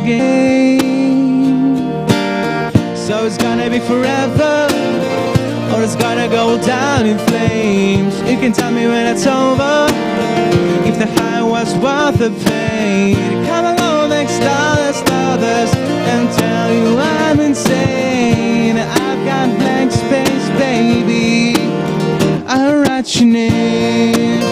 game. So it's gonna be forever, or it's gonna go down in flames. You can tell me when it's over, if the high was worth the pain. Come along next others and tell you I'm insane. I've got blank space, baby, I'll write your name.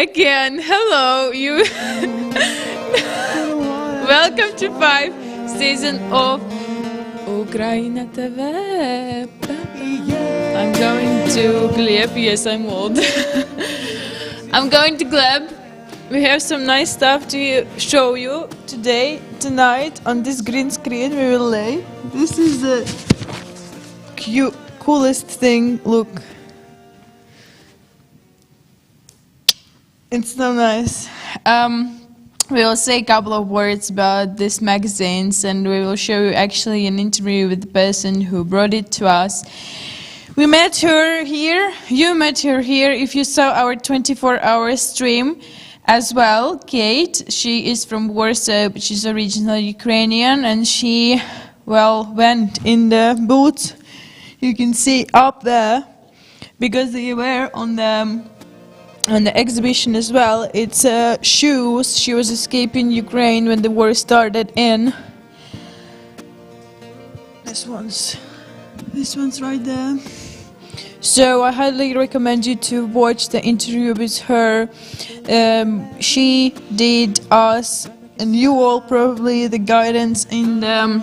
Again, hello, you. Welcome to 5th season of UKRAiNATV. I'm going to Gleb. Yes, I'm old. I'm going to Gleb. We have some nice stuff to show you today, tonight, on this green screen we will lay. This is the coolest thing, look. It's so nice. We will say a couple of words about these magazines, and we will show you actually an interview with the person who brought it to us. We met her here. You met her here if you saw our 24-hour stream as well. Kate, she is from Warsaw, but she's originally Ukrainian, and she, well, went in the booth. You can see up there, because they were on the exhibition as well. It's shoes. She was escaping Ukraine when the war started in. This one's right there. So I highly recommend you to watch the interview with her. She did us, and you all probably, the guidance in the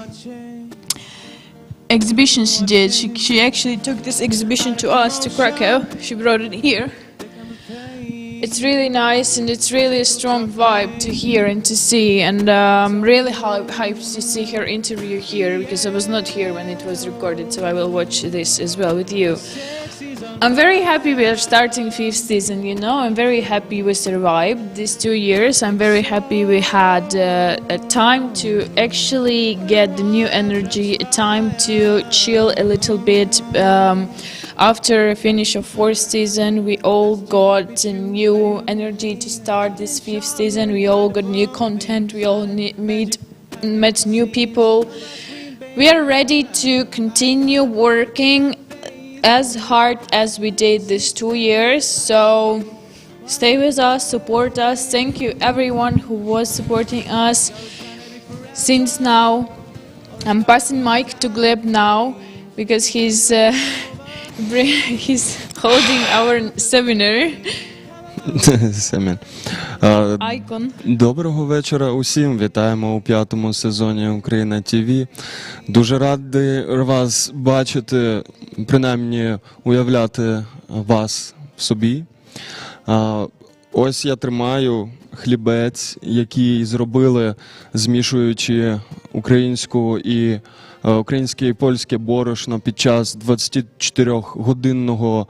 exhibition she did. She actually took this exhibition to us, to Krakow. She brought it here. It's really nice, and it's really a strong vibe to hear and to see, and I'm really hyped to see her interview here, because I was not here when it was recorded, so I will watch this as well with you. I'm very happy we are starting 5th season, you know. I'm very happy we survived these 2 years. I'm very happy we had a time to actually get the new energy, a time to chill a little bit. After finish of 4th season, we all got a new energy to start this 5th season. We all got new content. We all met new people. We are ready to continue working as hard as we did these 2 years. So stay with us, support us. Thank you everyone who was supporting us since now. I'm passing mic to Gleb now, because he's holding our seminar. Семен. Icon. Доброго вечора усім. Вітаємо у 5-му сезоні UKRAiNATV. Дуже радий вас бачити, принаймні уявляти вас в собі. Ось я тримаю хлібець, який зробили, змішуючи українське і польське борошно під час 24-годинного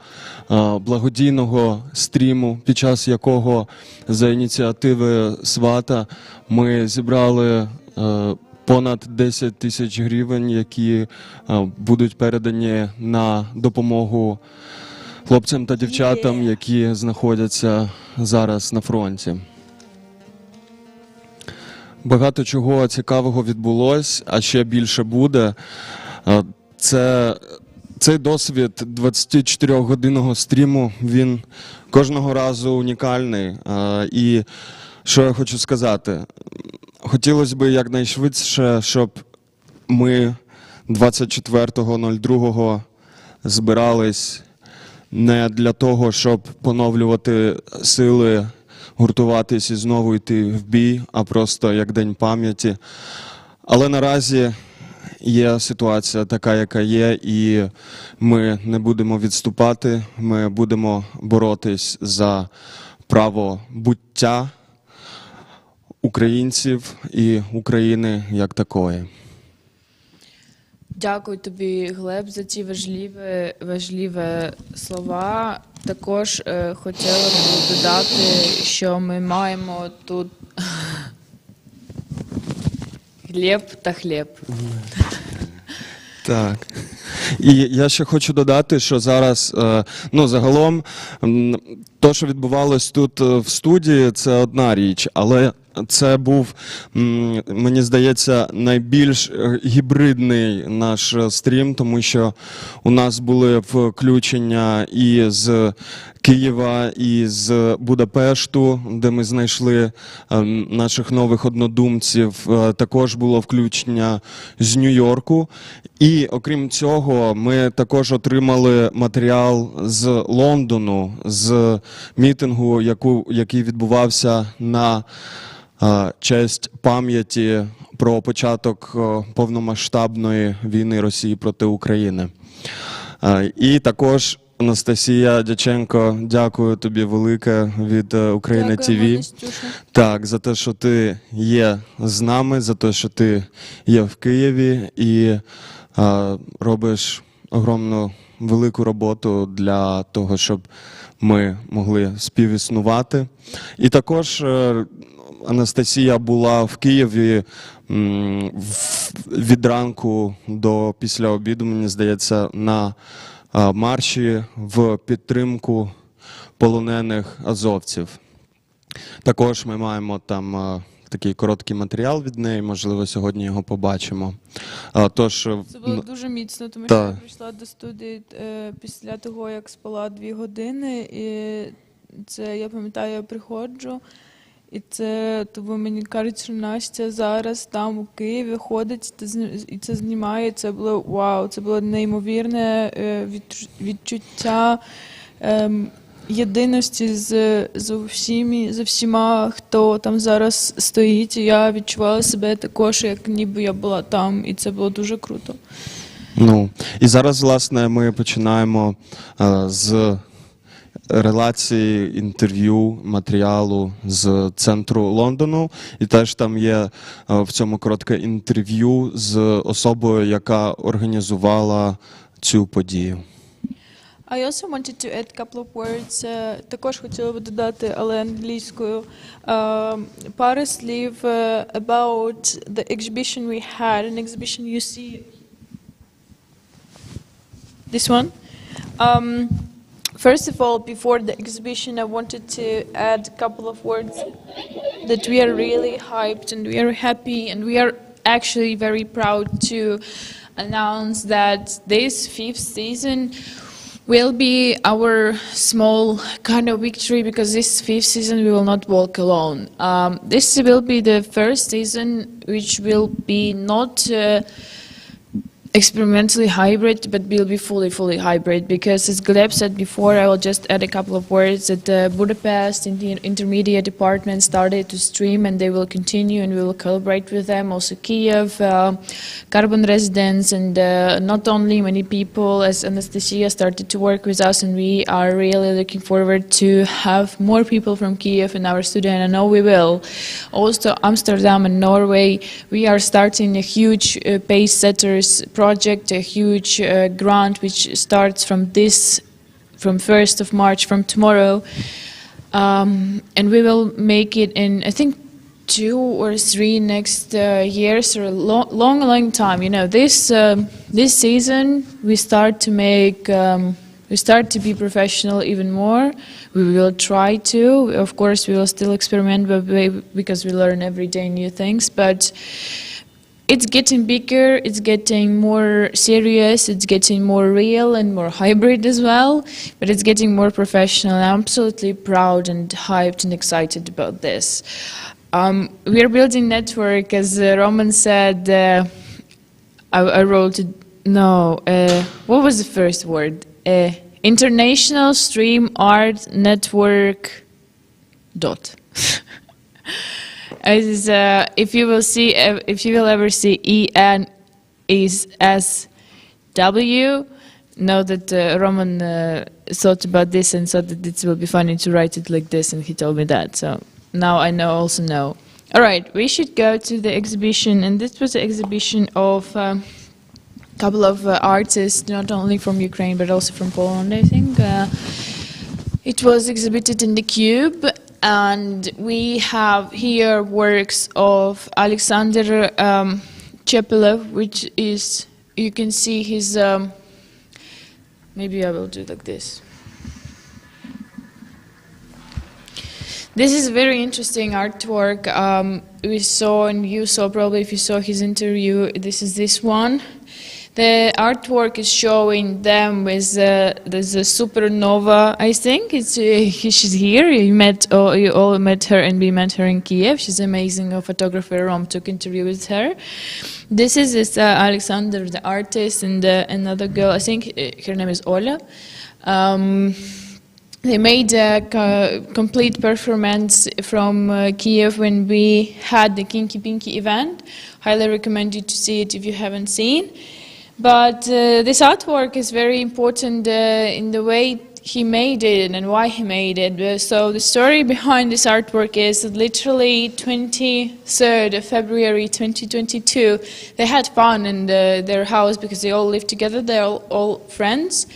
благодійного стріму, під час якого за ініціативи свата ми зібрали понад 10 тисяч гривень, які будуть передані на допомогу хлопцям та дівчатам, які знаходяться зараз на фронті. Багато чого цікавого відбулось, а ще більше буде. Цей досвід 24-годинного стріму, він кожного разу унікальний. І що я хочу сказати? Хотілося б якнайшвидше, щоб ми 24.02 збирались не для того, щоб поновлювати сили, гуртуватись і знову йти в бій, а просто як День пам'яті. Але наразі є ситуація така, яка є, і ми не будемо відступати, ми будемо боротись за право буття українців і України як такої. Дякую тобі, Глеб, за ці важливі слова. Також хотіла б додати, що ми маємо тут хліб та хліб. Так. І я ще хочу додати, що зараз, загалом, то, що відбувалось тут в студії, це одна річ, але це був, мені здається, найбільш гібридний наш стрім, тому що у нас були включення і з Києва, і з Будапешту, де ми знайшли наших нових однодумців. Також було включення з Нью-Йорку. І, окрім цього, ми також отримали матеріал з Лондону, з мітингу, який відбувався на честь пам'яті про початок повномасштабної війни Росії проти України. І також, Анастасія Дяченко, дякую тобі велике від UKRAiNATV. Так, за те, що ти є з нами, за те, що ти є в Києві і робиш огромну велику роботу для того, щоб ми могли співіснувати. І також Анастасія була в Києві від ранку до після обіду, мені здається, на марші в підтримку полонених азовців. Також ми маємо там такий короткий матеріал від неї, можливо, сьогодні його побачимо. Це було дуже міцно, тому що я прийшла до студії після того, як спала 2 години, і це, я пам'ятаю, я приходжу, і це, тому мені кажуть, що Настя зараз там у Києві ходить і це знімає. Це було вау, це було неймовірне відчуття єдиності з всіма, хто там зараз стоїть. І я відчувала себе також, як ніби я була там, і це було дуже круто. І зараз, власне, ми починаємо з релації, інтерв'ю, матеріалу з центру Лондону. І теж там є в цьому коротке інтерв'ю з особою, яка організувала цю подію. I also wanted to add a couple of words. Також хотіла би додати, але англійською, пару слів about the exhibition we had, an exhibition you see. This one? First of all, before the exhibition, I wanted to add a couple of words that we are really hyped and we are happy and we are actually very proud to announce that this 5th season will be our small kind of victory, because this 5th season we will not walk alone. This will be the first season which will be not experimentally hybrid, but will be fully hybrid, because as Gleb said before, I will just add a couple of words that Budapest in the intermediate department started to stream, and they will continue, and we will collaborate with them. Also Kiev, Carbon residents, and not only many people, as Anastasia started to work with us, and we are really looking forward to have more people from Kiev in our studio, and I know we will. Also Amsterdam and Norway, we are starting a huge pace setters project, a huge grant which starts from 1st of March, from tomorrow, and we will make it in, I think, 2 or 3 next years, or a long time. You know, this season we start to be professional even more. We will try to. Of course, we will still experiment, because we learn every day new things, but it's getting bigger, it's getting more serious, it's getting more real and more hybrid as well, but it's getting more professional. I'm absolutely proud and hyped and excited about this. We are building network, as Roman said. I wrote it, what was the first word? International Stream Art Network dot. As if you will ever see EN is SW, know that Roman thought about this and thought that it will be funny to write it like this, and he told me that. So now I also know. All right, we should go to the exhibition, and this was an exhibition of a couple of artists, not only from Ukraine but also from Poland, I think. It was exhibited in the Cube, and we have here works of Alexander Chepelev, which is, you can see his, maybe I will do like this. This is a very interesting artwork. We saw, and you saw probably if you saw his interview, this is this one. The artwork is showing them with there's a supernova, I think. She's here. You all met her, and we met her in Kiev. She's an amazing photographer. Rom took interview with her. This is Alexander, the artist, and another girl. I think her name is Ola. They made a complete performance from Kiev when we had the Kinky Pinky event. Highly recommend you to see it if you haven't seen. But this artwork is very important in the way he made it and why he made it. So the story behind this artwork is that literally 23rd of February 2022, they had fun in their house because they all lived together, they're all friends.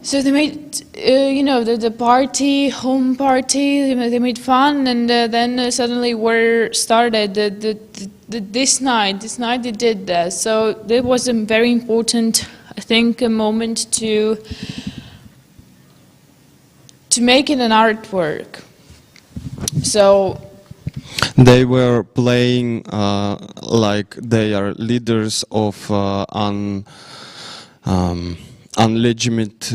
So they made, the party, home party, they made fun, and then suddenly war started. This night they did that. So there was a very important, I think, a moment to make it an artwork. So they were playing like they are leaders of unlegitimate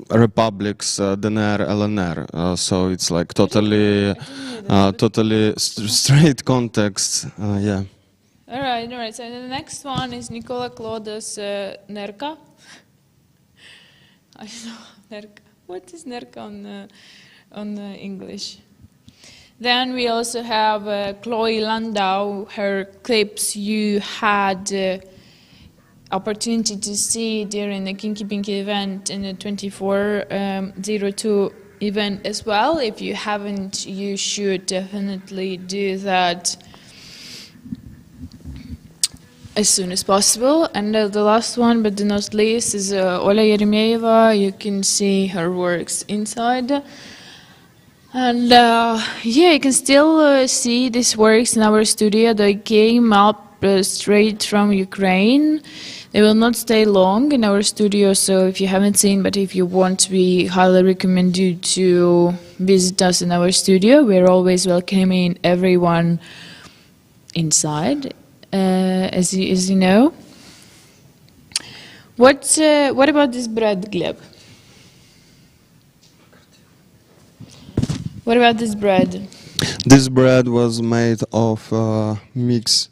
republics, DNR, LNR. So it's like totally straight context. Yeah. All right. So the next one is Nicola Claudius Nerka. I don't know Nerka. What is Nerka on English? Then we also have Chloe Landau. Her clips you had opportunity to see during the Kinky Pinky event in the 2402 event as well. If you haven't, you should definitely do that as soon as possible. And the last one, but the not least, is Ola Yeremeyeva. You can see her works inside. And you can still see these works in our studio. They came up straight from Ukraine. They will not stay long in our studio, so if you haven't seen, but if you want, we highly recommend you to visit us in our studio. We're always welcoming everyone inside, as you know. What about this bread, Gleb? What about this bread? This bread was made of a mix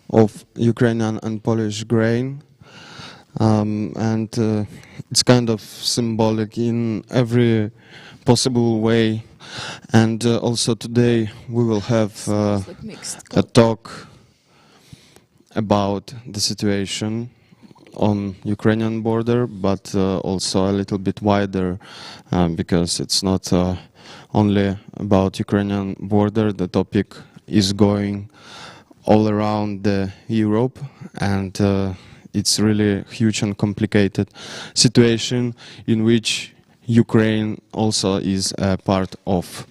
of Ukrainian and Polish grain. And it's kind of symbolic in every possible way. And also today we will have a talk about the situation on Ukrainian border, but also a little bit wider, because it's not only about Ukrainian border. The topic is going all around Europe, and it's really huge and complicated situation in which Ukraine also is a part of.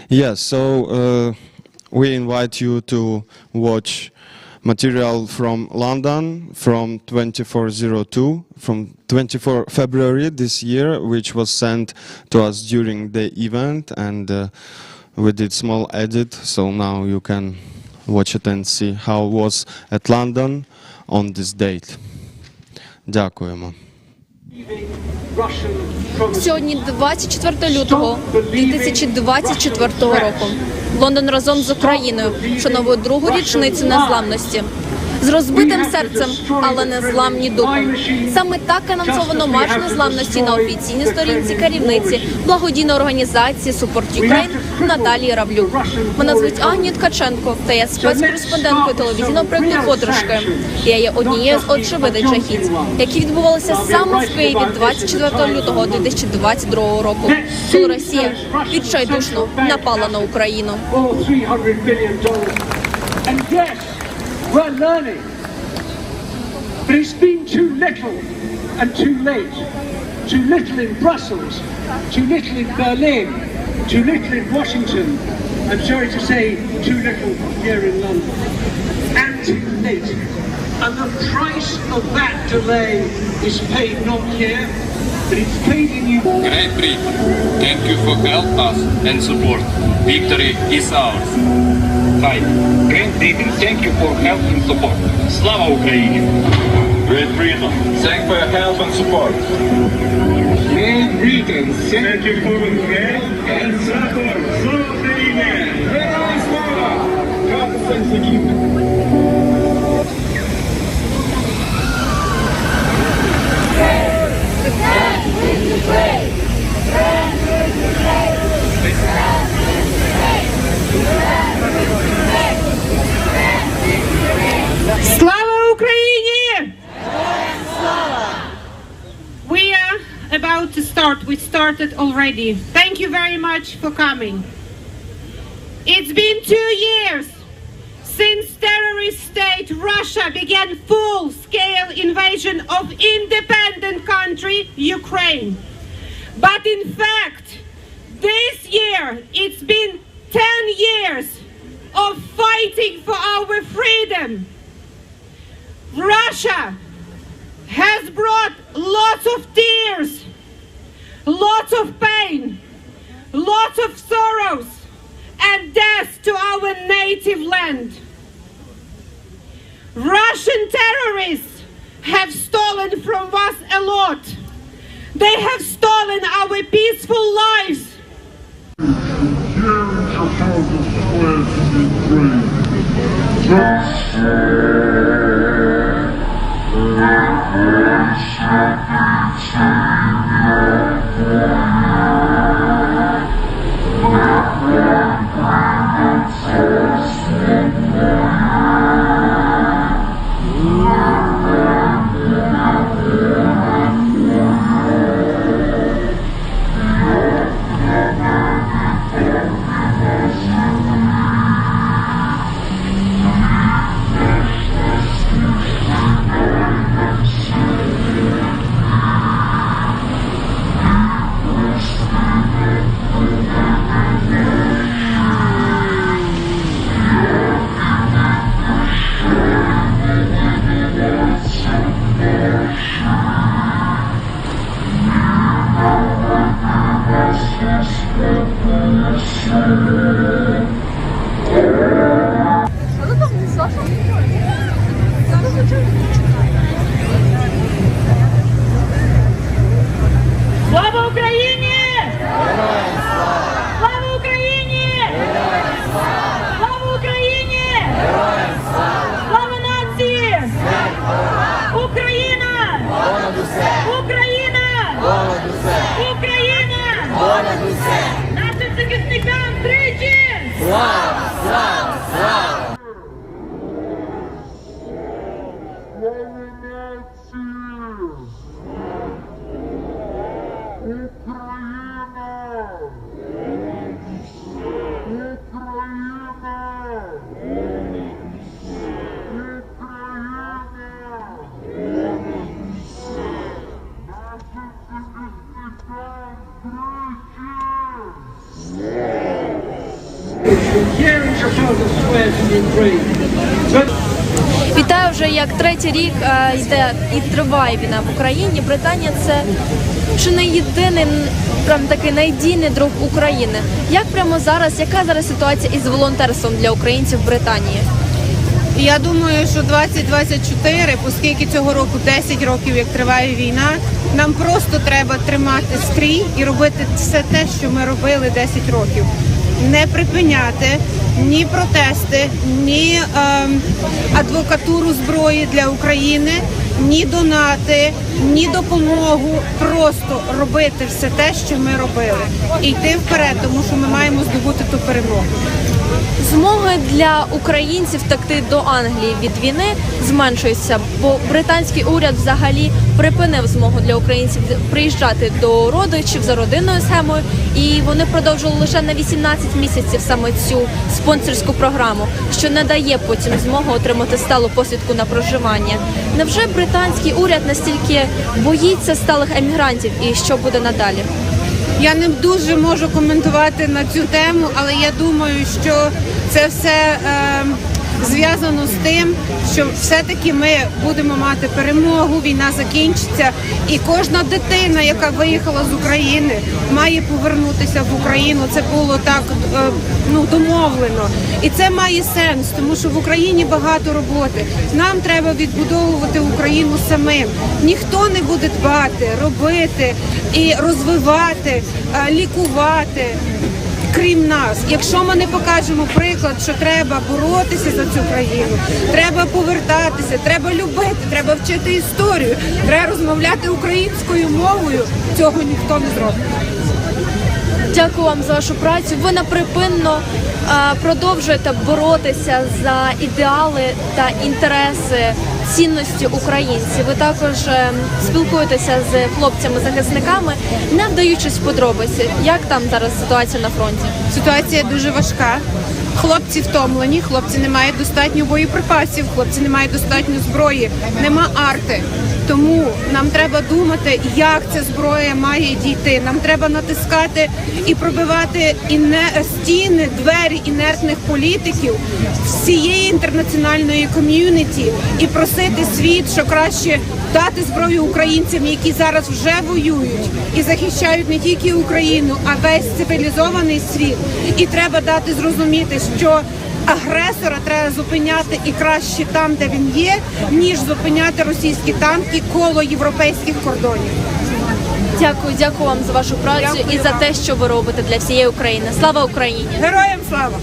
Yes, so we invite you to watch material from London from 2402, from 24 February this year, which was sent to us during the event, and we did small edit, so now you can watch it and see how it was at London on this date. Дякуємо. Сьогодні 24 лютого 2024 року. Лондон разом з Україною вшановує другу річницю незламності. з розбитим серцем, але незламні духом. Саме так анонсовано марш незламності на офіційній сторінці керівниці благодійної організації «Support Ukraine» Наталії Равлюк. Мене звуть Агнія Ткаченко, та я спецкореспонденткою телевізійного проєкту «Подорожки». Я є однією з очевидних жахіть, які відбувалися саме в Києві 24 лютого 2022 року, коли Росія відчайдушно напала на Україну. But it's been too little and too late. Too little in Brussels, too little in Berlin, too little in Washington. I'm sorry to say, too little here in London. And too late. And the price of that delay is paid not here, but it's paid in you. Great Britain, thank you for help us and support. Victory is ours. Hi, Great Britain, thank you for help and support. Slava Ukraini! Great Britain, thank you for your help and support. Great Britain, thank you for your help and support. Slava Ukraini! Героям слава! Slava Ukraini! We are about to start. We started already. Thank you very much for coming. It's been 2 years since terrorist state Russia began full-scale invasion of independent country Ukraine. But in fact, this year it's been 10 years of fighting for our freedom. Russia has brought lots of tears, lots of pain, lots of sorrows and death to our native land. Russian terrorists have stolen from us a lot. They have stolen our peaceful lives. Слава Україні! Слава Україні! Слава Україні! Слава нації! Україна! Україна! Україна! Нашим захисникам тричі! Слава! Слава! Слава! Вітаю, вже як третій рік йде і триває війна в Україні. Британія – це чи не єдиний, прям такий надійний друг України. Як прямо зараз, яка зараз ситуація із волонтерством для українців в Британії? Я думаю, що 2024, оскільки цього року 10 років, як триває війна, нам просто треба тримати стрій і робити все те, що ми робили 10 років. не припиняти ні протести, ні адвокатуру зброї для України, ні донати, ні допомогу, просто робити все те, що ми робили, і йти вперед, тому що ми маємо здобути ту перемогу. Змоги для українців втекти до Англії від війни зменшуються, бо британський уряд взагалі припинив змогу для українців приїжджати до родичів за родинною схемою, і вони продовжили лише на 18 місяців саме цю спонсорську програму, що не дає потім змогу отримати сталу посвідку на проживання. Невже британський уряд настільки боїться сталих емігрантів, і що буде надалі? Я не дуже можу коментувати на цю тему, але я думаю, що це все зв'язано з тим, що все-таки ми будемо мати перемогу, війна закінчиться, і кожна дитина, яка виїхала з України, має повернутися в Україну. Це було так домовлено. І це має сенс, тому що в Україні багато роботи. Нам треба відбудовувати Україну самим. Ніхто не буде дбати, робити і розвивати, лікувати, крім нас. Якщо ми не покажемо приклад, що треба боротися за цю країну, треба повертатися, треба любити, треба вчити історію, треба розмовляти українською мовою, цього ніхто не зробить. Дякую вам за вашу працю. Ви неприпинно продовжуєте боротися за ідеали та інтереси, цінності українців. Ви також спілкуєтеся з хлопцями-захисниками, не вдаючись в подробиці. Як там зараз ситуація на фронті? Ситуація дуже важка. Хлопці втомлені, хлопці не мають достатньо боєприпасів, хлопці не мають достатньо зброї, нема арти. Тому нам треба думати, як ця зброя має дійти. Нам треба натискати і пробивати стіни, двері інертних політиків всієї інтернаціональної ком'юніті і просити світ, що краще дати зброю українцям, які зараз вже воюють і захищають не тільки Україну, а весь цивілізований світ. І треба дати зрозуміти, що агресора треба зупиняти і краще там, де він є, ніж зупиняти російські танки коло європейських кордонів. Дякую вам за вашу працю і за те, що ви робите для всієї України. Слава Україні! Героям слава!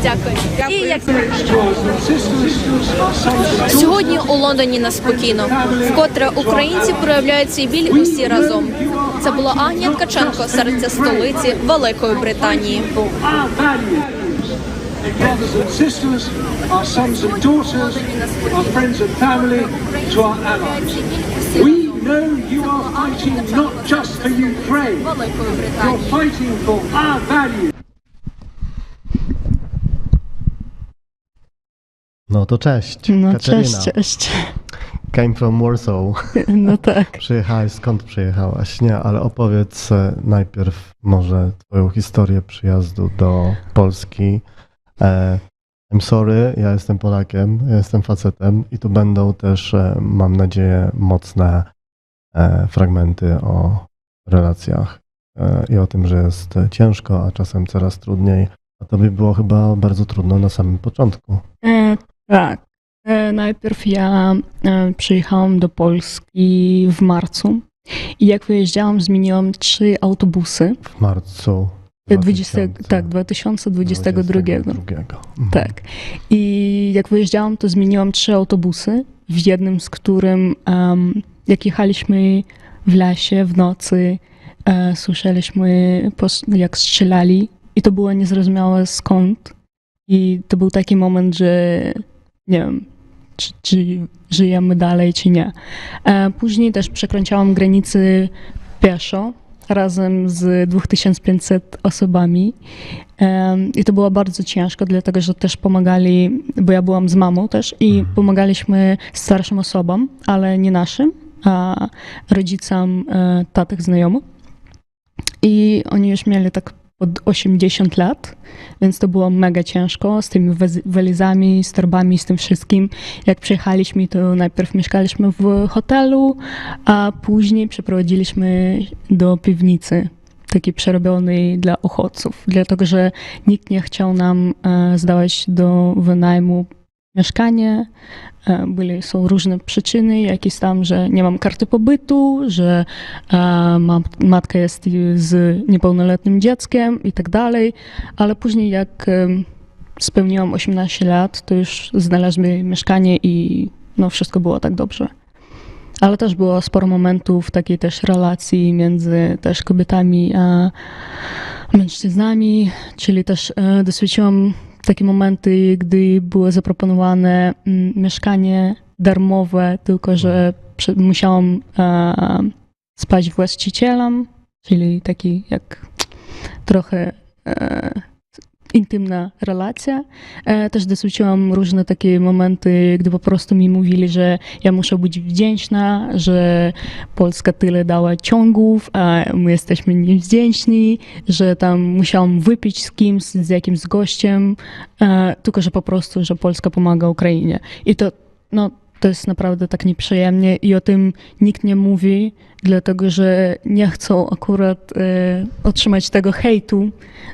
Дякую. Сьогодні у Лондоні неспокійно. Вкотре українці проявляють свій біль усі разом. Це була Агнія Ткаченко, серця столиці Великої Британії. Brothers and sisters, our sons and daughters, our friends and family, to our allies. We know you are fighting not just for Ukraine, you're fighting for our values. No to cześć, No Katarzyna. cześć. Came from Warsaw. No tak. Przyjechałaś, skąd przyjechałaś? Nie, ale opowiedz najpierw może twoją historię przyjazdu do Polski. I'm sorry, ja jestem Polakiem, ja jestem facetem i tu będą też, mam nadzieję, mocne fragmenty o relacjach i o tym, że jest ciężko, a czasem coraz trudniej. A tobie było chyba bardzo trudno na samym początku. Tak. Najpierw ja przyjechałam do Polski w marcu i jak wyjeżdżałam, zmieniłam 3 autobusy. W marcu 2022. Mhm. Tak. I jak wyjeżdżałam, to zmieniłam 3 autobusy, w jednym z którym jak jechaliśmy w lesie w nocy, słyszeliśmy jak strzelali i to było niezrozumiałe skąd. I to był taki moment, że nie wiem, czy żyjemy dalej, czy nie. Później też przekręciłam granicę pieszo razem z 2500 osobami i to było bardzo ciężko, dlatego że też pomagali, bo ja byłam z mamą też i pomagaliśmy starszym osobom, ale nie naszym, a rodzicom tatych znajomych. I oni już mieli tak pod 80 lat, więc to było mega ciężko z tymi walizami, z torbami, z tym wszystkim. Jak przyjechaliśmy, to najpierw mieszkaliśmy w hotelu, a później przeprowadziliśmy do piwnicy, takiej przerobionej dla uchodźców, dlatego że nikt nie chciał nam zdawać do wynajmu mieszkanie. Są różne przyczyny, jakieś tam, że nie mam karty pobytu, że matka jest z niepełnoletnim dzieckiem i tak dalej, ale później jak spełniłam 18 lat, to już znalazłem mieszkanie i no, wszystko było tak dobrze. Ale też było sporo momentów takiej też relacji między też kobietami a mężczyznami, czyli też doświadczyłam takie momenty, gdy było zaproponowane mieszkanie darmowe, tylko że musiałam spać właścicielem, czyli taki jak trochę intymna relacja. Też doświadczyłam różne takie momenty, gdy po prostu mi mówili, że ja muszę być wdzięczna, że Polska tyle dała ciągów, a my jesteśmy niewdzięczni, że tam musiałam wypić z kimś, z jakimś gościem, tylko że po prostu, że Polska pomaga Ukrainie. I to, no, to jest naprawdę tak nieprzyjemnie i o tym nikt nie mówi, dlatego że nie chcą akurat otrzymać tego hejtu,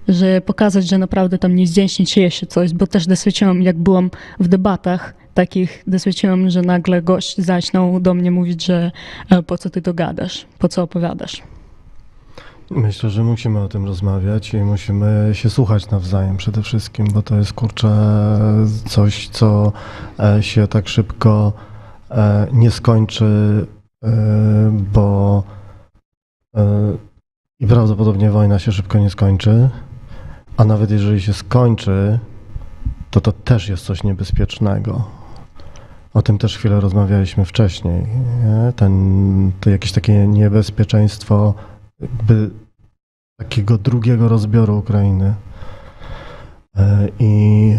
że pokazać, że naprawdę tam niewdzięcznie dzieje się coś, bo też doświadczyłam, jak byłam w debatach takich, doświadczyłam, że nagle gość zaczął do mnie mówić, że po co ty to gadasz, po co opowiadasz. Myślę, że musimy o tym rozmawiać i musimy się słuchać nawzajem przede wszystkim, bo to jest, kurczę, coś, co się tak szybko nie skończy, bo i prawdopodobnie wojna się szybko nie skończy, a nawet jeżeli się skończy, to też jest coś niebezpiecznego. O tym też chwilę rozmawialiśmy wcześniej. Nie? To jakieś takie niebezpieczeństwo jakby takiego drugiego rozbioru Ukrainy. I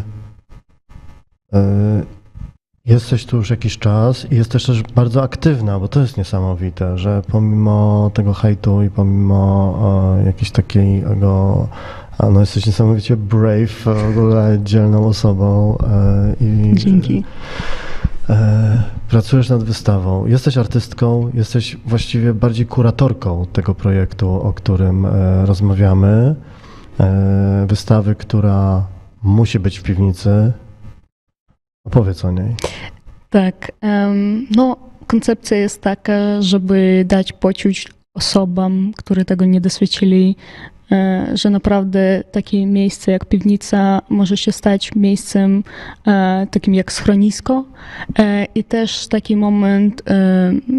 jesteś tu już jakiś czas i jesteś też bardzo aktywna, bo to jest niesamowite, że pomimo tego hejtu i pomimo jakiejś takiego, no jesteś niesamowicie brave, w ogóle dzielną osobą. Dzięki. Pracujesz nad wystawą, jesteś artystką, jesteś właściwie bardziej kuratorką tego projektu, o którym rozmawiamy. Wystawy, która musi być w piwnicy. Opowiedz o niej. Tak, no koncepcja jest taka, żeby dać poczuć osobom, które tego nie doświadczyli, że naprawdę takie miejsce jak piwnica może się stać miejscem takim jak schronisko i też taki moment,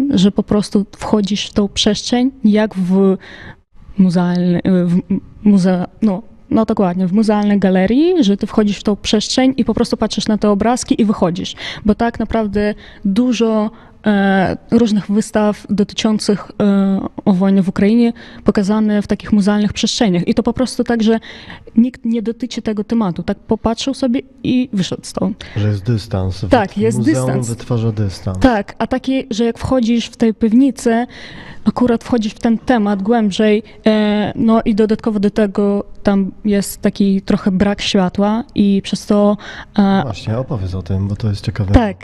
że po prostu wchodzisz w tą przestrzeń jak w no dokładnie, w muzealnej galerii, że ty wchodzisz w tą przestrzeń i po prostu patrzysz na te obrazki i wychodzisz, bo tak naprawdę dużo różnych wystaw dotyczących o wojnie w Ukrainie pokazane w takich muzealnych przestrzeniach. I to po prostu tak, że nikt nie dotyczy tego tematu. Tak popatrzył sobie i wyszedł stąd. Że jest dystans. Tak, jest Muzeum dystans. wytwarza dystans. Tak, a taki, że jak wchodzisz w tę piwnicę, akurat wchodzisz w ten temat głębiej, no i dodatkowo do tego tam jest taki trochę brak światła i przez to... Właśnie, opowiedz o tym, bo to jest ciekawe. Tak.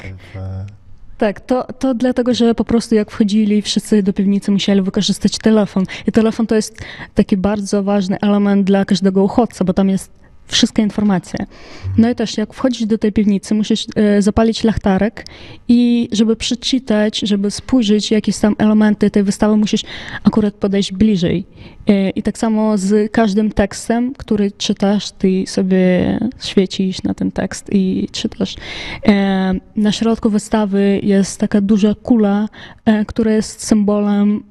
Tak, to dlatego, że po prostu jak wchodzili wszyscy do piwnicy, musieli wykorzystać telefon. I telefon to jest taki bardzo ważny element dla każdego uchodźcy, bo tam jest wszystkie informacje. No i też jak wchodzisz do tej piwnicy, musisz zapalić lachtarek i żeby przeczytać, żeby spojrzeć jakieś tam elementy tej wystawy, musisz akurat podejść bliżej. I tak samo z każdym tekstem, który czytasz, ty sobie świecisz na ten tekst i czytasz. Na środku wystawy jest taka duża kula, która jest symbolem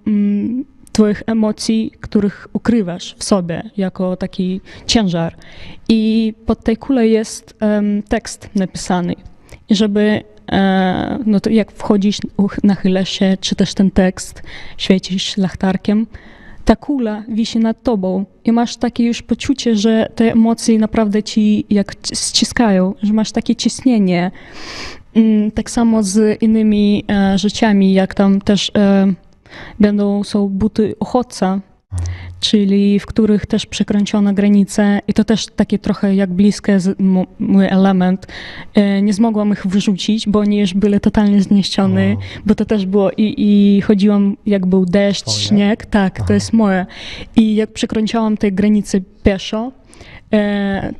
twoich emocji, których ukrywasz w sobie jako taki ciężar. I pod tej kulą jest tekst napisany. I żeby, no to jak wchodzisz, nachylasz się, czytasz ten tekst, świecisz lachtarkiem, ta kula wisi nad tobą i masz takie już poczucie, że te emocje naprawdę ci jak ściskają, że masz takie ciśnienie. Tak samo z innymi rzeczami, jak tam też są buty uchodźca, czyli w których też przekręcono granice i to też takie trochę jak bliskie mój element. Nie zmogłam ich wyrzucić, bo oni już byli totalnie zniszczone, bo to też było i chodziłam jak był deszcz, śnieg, tak, to jest moje. I jak przekręciłam te granice pieszo,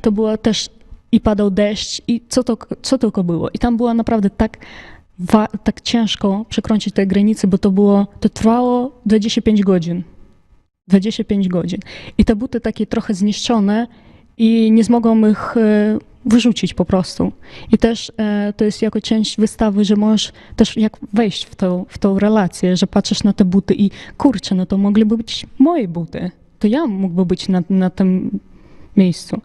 to było też i padał deszcz i co tylko było. I tam było naprawdę tak ciężko przekroczyć te granice, bo to trwało 25 godzin. 25 godzin. I te buty takie trochę zniszczone i nie mogą ich wyrzucić po prostu. I też to jest jako część wystawy, że możesz też jak wejść w tą relację, że patrzysz na te buty i kurczę, no to mogliby być moje buty. To ja mógłby być na tym miejscu.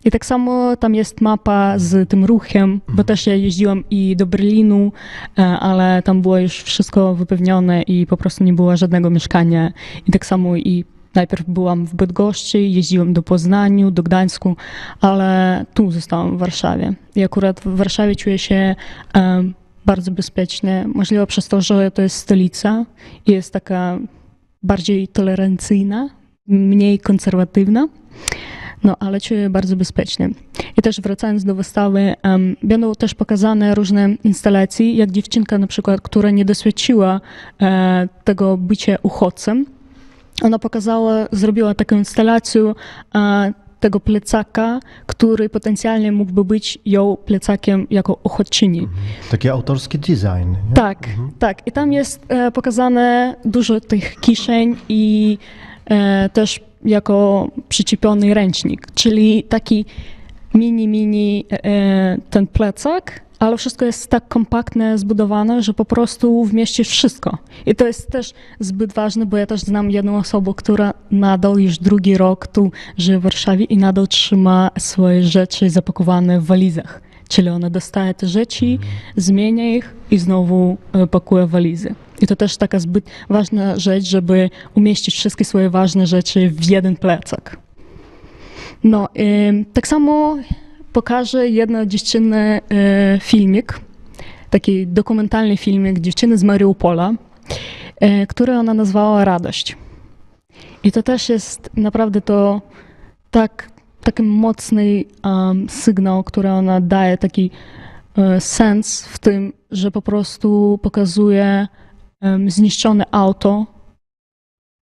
I tak samo tam jest mapa z tym ruchem, bo też ja jeździłam i do Berlinu, ale tam było już wszystko wypełnione i po prostu nie było żadnego mieszkania. I tak samo i najpierw byłam w Bydgoszczy, jeździłam do Poznaniu, do Gdańsku, ale tu zostałam w Warszawie. I akurat w Warszawie czuję się bardzo bezpiecznie, możliwe przez to, że to jest stolica i jest taka bardziej tolerancyjna, mniej konserwatywna. No, ale czuję bardzo bezpiecznie. I też wracając do wystawy, będą też pokazane różne instalacje, jak dziewczynka na przykład, która nie doświadczyła tego bycia uchodźcem. Ona zrobiła taką instalację tego plecaka, który potencjalnie mógłby być ją plecakiem jako uchodźczyni. Taki autorski design. Nie? Tak, tak. I tam jest pokazane dużo tych kieszeń i też jako przyczepiony ręcznik, czyli taki mini ten plecak, ale wszystko jest tak kompaktne, zbudowane, że po prostu wmieścisz wszystko. I to jest też zbyt ważne, bo ja też znam jedną osobę, która nadal już drugi rok tu żyje w Warszawie i nadal trzyma swoje rzeczy zapakowane w walizach. Czyli ona dostaje te rzeczy, zmienia ich i znowu pakuje walizy. I to też taka zbyt ważna rzecz, żeby umieścić wszystkie swoje ważne rzeczy w jeden plecak. No, tak samo pokażę jednej dziewczyny filmik, taki dokumentalny filmik dziewczyny z Mariupola, który ona nazwała Radość. I to też jest naprawdę to taki mocny sygnał, który ona daje, taki sens w tym, że po prostu pokazuje zniszczone auto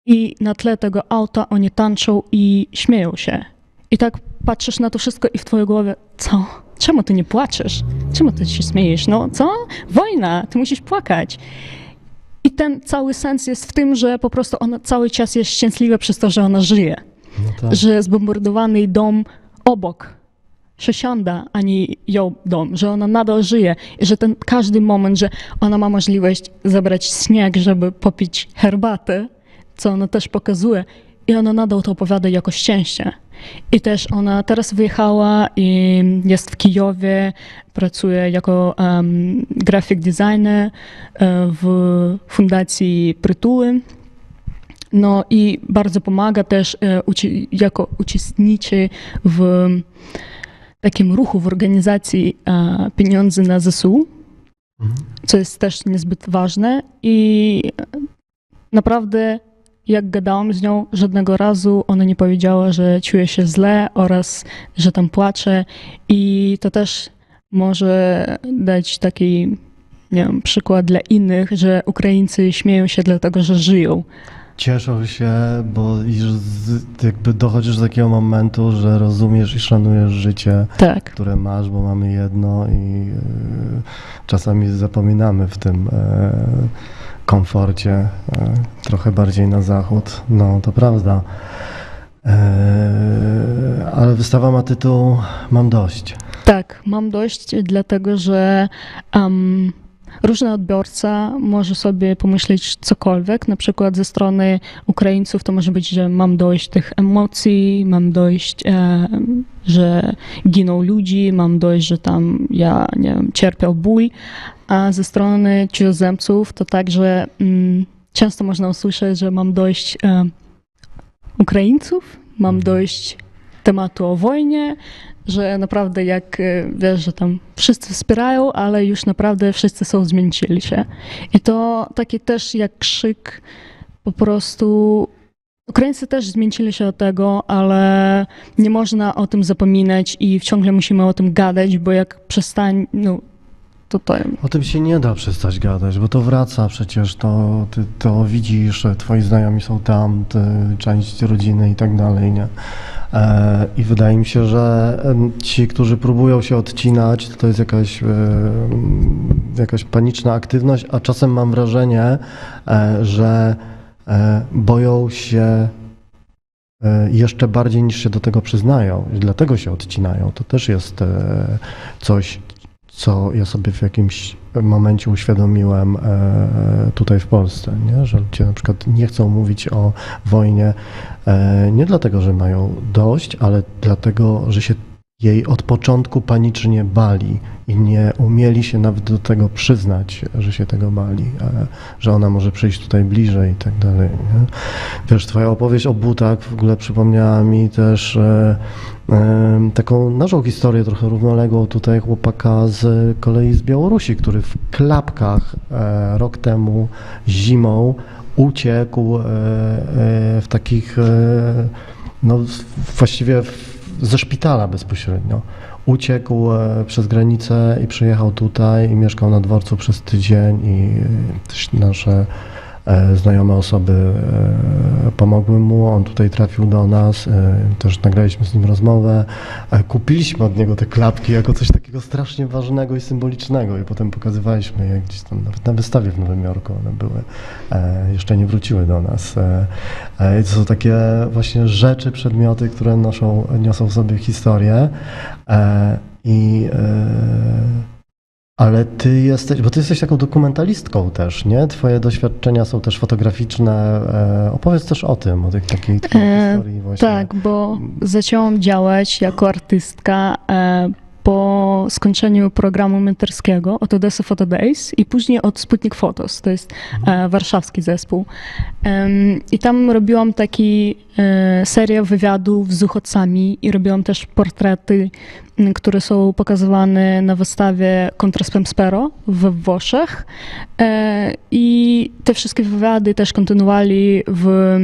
i na tle tego auta oni tańczą i śmieją się. I tak patrzysz na to wszystko i w twojej głowie, co? Czemu ty nie płaczesz? Czemu ty się śmiejesz? No co? Wojna, ty musisz płakać. I ten cały sens jest w tym, że po prostu ona cały czas jest szczęśliwa przez to, że ona żyje. No tak. Że zbombardowany dom obok przesiąda, a nie ją dom, że ona nadal żyje i że ten każdy moment, że ona ma możliwość zabrać śnieg, żeby popić herbatę, co ona też pokazuje i ona nadal to opowiada jako szczęście. I też ona teraz wyjechała i jest w Kijowie, pracuje jako graphic designer w fundacji Przytuły. No i bardzo pomaga też jako uczestniczy w takim ruchu, w organizacji pieniędzy na ZSU, co jest też niezbyt ważne i naprawdę jak gadałam z nią, żadnego razu ona nie powiedziała, że czuje się źle oraz, że tam płacze i to też może dać taki, nie wiem, przykład dla innych, że Ukraińcy śmieją się dlatego, że żyją. Cieszą się, bo już jakby dochodzisz do takiego momentu, że rozumiesz i szanujesz życie, które masz, bo mamy jedno i czasami zapominamy w tym komforcie trochę bardziej na zachód. No, to prawda. Ale wystawa ma tytuł Mam dość. Tak, mam dość, dlatego że różny odbiorca może sobie pomyśleć cokolwiek, na przykład ze strony Ukraińców to może być, że mam dość tych emocji, mam dość, że giną ludzi, mam dość, że tam ja, nie wiem, cierpiał ból, a ze strony cudzoziemców to także często można usłyszeć, że mam dość Ukraińców, mam dość tematu o wojnie, że naprawdę jak wiesz, że tam wszyscy wspierają, ale już naprawdę wszyscy są zmęczyli się. I to taki też jak krzyk po prostu. Ukraińcy też zmęczyli się od tego, ale nie można o tym zapominać i ciągle musimy o tym gadać, bo jak przestań, no to. O tym się nie da przestać gadać, bo to wraca przecież, ty to widzisz, twoi znajomi są tam, część rodziny i tak dalej, nie? I wydaje mi się, że ci, którzy próbują się odcinać, to jest jakaś paniczna aktywność, a czasem mam wrażenie, że boją się jeszcze bardziej niż się do tego przyznają i dlatego się odcinają. To też jest coś, co ja sobie w jakimś momencie uświadomiłem tutaj w Polsce, nie? Że ludzie na przykład nie chcą mówić o wojnie nie dlatego, że mają dość, ale dlatego, że się jej od początku panicznie bali i nie umieli się nawet do tego przyznać, że się tego bali, że ona może przyjść tutaj bliżej i tak dalej. Nie? Wiesz, twoja opowieść o butach w ogóle przypomniała mi też taką naszą historię trochę równoległą tutaj chłopaka z kolei z Białorusi, który w klapkach rok temu zimą uciekł w takich, no właściwie ze szpitala bezpośrednio. Uciekł przez granicę i przyjechał tutaj i mieszkał na dworcu przez tydzień i też nasze znajome osoby pomogły mu, on tutaj trafił do nas, też nagraliśmy z nim rozmowę, kupiliśmy od niego te klapki jako coś takiego strasznie ważnego i symbolicznego i potem pokazywaliśmy je gdzieś tam, nawet na wystawie w Nowym Jorku one były, jeszcze nie wróciły do nas. To są takie właśnie rzeczy, przedmioty, które niosą w sobie historię ale ty jesteś taką dokumentalistką też, nie? Twoje doświadczenia są też fotograficzne. Opowiedz też o tym, o takiej historii właśnie. Tak, bo zaczęłam działać jako artystka po skończeniu programu mentorskiego od Odessy Photo Days i później od Sputnik Photos, to jest warszawski zespół. I tam robiłam taki serię wywiadów z uchodźcami i robiłam też portrety, które są pokazywane na wystawie Contraspero we Włoszech. I te wszystkie wywiady też kontynuowali w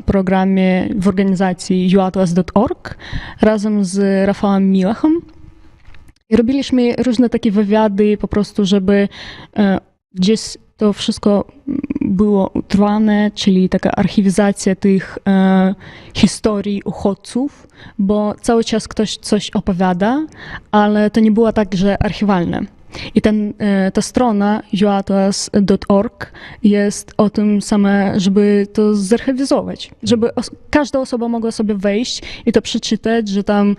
programie, w organizacji uatlas.org razem z Rafałem Milechem. I robiliśmy różne takie wywiady po prostu, żeby gdzieś to wszystko było utrwalone, czyli taka archiwizacja tych historii uchodźców, bo cały czas ktoś coś opowiada, ale to nie było tak, że archiwalne. I ta strona uatlas.org jest o tym same, żeby to zarchiwizować, żeby każda osoba mogła sobie wejść i to przeczytać, że tam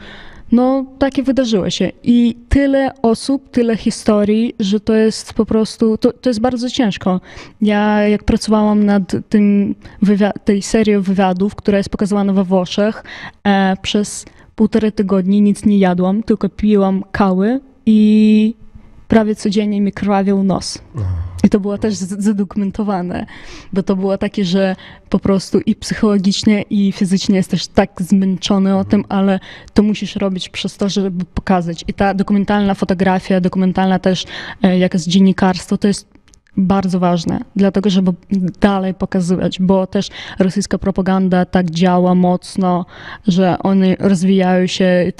no, takie wydarzyło się. I tyle osób, tyle historii, że to jest po prostu, to jest bardzo ciężko. Ja jak pracowałam nad tej serią wywiadów, która jest pokazywana we Włoszech, przez 1,5 tygodnia nic nie jadłam, tylko piłam kawy i prawie codziennie mi krwawił nos. I to było też zadokumentowane, bo to było takie, że po prostu i psychologicznie, i fizycznie jesteś tak zmęczony o tym, ale to musisz robić przez to, żeby pokazać. I ta dokumentalna fotografia, dokumentalna też jakaś dziennikarstwo, to jest bardzo ważne, dlatego żeby dalej pokazywać, bo też rosyjska propaganda tak działa mocno, że one rozwijają się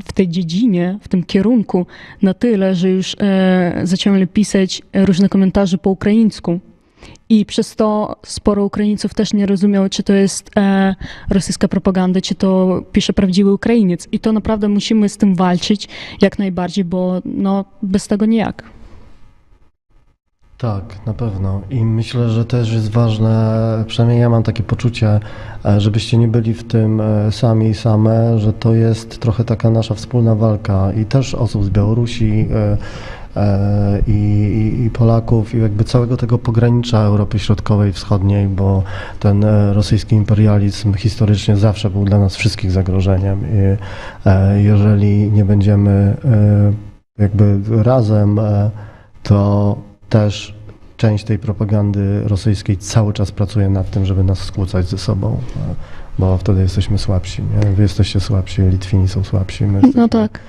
w tej dziedzinie, w tym kierunku na tyle, że już zaczęli pisać różne komentarze po ukraińsku. I przez to sporo Ukraińców też nie rozumiało, czy to jest rosyjska propaganda, czy to pisze prawdziwy Ukrainiec. I to naprawdę musimy z tym walczyć jak najbardziej, bo no, bez tego nijak. Tak, na pewno. I myślę, że też jest ważne, przynajmniej ja mam takie poczucie, żebyście nie byli w tym sami i same, że to jest trochę taka nasza wspólna walka i też osób z Białorusi i Polaków i jakby całego tego pogranicza Europy Środkowej i Wschodniej, bo ten rosyjski imperializm historycznie zawsze był dla nas wszystkich zagrożeniem i jeżeli nie będziemy jakby razem, to też część tej propagandy rosyjskiej cały czas pracuje nad tym, żeby nas skłócać ze sobą, bo wtedy jesteśmy słabsi. Nie? Wy jesteście słabsi, Litwini są słabsi. No tak.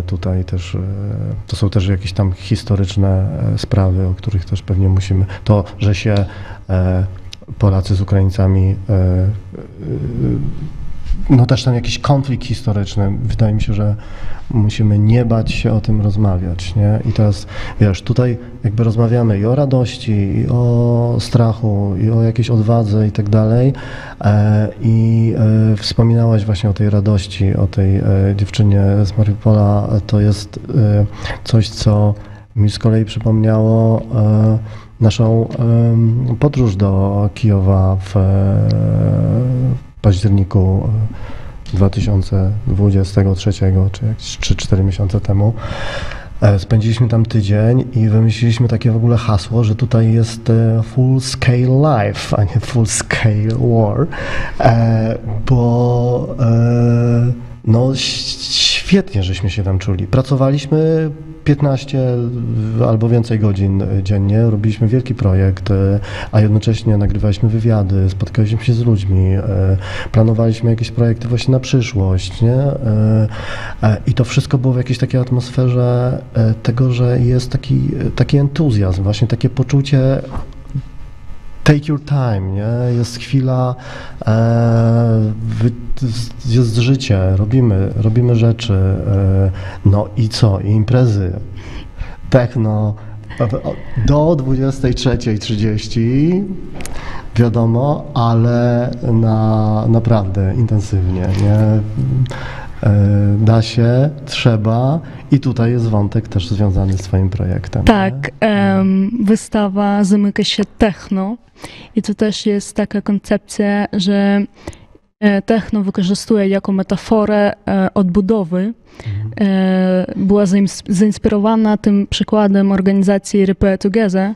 Tutaj też, to są też jakieś tam historyczne sprawy, o których też pewnie musimy, to, że się Polacy z Ukraińcami, no też tam jakiś konflikt historyczny, wydaje mi się, że Musimy nie bać się o tym rozmawiać, nie? I teraz, wiesz, tutaj jakby rozmawiamy i o radości, i o strachu, i o jakiejś odwadze i tak dalej. I wspominałaś właśnie o tej radości, o tej dziewczynie z Mariupola. To jest coś, co mi z kolei przypomniało naszą podróż do Kijowa w październiku 2023, czy jakieś 3-4 miesiące temu. Spędziliśmy tam tydzień i wymyśliliśmy takie w ogóle hasło, że tutaj jest full scale life, a nie full scale war, bo no świetnie żeśmy się tam czuli. Pracowaliśmy 15 albo więcej godzin dziennie, robiliśmy wielki projekt, a jednocześnie nagrywaliśmy wywiady, spotykaliśmy się z ludźmi, planowaliśmy jakieś projekty właśnie na przyszłość, nie? I to wszystko było w jakiejś takiej atmosferze tego, że jest taki entuzjazm, właśnie takie poczucie take your time, nie? Jest chwila, jest życie, robimy rzeczy, no i co? I imprezy, techno do 23:30, wiadomo, ale naprawdę intensywnie, nie? Da się, trzeba i tutaj jest wątek też związany z twoim projektem. Tak, wystawa zamyka się techno i to też jest taka koncepcja, że techno wykorzystuje jako metaforę odbudowy. Była zainspirowana tym przykładem organizacji Repair Together,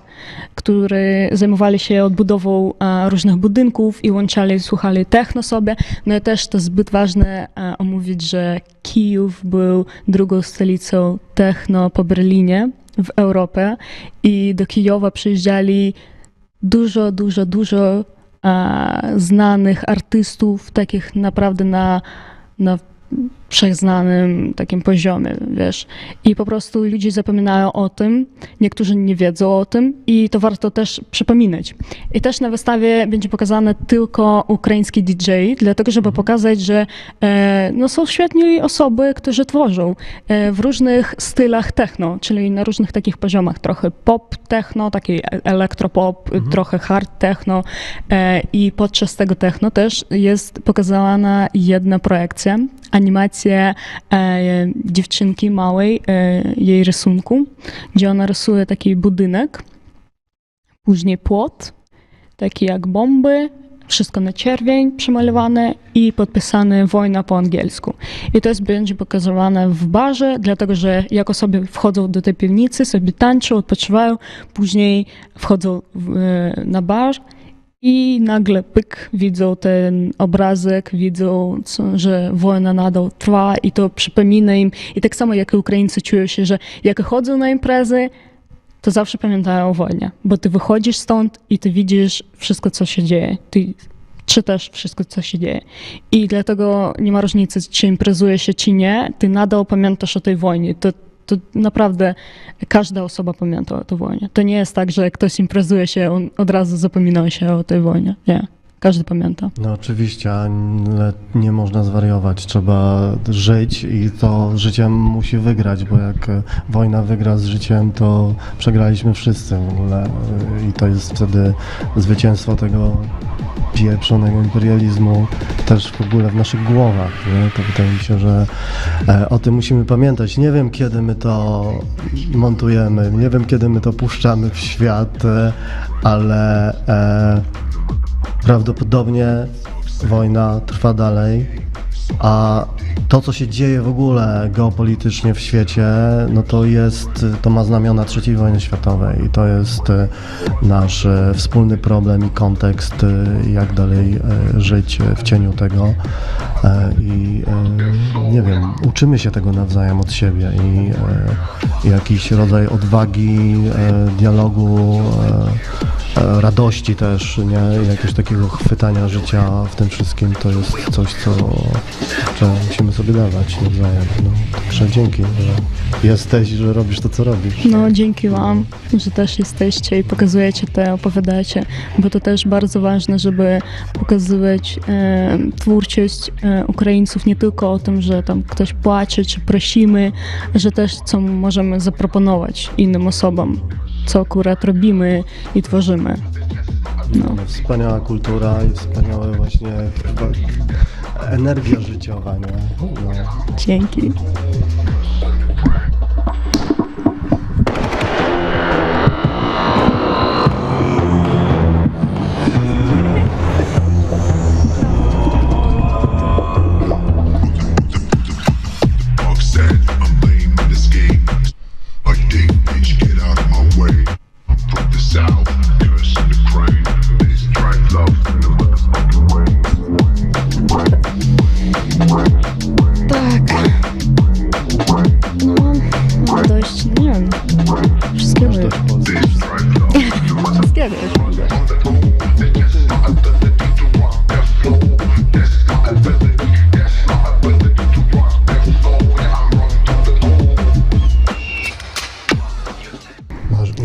które zajmowali się odbudową różnych budynków i słuchali techno sobie. No i też to zbyt ważne omówić, że Kijów był drugą stolicą techno po Berlinie w Europie i do Kijowa przyjeżdżali dużo znanych artystów, takich naprawdę na wszechznanym takim poziomie, wiesz. I po prostu ludzie zapominają o tym, niektórzy nie wiedzą o tym i to warto też przypominać. I też na wystawie będzie pokazane tylko ukraiński DJ, dlatego żeby pokazać, że no, są świetni osoby, którzy tworzą w różnych stylach techno, czyli na różnych takich poziomach, trochę pop techno, taki elektropop, trochę hard techno i podczas tego techno też jest pokazana jedna projekcja, animacja dziewczynki małej, jej rysunku, gdzie ona rysuje taki budynek, później płot, taki jak bomby, wszystko na czerwień przemalowane i podpisane wojna po angielsku. I to będzie pokazywane w barze, dlatego że jak osoby wchodzą do tej piwnicy, sobie tańczą, odpoczywają, później wchodzą na bar i nagle pyk, widzą ten obrazek, widzą, że wojna nadal trwa i to przypomina im. I tak samo jak Ukraińcy czują się, że jak chodzą na imprezy, to zawsze pamiętają o wojnie, bo ty wychodzisz stąd i ty widzisz wszystko, co się dzieje. Ty czytasz wszystko, co się dzieje. I dlatego nie ma różnicy, czy imprezuje się, czy nie, ty nadal pamiętasz o tej wojnie. To naprawdę każda osoba pamięta o tej wojnie. To nie jest tak, że jak ktoś imprezuje się, on od razu zapomina się o tej wojnie. Nie. Każdy pamięta. No oczywiście, ale nie można zwariować. Trzeba żyć i to życiem musi wygrać, bo jak wojna wygra z życiem, to przegraliśmy wszyscy w ogóle. I to jest wtedy zwycięstwo tego pieprzonego imperializmu też w ogóle w naszych głowach. Nie? To wydaje mi się, że o tym musimy pamiętać. Nie wiem, kiedy my to montujemy, nie wiem, kiedy my to puszczamy w świat, ale prawdopodobnie wojna trwa dalej, a to, co się dzieje w ogóle geopolitycznie w świecie, no to ma znamiona III wojny światowej i to jest nasz wspólny problem i kontekst, jak dalej żyć w cieniu tego. I nie wiem, uczymy się tego nawzajem od siebie i jakiś rodzaj odwagi, dialogu, radości też, nie? Jakiegoś takiego chwytania życia w tym wszystkim, to jest coś, co musimy sobie dawać nawzajem. No, także dzięki, że jesteś i że robisz to, co robisz. No, dzięki Wam, że też jesteście i pokazujecie to, opowiadacie, bo to też bardzo ważne, żeby pokazywać twórczość Ukraińców nie tylko o tym, że tam ktoś płacze czy prosimy, że też co możemy zaproponować innym osobom, co akurat robimy i tworzymy. No. Wspaniała kultura i wspaniała właśnie energia życiowa, nie? No. Dzięki. Dość, nie wiem, wszystkiego jest. Wszystkiego jest.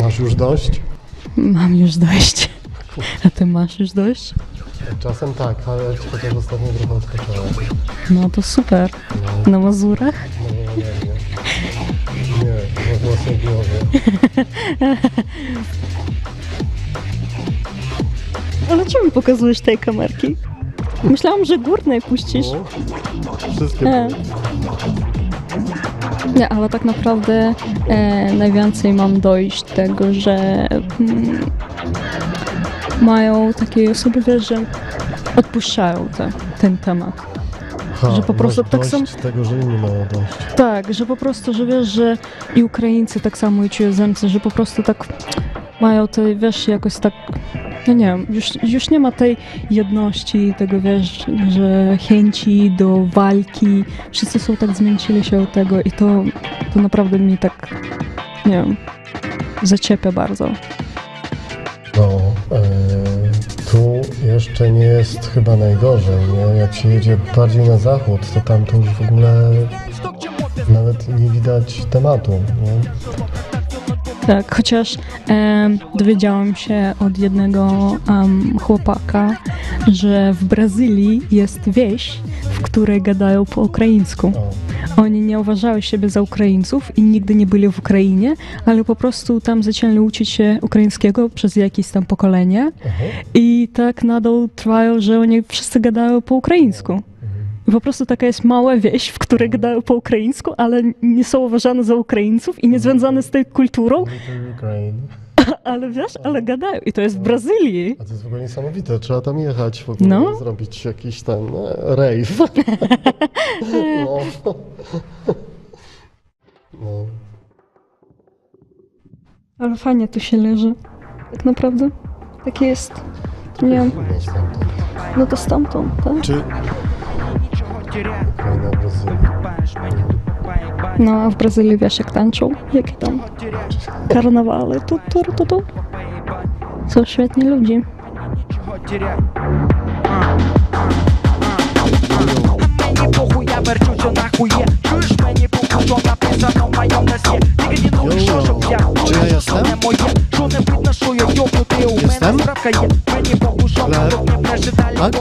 Masz już dość? Mam już dość. A ty masz już dość? Czasem tak, ale chociaż ostatnio trochę odskoczyłem. No to super. Na Mazurach? Nie, na własnej głowie. Ale czemu pokazujesz tej kamerki? Myślałam, że górnej puścisz. Wszystkie. Nie, ale tak naprawdę najwięcej mam dojść tego, że mają takie osoby, wiesz, że odpuszczają ten temat. Że po prostu tak samo. Tego, że inni mają dość. Tak, że po prostu, że wiesz, że i Ukraińcy tak samo i cudzoziemcy, że po prostu tak mają to, wiesz, jakoś tak, no nie wiem, już nie ma tej jedności, tego, wiesz, że chęci do walki, wszyscy są tak zmęczyli się od tego i to naprawdę mi tak, nie wiem, zaczepia bardzo. No, tu jeszcze nie jest chyba najgorzej, nie? Jak się jedzie bardziej na zachód, to tam to już w ogóle nawet nie widać tematu, nie? Tak, chociaż dowiedziałam się od jednego chłopaka, że w Brazylii jest wieś, w której gadają po ukraińsku. Oni nie uważają siebie za Ukraińców i nigdy nie byli w Ukrainie, ale po prostu tam zaczęli uczyć się ukraińskiego przez jakieś tam pokolenie i tak nadal trwają, że oni wszyscy gadają po ukraińsku. I po prostu taka jest mała wieś, w której gadają po ukraińsku, ale nie są uważane za Ukraińców i nie związane z tej kulturą. Ale wiesz, ale gadają. I to jest w Brazylii. A to jest w ogóle niesamowite. Trzeba tam jechać w ogóle, zrobić jakiś ten rave. No. No. Ale fajnie tu się leży. Tak naprawdę. Tak jest. Nie wiem. No to stamtąd, tak? Czy... Ukraina, Brazylia. No, a w Brazylii wiesz jak tańczą? Jakie tam karnawale, tu. Są świetni ludzie. Czy ja jestem? Jestem? Tak?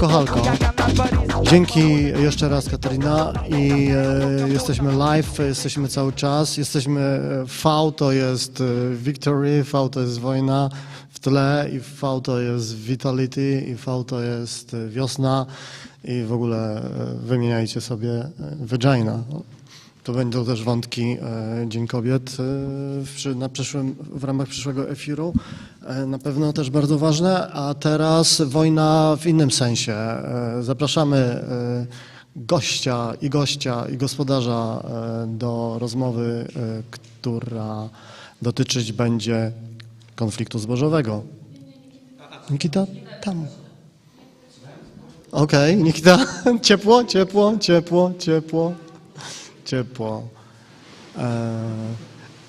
Halko. Dzięki jeszcze raz, Katarina, i jesteśmy live, jesteśmy cały czas, jesteśmy V to jest victory, V to jest wojna w tle i V to jest vitality i V to jest wiosna i w ogóle wymieniajcie sobie vagina. To będą też wątki Dzień Kobiet w ramach przyszłego efiru. Na pewno też bardzo ważne, a teraz wojna w innym sensie. Zapraszamy gościa i gospodarza do rozmowy, która dotyczyć będzie konfliktu zbożowego. Nikita, tam. Okej, Nikita, ciepło.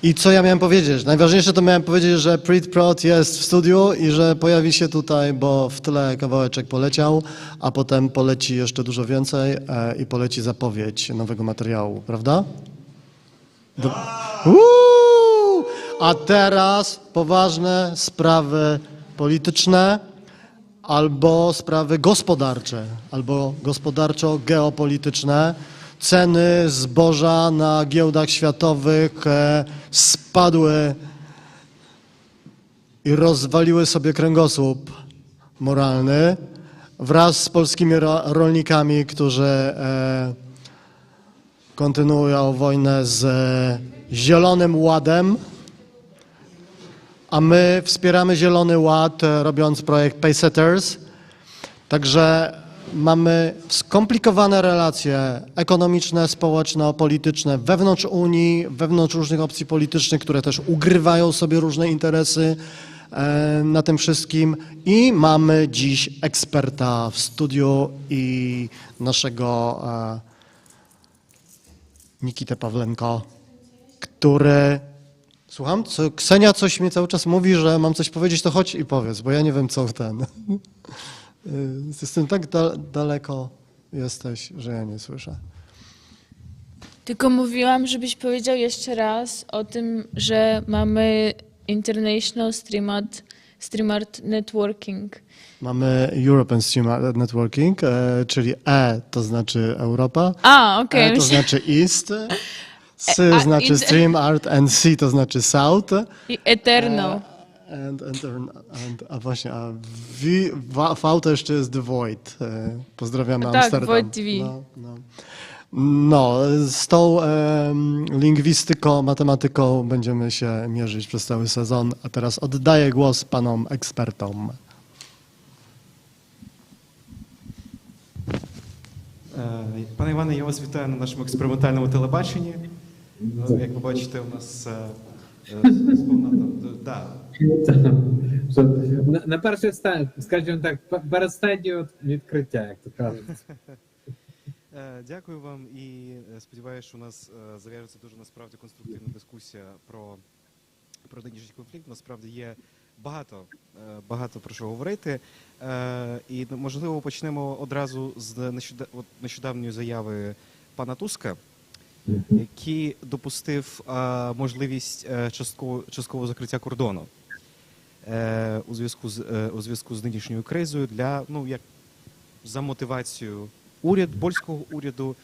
I co ja miałem powiedzieć? Najważniejsze to miałem powiedzieć, że Prot jest w studiu i że pojawi się tutaj, bo w tle kawałeczek poleciał, a potem poleci jeszcze dużo więcej i poleci zapowiedź nowego materiału, prawda? A teraz poważne sprawy polityczne albo sprawy gospodarcze, albo gospodarczo-geopolityczne. Ceny zboża na giełdach światowych spadły i rozwaliły sobie kręgosłup moralny wraz z polskimi rolnikami, którzy kontynuują wojnę z Zielonym Ładem, a my wspieramy Zielony Ład, robiąc projekt Paysetters. Także mamy skomplikowane relacje ekonomiczne, społeczno-polityczne wewnątrz Unii, wewnątrz różnych opcji politycznych, które też ugrywają sobie różne interesy na tym wszystkim. I mamy dziś eksperta w studiu i naszego Nikitę Pawlenko, który... Słucham? Ksenia coś mi cały czas mówi, że mam coś powiedzieć, to chodź i powiedz, bo ja nie wiem, co ten... Jestem tak daleko jesteś, że ja nie słyszę. Tylko mówiłam, żebyś powiedział jeszcze raz o tym, że mamy International Streamart Networking. Mamy European Streamart Networking, czyli E to znaczy Europa, Okej. E to znaczy East, S znaczy Streamart, and C to znaczy South. I Eternal. A właśnie, V to jeszcze jest The Void. Pozdrawiamy Tak, Amsterdam. Void TV. No, z tą lingwistyką, matematyką będziemy się mierzyć przez cały sezon. A teraz oddaję głos panom ekspertom. Пане Іване, я вас вітаю на нашому експериментальному телебаченні. Як ви бачите, у нас на перший стадії, скажімо так, перед стадією відкриття, як то кажуть. Дякую вам і сподіваюся, що у нас зав'яжеться дуже насправді конструктивна дискусія про нинішній конфлікт. Насправді є багато про що говорити. І, можливо, почнемо одразу з нещодавньої заяви пана Туска, який допустив можливість часткового закриття кордону у зв'язку з нинішньою кризою як за мотивацією польського уряду.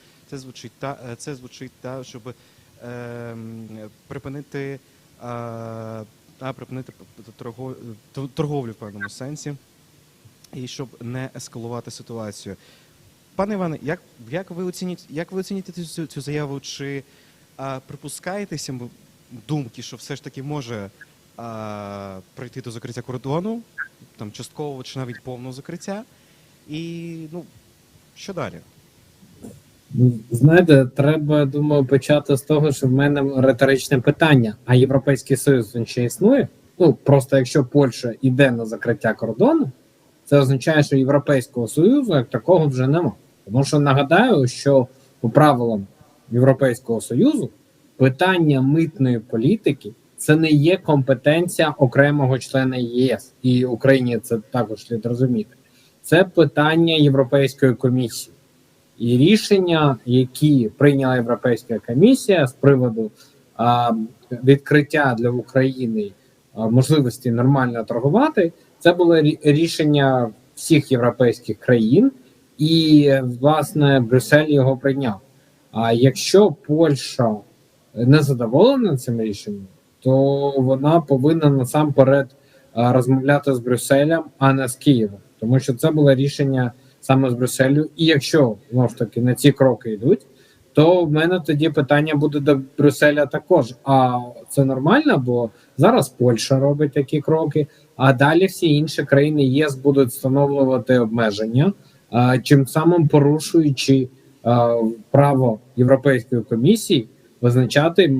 Це звучить так, щоб припинити торговлю в певному сенсі і щоб не ескалувати ситуацію. Пане Іване, як ви оцінюєте цю заяву? Чи припускаєтеся думки, що все ж таки може прийти до закриття кордону, там часткового чи навіть повного закриття? І, що далі? Знаєте, треба, думаю, почати з того, що в мене риторичне питання. А Європейський Союз, він ще існує? Просто якщо Польща йде на закриття кордону, це означає, що Європейського Союзу як такого вже нема. Тому що нагадаю, що по правилам Європейського Союзу питання митної політики – це не є компетенція окремого члена ЄС. І Україні це також слід розуміти. Це питання Європейської комісії. І рішення, які прийняла Європейська комісія з приводу відкриття для України можливості нормально торгувати, це було рішення всіх європейських країн, і, власне, Брюссель його прийняв. А якщо Польща не задоволена цим рішенням, то вона повинна насамперед розмовляти з Брюсселем, а не з Києвом. Тому що це було рішення саме з Брюсселю. І якщо, знову ж таки, на ці кроки йдуть, то в мене тоді питання буде до Брюсселя також. А це нормально, бо зараз Польща робить такі кроки, а далі всі інші країни ЄС будуть встановлювати обмеження, чим самим порушуючи право Європейської комісії визначати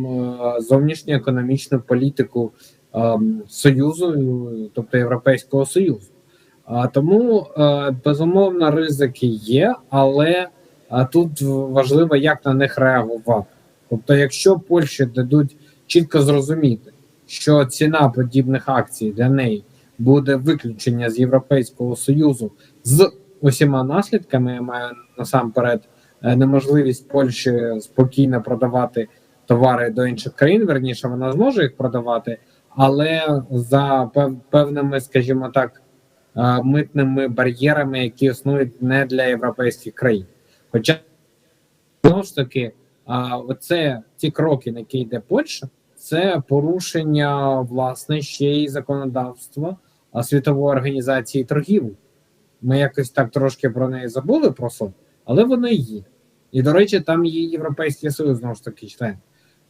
зовнішню економічну політику Союзу, тобто Європейського Союзу. Тому, безумовно, ризики є, але тут важливо, як на них реагувати. Тобто, якщо Польщі дадуть чітко зрозуміти, що ціна подібних акцій для неї буде виключення з Європейського Союзу з усіма наслідками, я маю насамперед неможливість Польщі спокійно продавати товари до інших країн, верніше вона зможе їх продавати, але за певними, скажімо так, митними бар'єрами, які існують не для європейських країн. Хоча, знову ж таки, ці кроки, на які йде Польща, це порушення, власне, ще й законодавства Світової організації торгівлі. Ми якось так трошки про неї забули, але воно є. І, до речі, там є Європейський Союз, знову ж таки, член.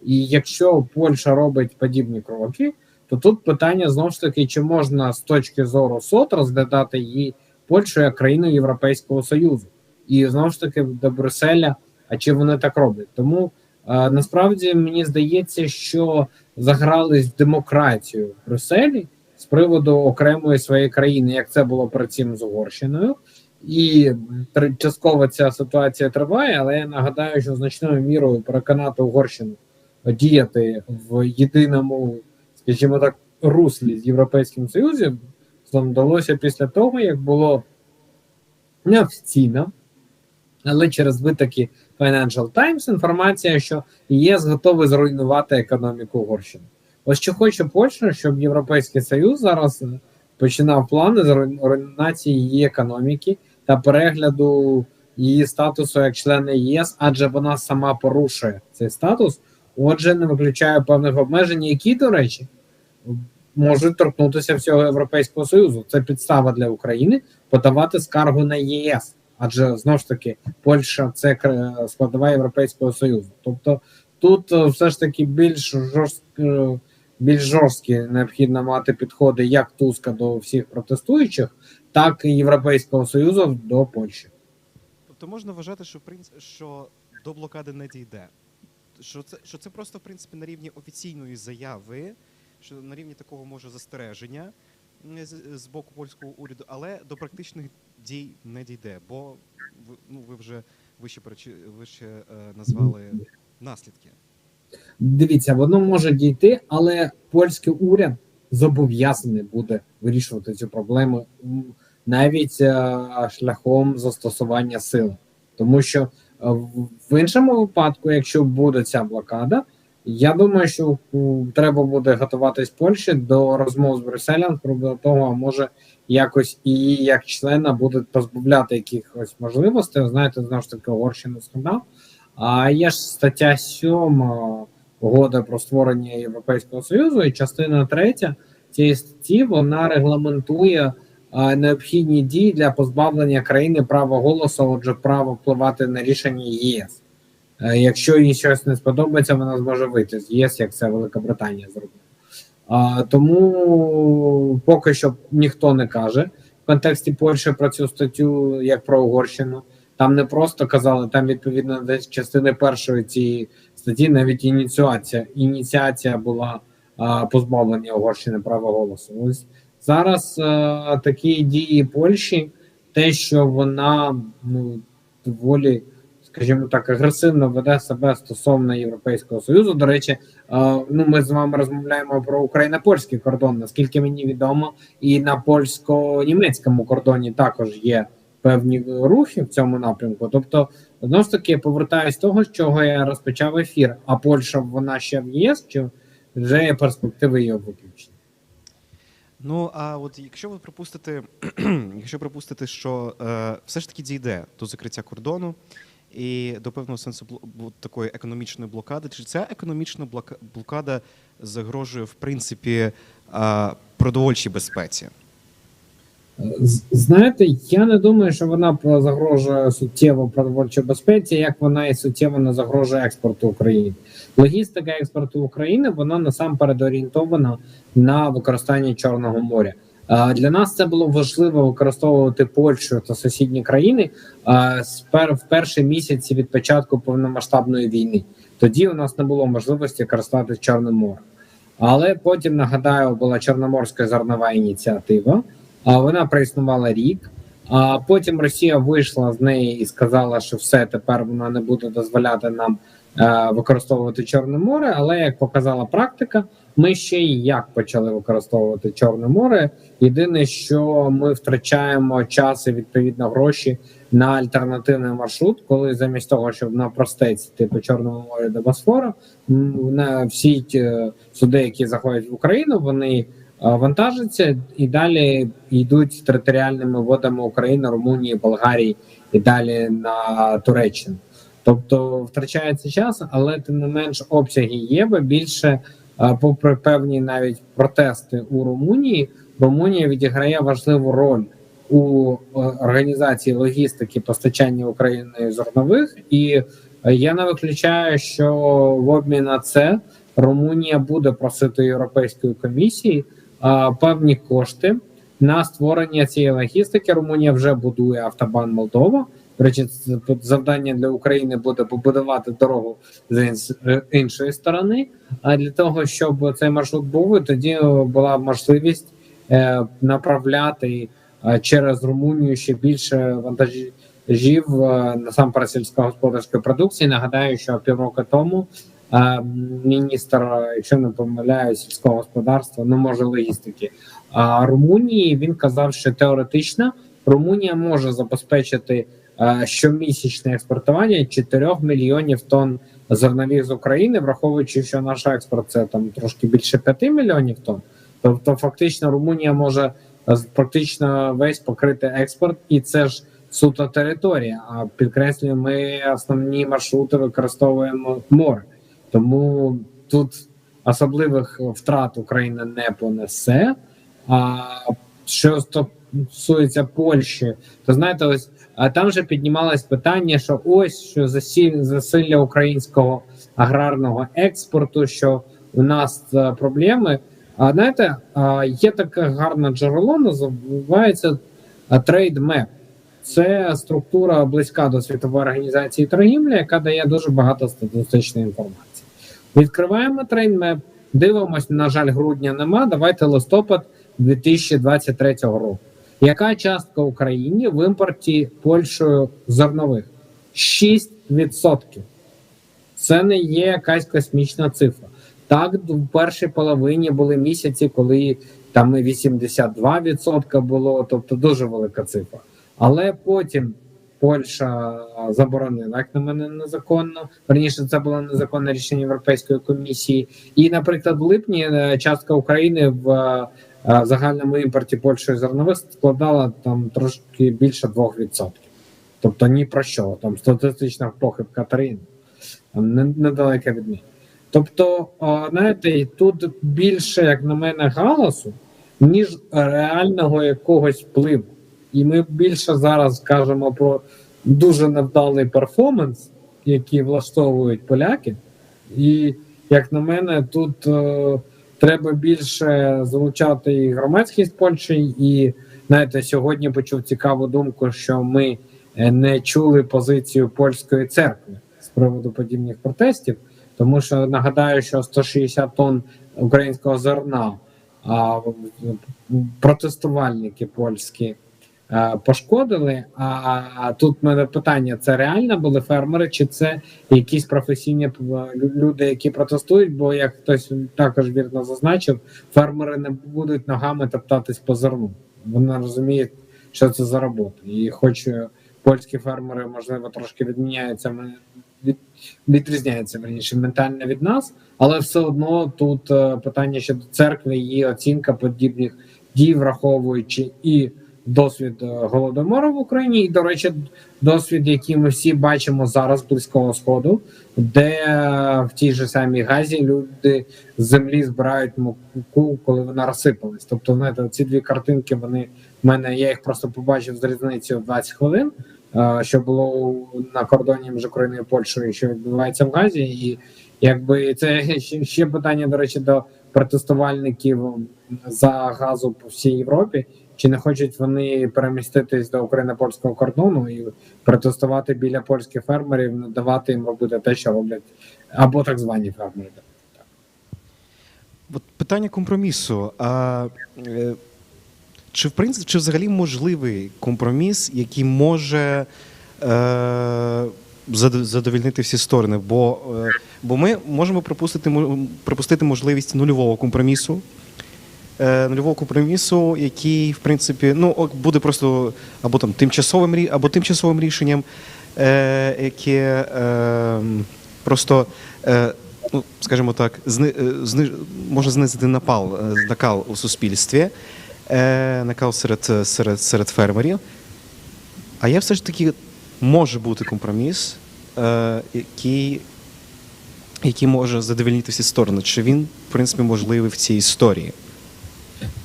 І якщо Польща робить подібні кроки, то тут питання, знову ж таки, чи можна з точки зору СОТ розглядати її Польщу як країну Європейського Союзу. І, знову ж таки, до Брюсселя, а чи вони так роблять. Тому, насправді, мені здається, що загрались в демократію в Брюсселі з приводу окремої своєї країни, як це було перед цим з Угорщиною. І частково ця ситуація триває, але я нагадаю, що значною мірою переконати Угорщину діяти в єдиному, скажімо так, руслі з Європейським Союзом вдалося після того, як було неофіційно, але через витоки Financial Times інформація, що ЄС готовий зруйнувати економіку Угорщини. Ось що хоче Польща, щоб Європейський Союз зараз починав плани з руйнації її економіки та перегляду її статусу як члена ЄС, адже вона сама порушує цей статус, отже, не виключає певних обмежень, які, до речі, можуть торкнутися всього Європейського Союзу. Це підстава для України подавати скаргу на ЄС, адже, знову ж таки, Польща – це складова Європейського Союзу. Тобто тут все ж таки більш жорсткі необхідно мати підходи як Туска до всіх протестуючих, так і Європейського Союзу до Польщі. Тобто можна вважати, що до блокади не дійде? Що це просто, в принципі, на рівні офіційної заяви, що на рівні такого, може, застереження з боку польського уряду, але до практичних дій не дійде, бо ви вже вище назвали наслідки. Дивіться, воно може дійти, але польський уряд зобов'язаний буде вирішувати цю проблему навіть шляхом застосування сили. Тому що в іншому випадку, якщо буде ця блокада, я думаю, що треба буде готуватись Польщі до розмов з Брюсселем про того, а може якось і як члена будуть позбавляти якихось можливостей. Знаєте, знову ж таки, Угорщину скандал. А є ж стаття 7 угоди про створення Європейського Союзу, і частина 3 цієї статті, вона регламентує необхідні дії для позбавлення країни права голосу, отже, права впливати на рішення ЄС. Якщо їй щось не сподобається, вона зможе вийти з ЄС, як це Велика Британія зробила. Тому поки що ніхто не каже в контексті Польщі про цю статтю, як про Угорщину. Там не просто казали, там відповідно десь частини першої цієї статті навіть ініціація була позбавлення Угорщини права голосу. Ось зараз такі дії Польщі, те, що вона доволі, скажімо так, агресивно веде себе стосовно Європейського Союзу. До речі, ми з вами розмовляємо про україно-польський кордон. Наскільки мені відомо, і на польсько-німецькому кордоні також є певні рухи в цьому напрямку. Тобто, знову ж таки, повертаюсь з того, з чого я розпочав ефір. А Польща, вона ще в ЄС, чи вже є перспективи її виключення? Ну, а от якщо ви припустите, що все ж таки дійде до закриття кордону і до певного сенсу такої економічної блокади, чи ця економічна блокада загрожує, в принципі, продовольчій безпеці? Знаєте, я не думаю, що вона загрожує суттєво продовольчій безпеці, як вона і суттєво не загрожує експорту України. Логістика експорту України, вона насамперед орієнтована на використання Чорного моря. Для нас це було важливо використовувати Польщу та сусідні країни в перші місяці від початку повномасштабної війни. Тоді у нас не було можливості користатися Чорним морем. Але потім, нагадаю, була Чорноморська зернова ініціатива. Вона проіснувала рік, а потім Росія вийшла з неї і сказала, що все, тепер вона не буде дозволяти нам використовувати Чорне море, але, як показала практика, ми ще і як почали використовувати Чорне море. Єдине, що ми втрачаємо час і, відповідно, гроші на альтернативний маршрут, коли замість того, щоб на простець по Чорному морю до Босфору, на всі суди, які заходять в Україну, вони вантажаться і далі йдуть територіальними водами України, Румунії, Болгарії і далі на Туреччину. Тобто втрачається час, але тим не менш обсяги є, бо більше, попри певні навіть протести у Румунії, Румунія відіграє важливу роль у організації логістики постачання Україною зернових, і я не виключаю, що в обмін на це Румунія буде просити Європейської комісії певні кошти на створення цієї логістики. Румунія вже будує автобан Молдова. До речі, завдання для України буде побудувати дорогу з іншої сторони. А для того, щоб цей маршрут був, тоді була можливість направляти через Румунію ще більше вантажів, насамперед сільськогосподарської продукції. Нагадаю, що півроку тому міністр, якщо не помиляю, сільського господарства, ну може логістики, Румунії, він казав, що теоретично Румунія може забезпечити щомісячне експортування 4 мільйонів тонн зернових з України, враховуючи, що наш експорт це там трошки більше 5 мільйонів тонн. Тобто фактично Румунія може практично весь покрити експорт, і це ж суто територія. А підкреслюю, ми основні маршрути використовуємо море. Тому тут особливих втрат Україна не понесе. А що стосується Польщі, то знаєте, ось там же піднімалось питання, що ось що засилля українського аграрного експорту, що у нас проблеми. А знаєте, є таке гарне джерело, називається Trade Map. Це структура близька до Світової організації торгівлі, яка дає дуже багато статистичної інформації. Відкриваємо Trade Map, дивимося, на жаль, грудня нема, давайте листопад 2023 року. Яка частка Україні в імпорті Польщею зернових? 6%. Це не є якась космічна цифра. Так, в першій половині були місяці, коли там і 82% було, тобто дуже велика цифра. Але потім Польща заборонила, як на мене, незаконно. Верніше, це було незаконне рішення Європейської комісії. І, наприклад, в липні частка України в загальному імпорті Польщею зернових складала там трошки більше 2%. Тобто ні про що. Там статистична похибка країни. Недалеко від них. Тобто, знаєте, тут більше, як на мене, галасу, ніж реального якогось впливу. І ми більше зараз кажемо про дуже невдалий перформанс, який влаштовують поляки. І, як на мене, тут треба більше залучати і громадськість Польщі. І, знаєте, сьогодні почув цікаву думку, що ми не чули позицію польської церкви з приводу подібних протестів. Тому що, нагадаю, що 160 тонн українського зерна протестувальники польські пошкодили. А тут в мене питання, це реально були фермери, чи це якісь професійні люди, які протестують? Бо, як хтось також вірно зазначив, фермери не будуть ногами топтатись по зерну. Вони розуміють, що це за робота. І хоч польські фермери, можливо, трошки відрізняються верніше ментально від нас, але все одно тут питання щодо церкви, її оцінка подібних дій, враховуючи і досвід Голодомору в Україні, і, до речі, досвід, який ми всі бачимо зараз Близького Сходу, де в тій же самій Газі люди з землі збирають муку, коли вона розсипалась. Тобто, знаєте, ці дві картинки, вони в мене, я їх просто побачив з різницею в 20 хвилин, що було на кордоні між Україною і Польщею, що відбувається в Газі. І якби це ще питання, до речі, до протестувальників за газу по всій Європі. Чи не хочуть вони переміститись до україно-польського кордону і протестувати біля польських фермерів, не давати їм робити те, що роблять, або так звані фермери. От питання компромісу. Чи, в принципі, чи взагалі можливий компроміс, який може задовольнити всі сторони, бо ми можемо пропустити можливість нульового компромісу, який, в принципі, буде просто або там тимчасовим рішенням, яке просто, скажімо так, може знизити накал у суспільстві, накал серед фермерів. А є все ж таки, може бути компроміс, який може задовольнити всі сторони. Чи він, в принципі, можливий в цій історії?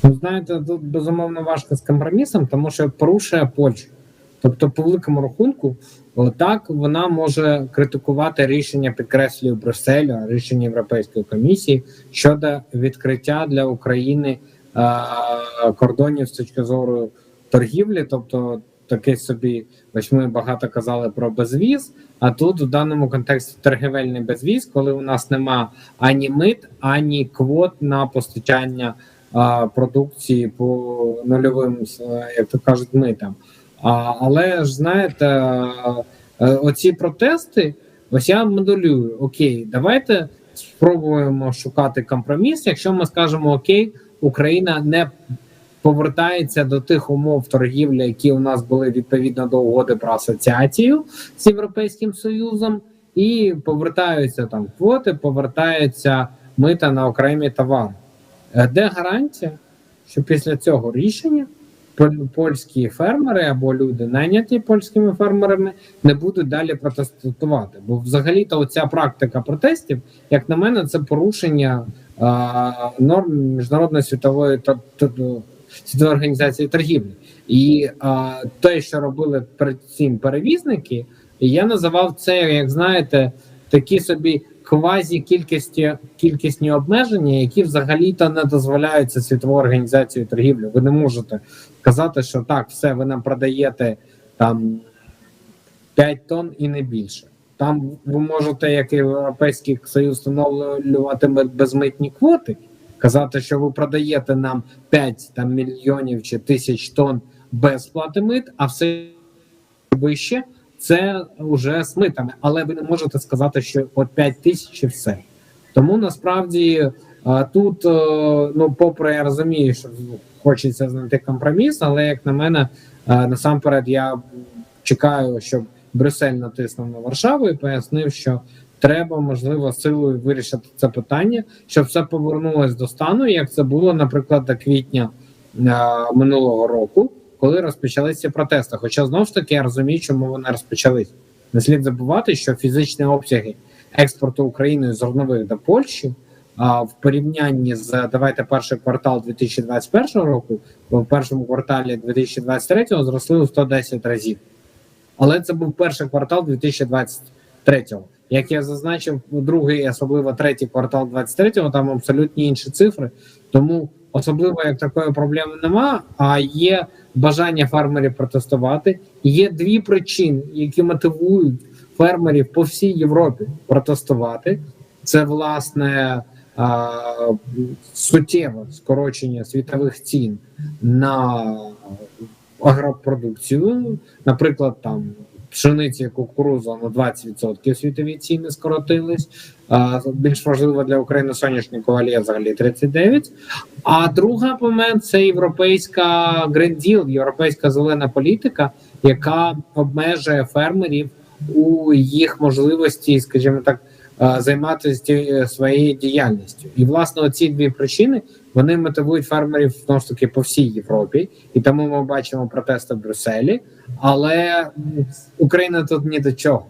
Ви знаєте, тут безумовно важко з компромісом, тому що порушує Польща. Тобто, по великому рахунку, так вона може критикувати рішення, підкреслюю, Брюсселю, рішення Європейської комісії щодо відкриття для України кордонів з точки зору торгівлі, тобто такий собі, ось ми багато казали про безвіз, а тут в даному контексті торгівельний безвіз, коли у нас нема ані мит, ані квот на постачання продукції по нульовим, як то кажуть, митам. Але ж, знаєте, оці протести, ось я моделюю, окей, давайте спробуємо шукати компроміс, якщо ми скажемо, окей, Україна не повертається до тих умов торгівлі, які у нас були відповідно до угоди про асоціацію з Європейським Союзом, і повертаються там квоти, повертаються мита на окремі товари. Де гарантія, що після цього рішення польські фермери або люди, найняті польськими фермерами, не будуть далі протестувати? Бо взагалі-то оця практика протестів, як на мене, це порушення норм Міжнародної світової організації торгівлі. І те, що робили перед цим перевізники, я називав це, як знаєте, такі собі квазі-кількісні обмеження, які взагалі-то не дозволяються світовою організацією торгівлі. Ви не можете казати, що так, все, ви нам продаєте там 5 тонн і не більше. Там ви можете, як Європейський Союз, встановлювати безмитні квоти, казати, що ви продаєте нам 5 мільйонів чи тисяч тонн без сплати мит, а все вище це вже з митами. Але ви не можете сказати, що от 5 тисяч і все. Тому насправді тут, попри я розумію, що хочеться знайти компроміс, але, як на мене, насамперед я чекаю, щоб Брюссель натиснув на Варшаву і пояснив, що треба, можливо, силою вирішити це питання, щоб все повернулося до стану, як це було, наприклад, до квітня минулого року, коли розпочалися протести. Хоча, знову ж таки, я розумію, чому вони розпочались. Не слід забувати, що фізичні обсяги експорту Україною зернових до Польщі в порівнянні з, давайте, перший квартал 2021 року, в першому кварталі 2023 зросли у 110 разів. Але це був перший квартал 2023. Як я зазначив, другий, особливо третій квартал 2023, там абсолютно інші цифри. Тому особливо як такої проблеми нема, а є бажання фермерів протестувати. Є дві причини, які мотивують фермерів по всій Європі протестувати. Це, власне, суттєве скорочення світових цін на агропродукцію. Наприклад, там пшениці, кукурудза на 20% світові ціни скоротились. Більш важливо для України соняшнику олія взагалі 39%. А другий момент – це європейська Green Deal, європейська зелена політика, яка обмежує фермерів у їх можливості, скажімо так, займатися своєю діяльністю. І, власне, оці дві причини, вони мотивують фермерів, знову ж таки, по всій Європі. І тому ми бачимо протести в Брюсселі. Але Україна тут ні до чого.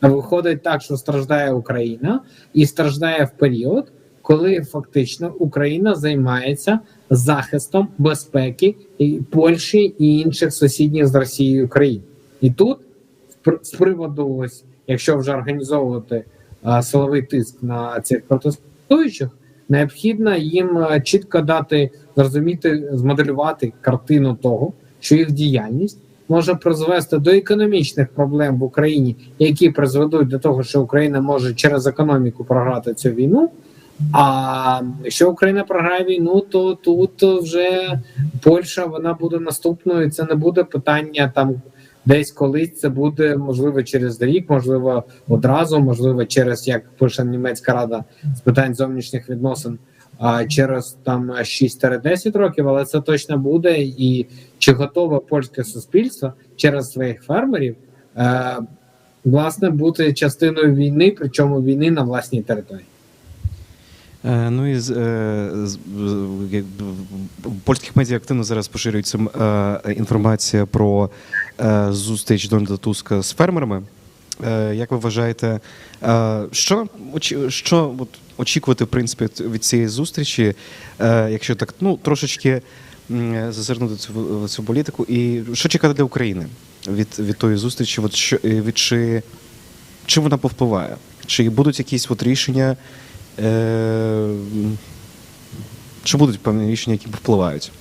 Виходить так, що страждає Україна, і страждає в період, коли фактично Україна займається захистом безпеки і Польщі і інших сусідніх з Росією країн. І тут, з приводу, ось, якщо вже організовувати силовий тиск на цих протестуючих, необхідно їм чітко дати, зрозуміти, змоделювати картину того, що їх діяльність може призвести до економічних проблем в Україні, які призведуть до того, що Україна може через економіку програти цю війну. А якщо Україна програє війну, то тут вже Польща, вона буде наступною. Це не буде питання там Десь колись це буде, можливо, через рік, можливо, одразу, можливо, через, як пише Німецька рада з питань зовнішніх відносин, через там 6-10 років, але це точно буде. І чи готове польське суспільство через своїх фермерів, власне, бути частиною війни, причому війни на власній території? Ну і в польських медіа активно зараз поширюється інформація про зустріч Дональда Туска з фермерами. Як ви вважаєте, що очікувати, в принципі, від цієї зустрічі, якщо так, ну, трошечки зазирнути в цю політику, і що чекати для України від тої зустрічі, чим вона повпливає? Чи будуть якісь рішення, чи будуть певні рішення, які впливають?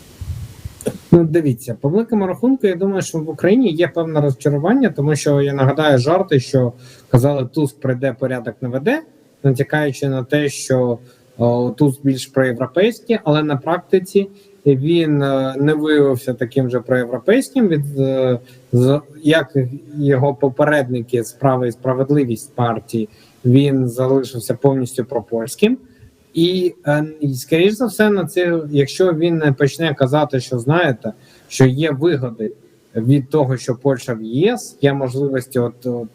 Ну, дивіться, по великому рахунку, я думаю, що в Україні є певне розчарування, тому що, я нагадаю жарти, що казали, Туск прийде, порядок наведе, натякаючи на те, що Туск більш проєвропейський, але на практиці він не виявився таким же проєвропейським, як його попередники з «Права і справедливість» партії, він залишився повністю пропольським. І, скоріш за все, на це, якщо він не почне казати, що, знаєте, що є вигоди від того, що Польща в ЄС, є можливості,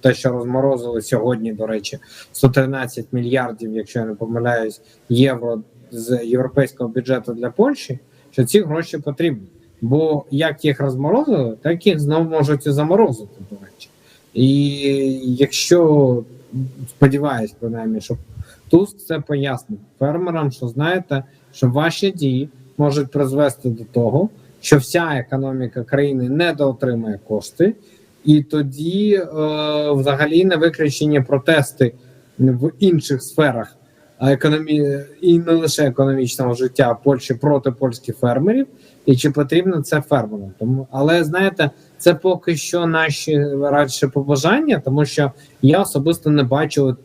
те, що розморозили сьогодні, до речі, 113 мільярдів, якщо я не помиляюсь, євро з європейського бюджету для Польщі, що ці гроші потрібні. Бо як їх розморозили, так їх знову можуть і заморозити, до речі. І якщо, сподіваюсь, принаймні, що Туск це пояснить фермерам, що, знаєте, що ваші дії можуть призвести до того, що вся економіка країни недоотримає кошти, і тоді взагалі не виключені протести в інших сферах і не лише економічного життя Польщі проти польських фермерів, і чи потрібно це фермерам. Але, знаєте, це поки що наші радше побажання, тому що я особисто не бачу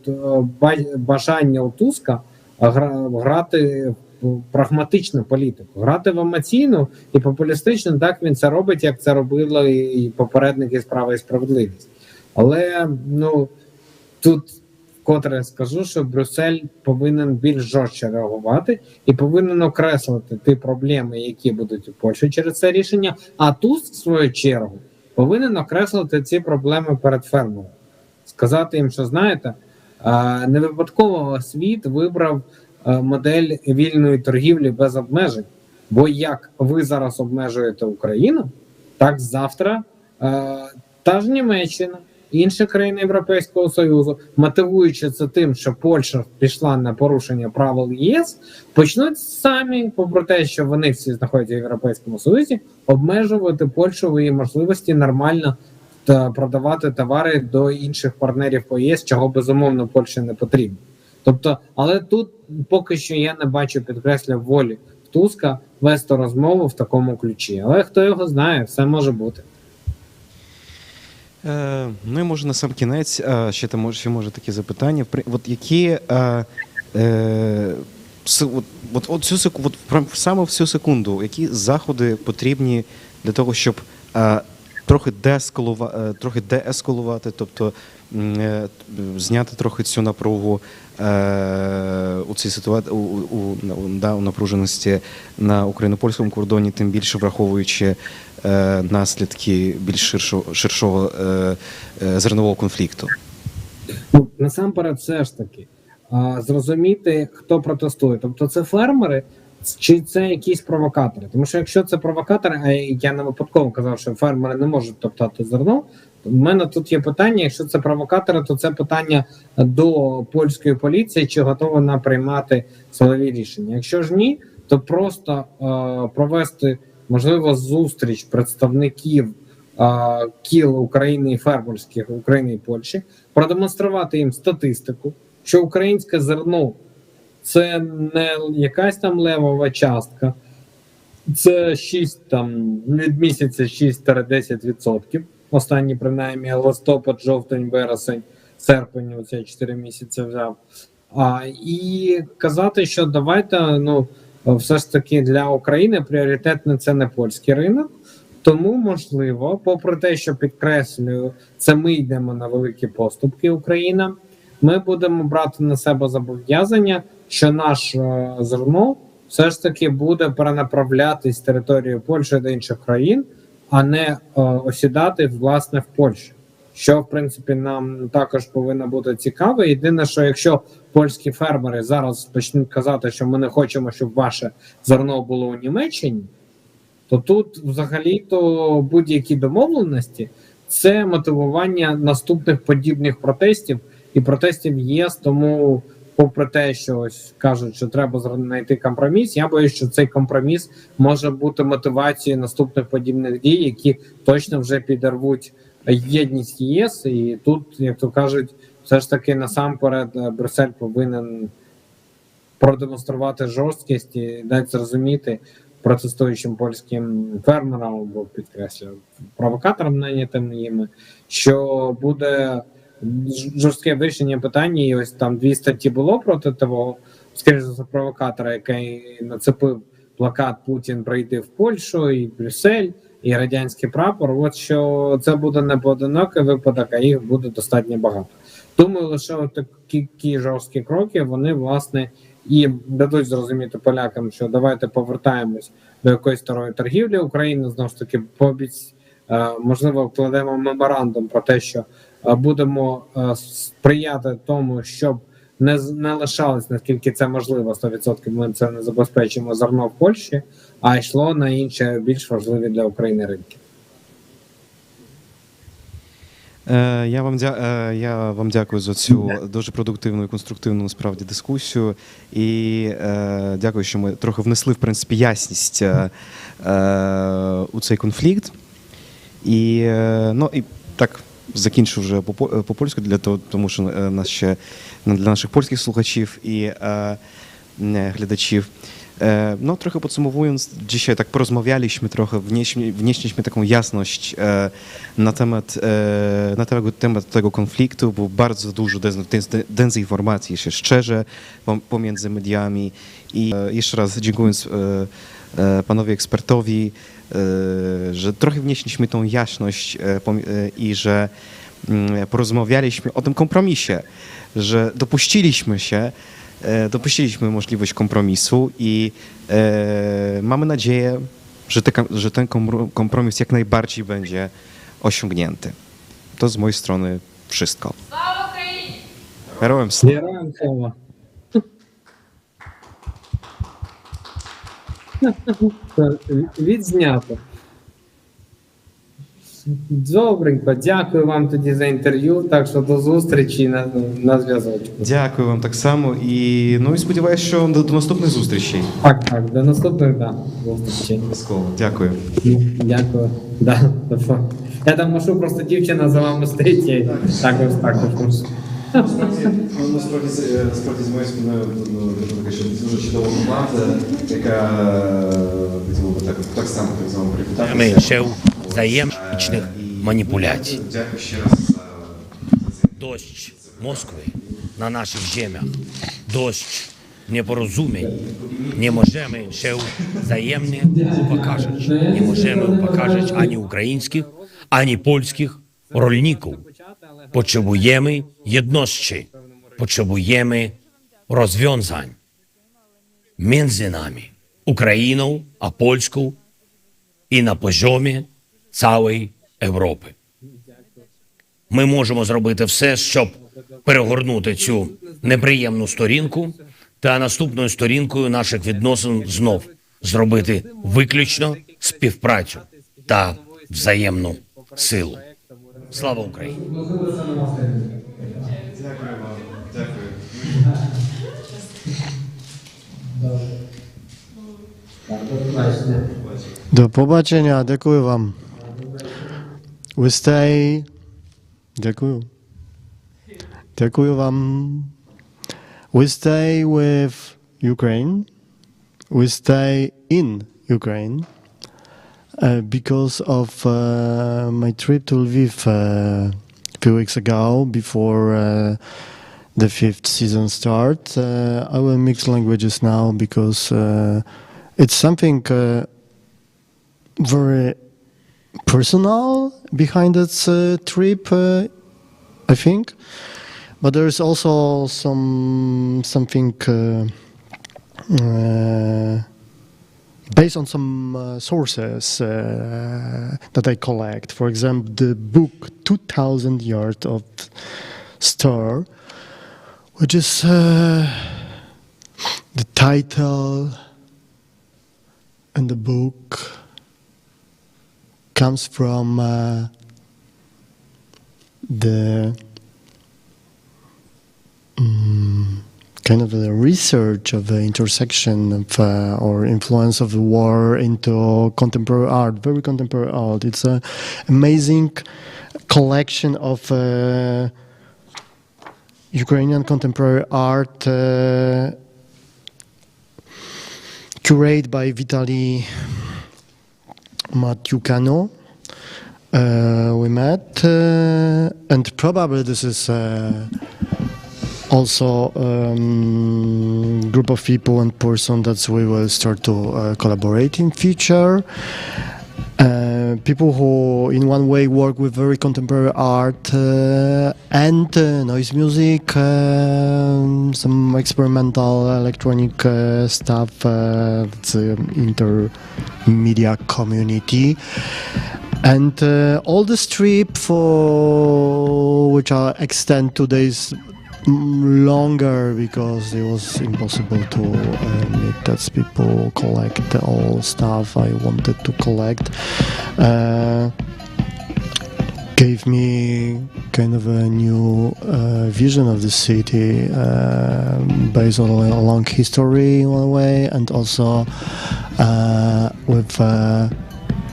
бажання у Туска грати в прагматичну політику, грати в емоційну і популістичну. Так він це робить, як це робили і попередники з «Права і справедливість». Але, ну, тут вкотре скажу, що Брюссель повинен більш жорстче реагувати і повинен окреслити ті проблеми, які будуть у Польщі через це рішення, а Туск, в свою чергу, повинен окреслити ці проблеми перед фермером. Сказати їм, що, знаєте, не випадково світ вибрав модель вільної торгівлі без обмежень, бо як ви зараз обмежуєте Україну, так завтра та ж Німеччина, інші країни Європейського Союзу, мотивуючи це тим, що Польща пішла на порушення правил ЄС, почнуть самі, попри те, що вони всі знаходяться в Європейському Союзі, обмежувати Польщу в її можливості нормально продавати товари до інших партнерів по ЄС, чого, безумовно, Польщі не потрібно. Тобто, але тут поки що я не бачу, підкреслю, волі Туска вести розмову в такому ключі. Але хто його знає, все може бути. Ну і може на сам кінець, ще може такі запитання. От які саме в цю секунду, які заходи потрібні для того, щоб трохи деескалувати, тобто зняти трохи цю напругу у цій ситуації, у напруженості на україно-польському кордоні, тим більше враховуючи наслідки більш ширшого зернового конфлікту? Ну, насамперед, все ж таки, зрозуміти, хто протестує. Тобто це фермери, чи це якісь провокатори? Тому що якщо це провокатори, а я не випадково казав, що фермери не можуть топтати зерно, у мене тут є питання, якщо це провокатори, то це питання до польської поліції, чи готова вона приймати силові рішення. Якщо ж ні, то просто провести, можливо, зустріч представників кіл України і фермерських України і Польщі, продемонструвати їм статистику, що українське зерно – це не якась там левова частка, це від місяця 6-10%, останні принаймні листопад, жовтень, вересень, серпень, оці 4 місяці взяв. І казати, що давайте, все ж таки для України пріоритетне це не польський ринок, Тому, можливо, попри те, що підкреслюю, це ми йдемо на великі поступки, Україна, ми будемо брати на себе зобов'язання, що наше зерно все ж таки буде перенаправлятись з території Польщі до інших країн, а не осідати, власне, в Польщі. Що, в принципі, нам також повинно бути цікаво. Єдине, що якщо польські фермери зараз почнуть казати, що ми не хочемо, щоб ваше зерно було у Німеччині, то тут взагалі-то будь-які домовленості – це мотивування наступних подібних протестів і протестів ЄС. Тому, попри те, що ось кажуть, що треба знайти компроміс, я боюсь, що цей компроміс може бути мотивацією наступних подібних дій, які точно вже підірвуть єдність ЄС. І тут, як то кажуть, все ж таки насамперед Брюссель повинен продемонструвати жорсткість і дати зрозуміти протестуючим польським фермерам або, підкреслюю, провокаторам нанятим їми, що буде жорстке вирішення питання. І ось там 2 статті було проти того, скоріше за провокатора, який нацепив плакат «Путін прийде в Польщу» і Брюссель, і радянський прапор. От що це буде не поодинокий випадок, а їх буде достатньо багато. Думаю, лише такі жорсткі кроки, вони, власне, і дадуть зрозуміти полякам, що давайте повертаємось до якоїсь старої торгівлі. Україна, знову ж таки, можливо, вкладемо меморандум про те, що будемо сприяти тому, щоб не лишалось, наскільки це можливо, 100% ми це не забезпечимо зерно в Польщі, а йшло на інші, більш важливі для України ринки. Я вам дякую за цю дуже продуктивну і конструктивну насправді дискусію. І дякую, що ми трохи внесли, в принципі, ясність у цей конфлікт. І так закінчу вже по-польську, тому що для наших польських слухачів і глядачів. No, trochę podsumowując, dzisiaj tak porozmawialiśmy trochę, wnieśliśmy taką jasność na temat tego konfliktu, było bardzo dużo dezinformacji, jeszcze szczerze, pomiędzy mediami. I jeszcze raz dziękując panowie ekspertowi, że trochę wnieśliśmy tą jasność i że porozmawialiśmy o tym kompromisie, że dopuściliśmy możliwość kompromisu i mamy nadzieję, że ten kompromis jak najbardziej będzie osiągnięty. To z mojej strony wszystko. Слава Україні! Героям слава! Героям слава! Відзнято. Добренько, дякую вам тоді за інтерв'ю, так що до зустрічі на зв'язочку. Дякую вам так само і сподіваюся, що до наступних зустрічей. Так, до наступних, зустрічей. Обов'язково. Дякую. Дякую. Я там машу, просто дівчина за вами стоїть. Також. Насправді з моєї спиною дуже чудова команда, яка хотіла би так само з вами привітати. Менше взаємних маніпуляцій. Дякую ще раз за Дощ Москви на наших землях, дощ непорозумінь. Не możemy się wzajemnie upokarzać. Nie możemy upokarzać ani ukraińskich, ani polskich rolników. Potrzebujemy jedności, potrzebujemy rozwiązań między nami, Ukrainą a Polską і на poziomie całej Європи. Ми можемо зробити все, щоб перегорнути цю неприємну сторінку та наступною сторінкою наших відносин знов зробити виключно співпрацю та взаємну силу. Слава Україні! Дякую вам. Дякую. Do pobaczenia, dziękuję wam. We stay. Dziękuję. Dziękuję wam. We stay with Ukraine. We stay in Ukraine because of my trip to Lviv a few weeks ago, before the 5th season start. I will mix languages now because it's something very personal behind its trip, I think. But there is also something based on some sources that I collect. For example, the book 2000 Yards of Star, which is the title, and the book comes from the kind of the research of the intersection of or influence of the war into contemporary art, very contemporary art. It's an amazing collection of Ukrainian contemporary art curated by Vitaly Matyukano. We met, and probably this is also group of people and person that we will start to collaborate in future. People who in one way work with very contemporary art and noise music, some experimental electronic stuff, that's intermedia community. And all the strip for which I extend 2 days longer because it was impossible to meet that people collect all stuff I wanted to collect. Gave me kind of a new vision of the city based on a long history in one way, and also with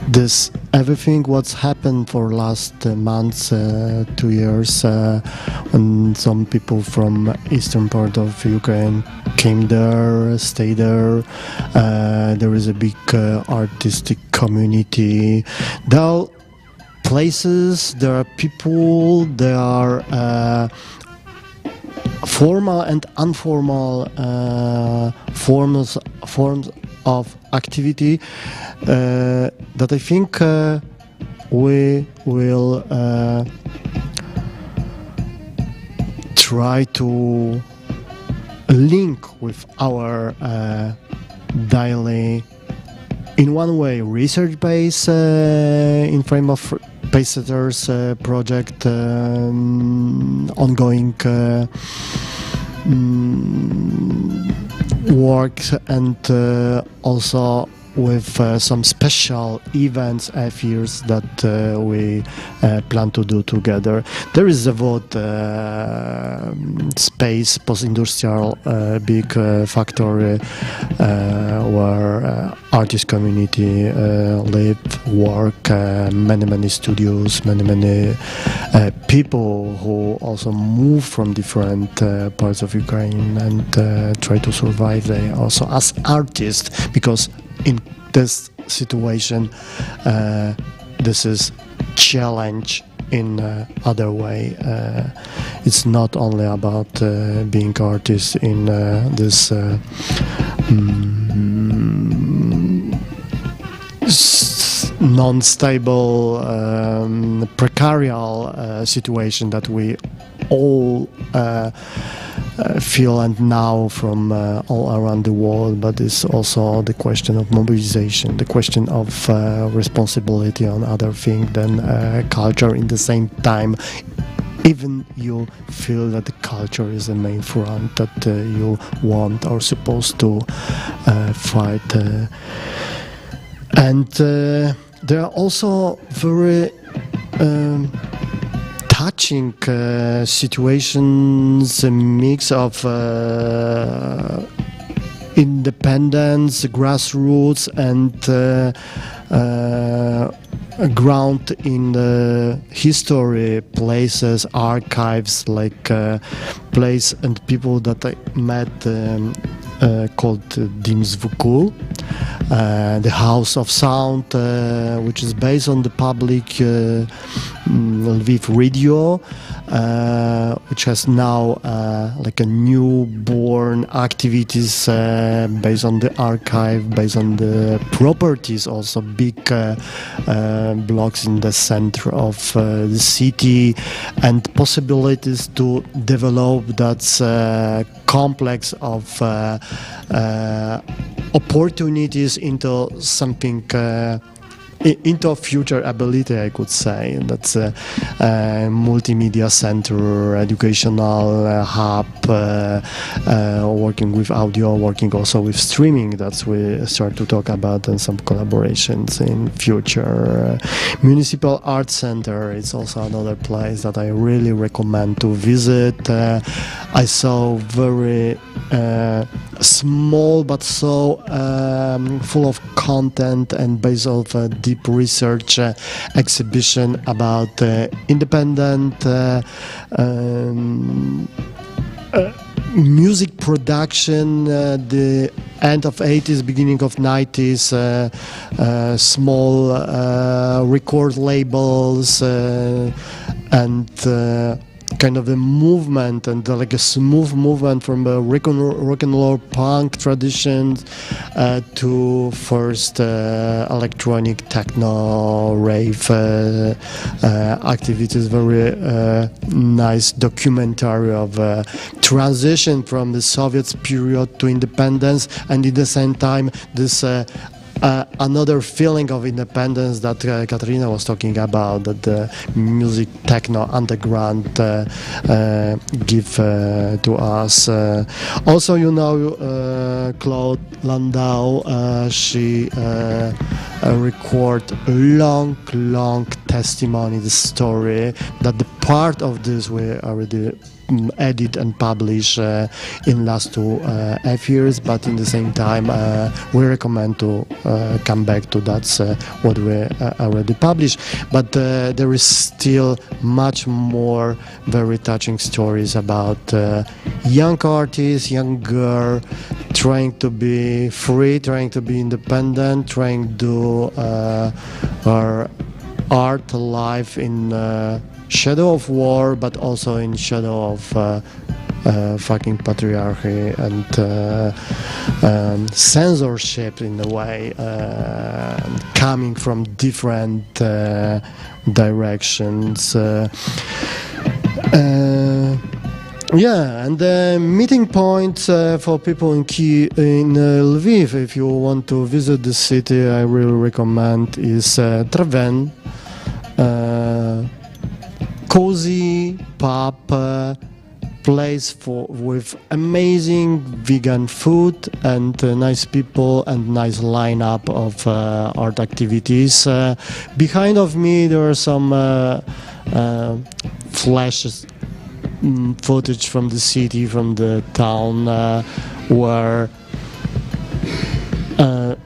this everything what's happened for last months, 2 years, when some people from eastern part of Ukraine came there, stayed there. There is a big artistic community. There are places, there are people, there are formal and informal forms of activity that I think we will try to link with our daily, in one way, research-based in frame of Pacesetters project, ongoing work, and also with some special events, affairs that we plan to do together. There is a vote space, post-industrial big factory where artist community live, work, many studios, many people who also move from different parts of Ukraine and try to survive there also as artists, because in this situation this is challenge in other way. It's not only about being artists in this non-stable, precarious situation that we all feel and now from all around the world, but it's also the question of mobilization, the question of responsibility on other things than culture. In the same time, even you feel that the culture is the main front that you want or supposed to fight. And there are also very touching situations, a mix of independence, grassroots, and ground in the history, places, archives, like place and people that I met called Dim Zvuku. the House of Sound, which is based on the public Lviv radio, which has now like a newborn activities based on the archive, based on the properties, also big blocks in the center of the city, and possibilities to develop that complex of opportunities into something into future ability, I could say. That's a multimedia center, educational hub, working with audio, working also with streaming. That's we start to talk about, and some collaborations in future. Municipal Art Center is also another place that I really recommend to visit. I saw very small but so full of content and based on deep research exhibition about independent music production, the end of 80s, beginning of 90s, small record labels and kind of a movement, and like a smooth movement from the rock and roll punk traditions to first electronic techno rave activities. Very nice documentary of transition from the Soviet period to independence, and at the same time this another feeling of independence that Katarina was talking about, that the music techno underground give to us. Also, you know, Claude Landau, she record long testimony, the story, that the part of this we already edit and publish in last 2 years, but in the same time we recommend to come back to that's what we already published. But there is still much more very touching stories about young artists, young girl trying to be free, trying to be independent, trying to do her art life in shadow of war, but also in shadow of fucking patriarchy and censorship in a way, coming from different directions. Yeah, and the meeting point for people in Lviv, if you want to visit the city, I really recommend is Traven. Cozy pub, place with amazing vegan food and nice people and nice lineup of art activities. Behind of me there are some flashes, footage from the city, from the town, where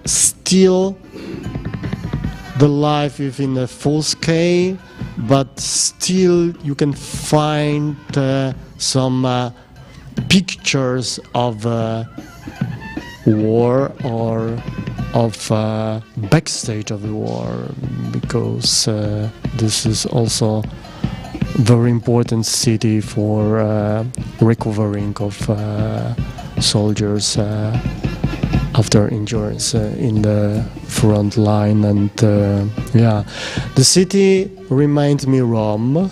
still the life is in a full scale, but still you can find some pictures of war or of backstage of the war, because this is also very important city for recovering of soldiers after injuries in the front line. And yeah, the city reminds me Rome.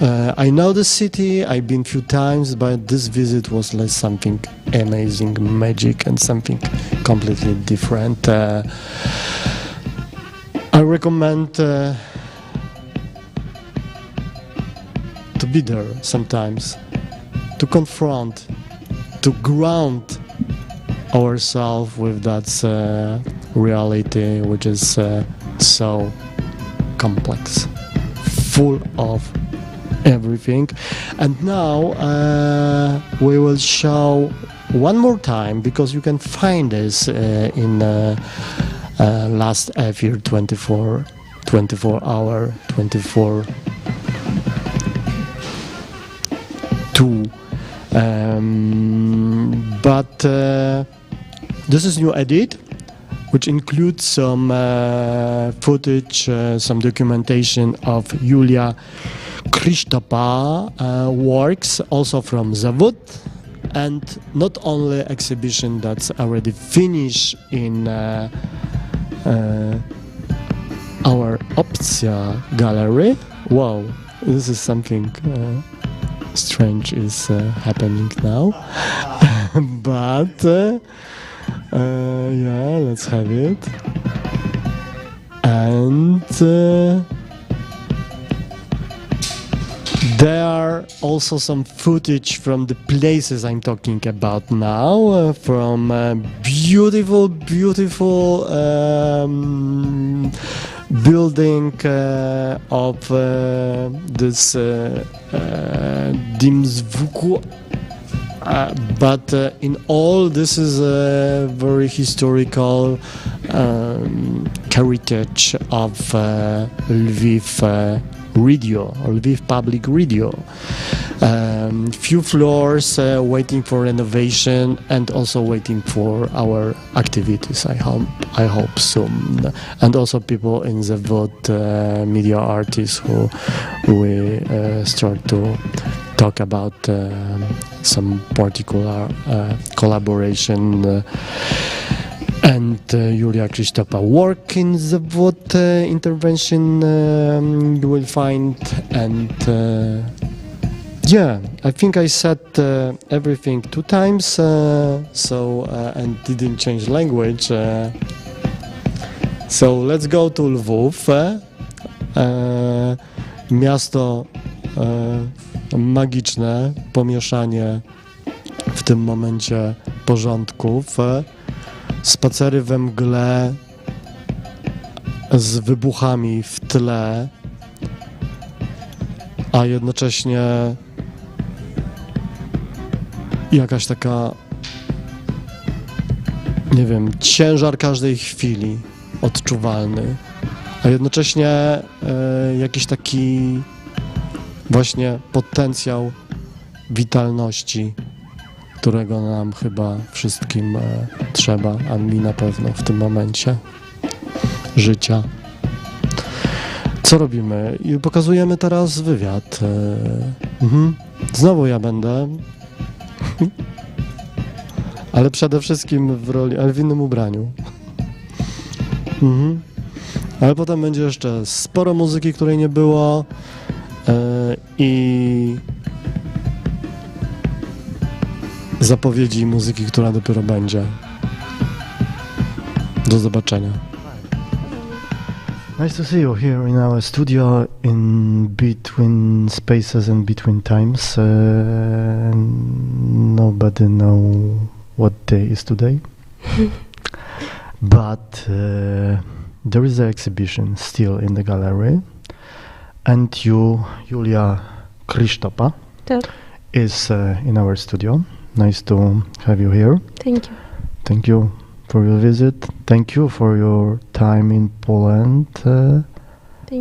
I know the city, I've been few times, but this visit was like something amazing, magic, and something completely different. I recommend to be there sometimes, to confront, to ground ourselves with that reality, which is so complex, full of everything. And now we will show one more time, because you can find this in last year 24 hour 24/2. But this is new edit. which includes some footage, some documentation of Julia Krzysztopa works, also from Zawód, and not only exhibition that's already finished in our Opcja gallery. Wow, this is something strange is happening now. But yeah, let's have it. And there are also some footage from the places I'm talking about now, from beautiful building of this Dim Zvuku. But in all, this is a very historical heritage of Lviv radio, or Lviv public radio. Few floors waiting for renovation and also waiting for our activities. I hope soon, and also people in the Vod media artists who we start to talk about some particular collaboration. And Julia Krzysztopa work in the Vod intervention you will find, and yeah, I think I said everything 2 times, and didn't change language. So let's go to Lwów, miasto magiczne, pomieszanie w tym momencie porządków, spacery we mgle z wybuchami w tle, a jednocześnie jakaś taka, nie wiem, ciężar każdej chwili odczuwalny, a jednocześnie jakiś taki właśnie potencjał witalności, którego nam chyba wszystkim trzeba, a mi na pewno w tym momencie życia. Co robimy? I pokazujemy teraz wywiad. Znowu ja będę, ale przede wszystkim w roli, ale w innym ubraniu. Ale potem będzie jeszcze sporo muzyki, której nie było, i zapowiedzi muzyki, która dopiero będzie. Do zobaczenia. Nice to see you here in our studio, in between spaces and between times. Nobody know what day is today. But there is an exhibition still in the gallery. And you, Julia Krzysztopa, is in our studio. Nice to have you here. Thank you. Thank you for your visit. Thank you for your time in Poland.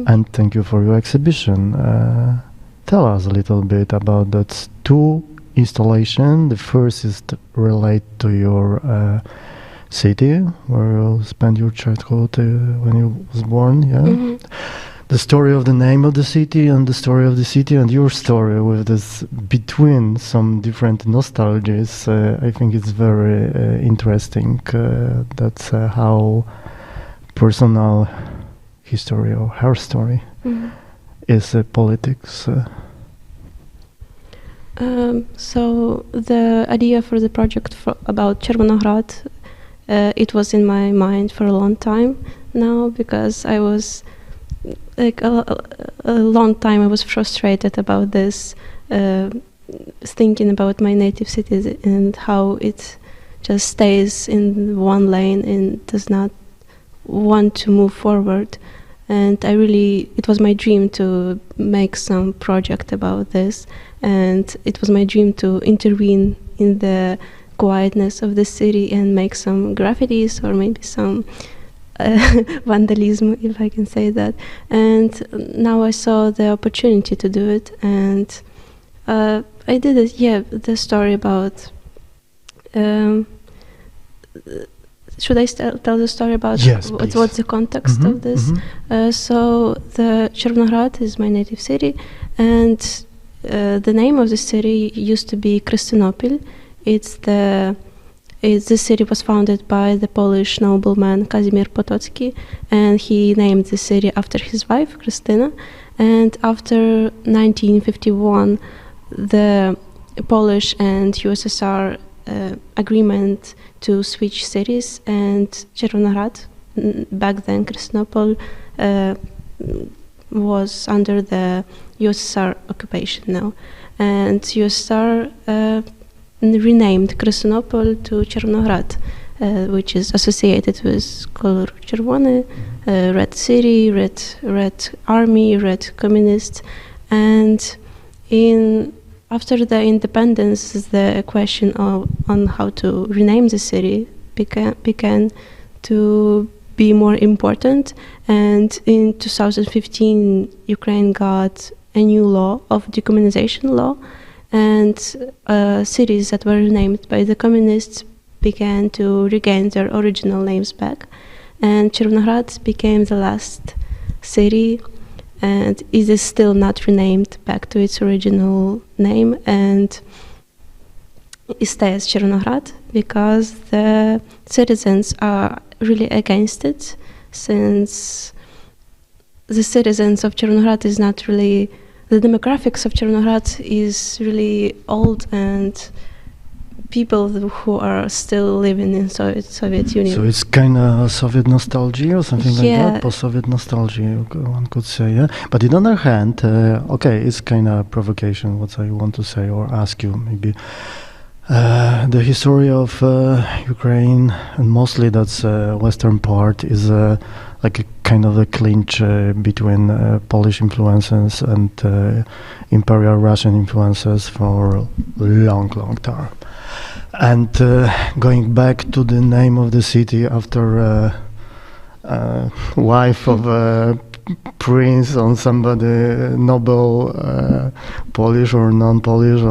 And thank you for your exhibition. Tell us a little bit about that 2 installations. The first is related to your city, where you spent your childhood when you was born. Yeah. The story of the name of the city, and the story of the city, and your story with this between some different nostalgies. I think it's very interesting. That's how personal history, or her story, is politics. So the idea for the project about Czerwonograd, it was in my mind for a long time now, because I was like a long time I was frustrated about this, thinking about my native city and how it just stays in one lane and does not want to move forward. And it was my dream to make some project about this, and it was my dream to intervene in the quietness of the city and make some graffitis or maybe some vandalism, if I can say that. And now I saw the opportunity to do it, and I did it. Yeah, the story about should I tell the story about what's the context of this? So the Червоноград is my native city, and the name of the city used to be Krystynopil. The city was founded by the Polish nobleman Kazimierz Potocki, and he named the city after his wife, Krystyna. And after 1951, the Polish and USSR agreement to switch cities, and Червоноград, back then Krystynopil, was under the USSR occupation now. And USSR renamed Krystynopil to Червоноград, which is associated with color czerwony, red city, red army, red communists. And after the independence, the question on how to rename the city began to be more important. And in 2015, Ukraine got a new law of decommunization law, and cities that were renamed by the communists began to regain their original names back. And Червоноград became the last city, and it is still not renamed back to its original name, and it stays Червоноград because the citizens are really against it, since the citizens of Червоноград is not really, the demographics of Червоноград is really old, and people who are still living in Soviet Union. So it's kind of Soviet nostalgia or something like that? Post-Soviet nostalgia, one could say, yeah? But on the other hand, it's kind of provocation, what I want to say or ask you, maybe. The history of Ukraine, and mostly that's western part, is like a kind of a clinch between Polish influences and Imperial Russian influences for a long time. And going back to the name of the city after wife of a prince or somebody noble, Polish or non-Polish,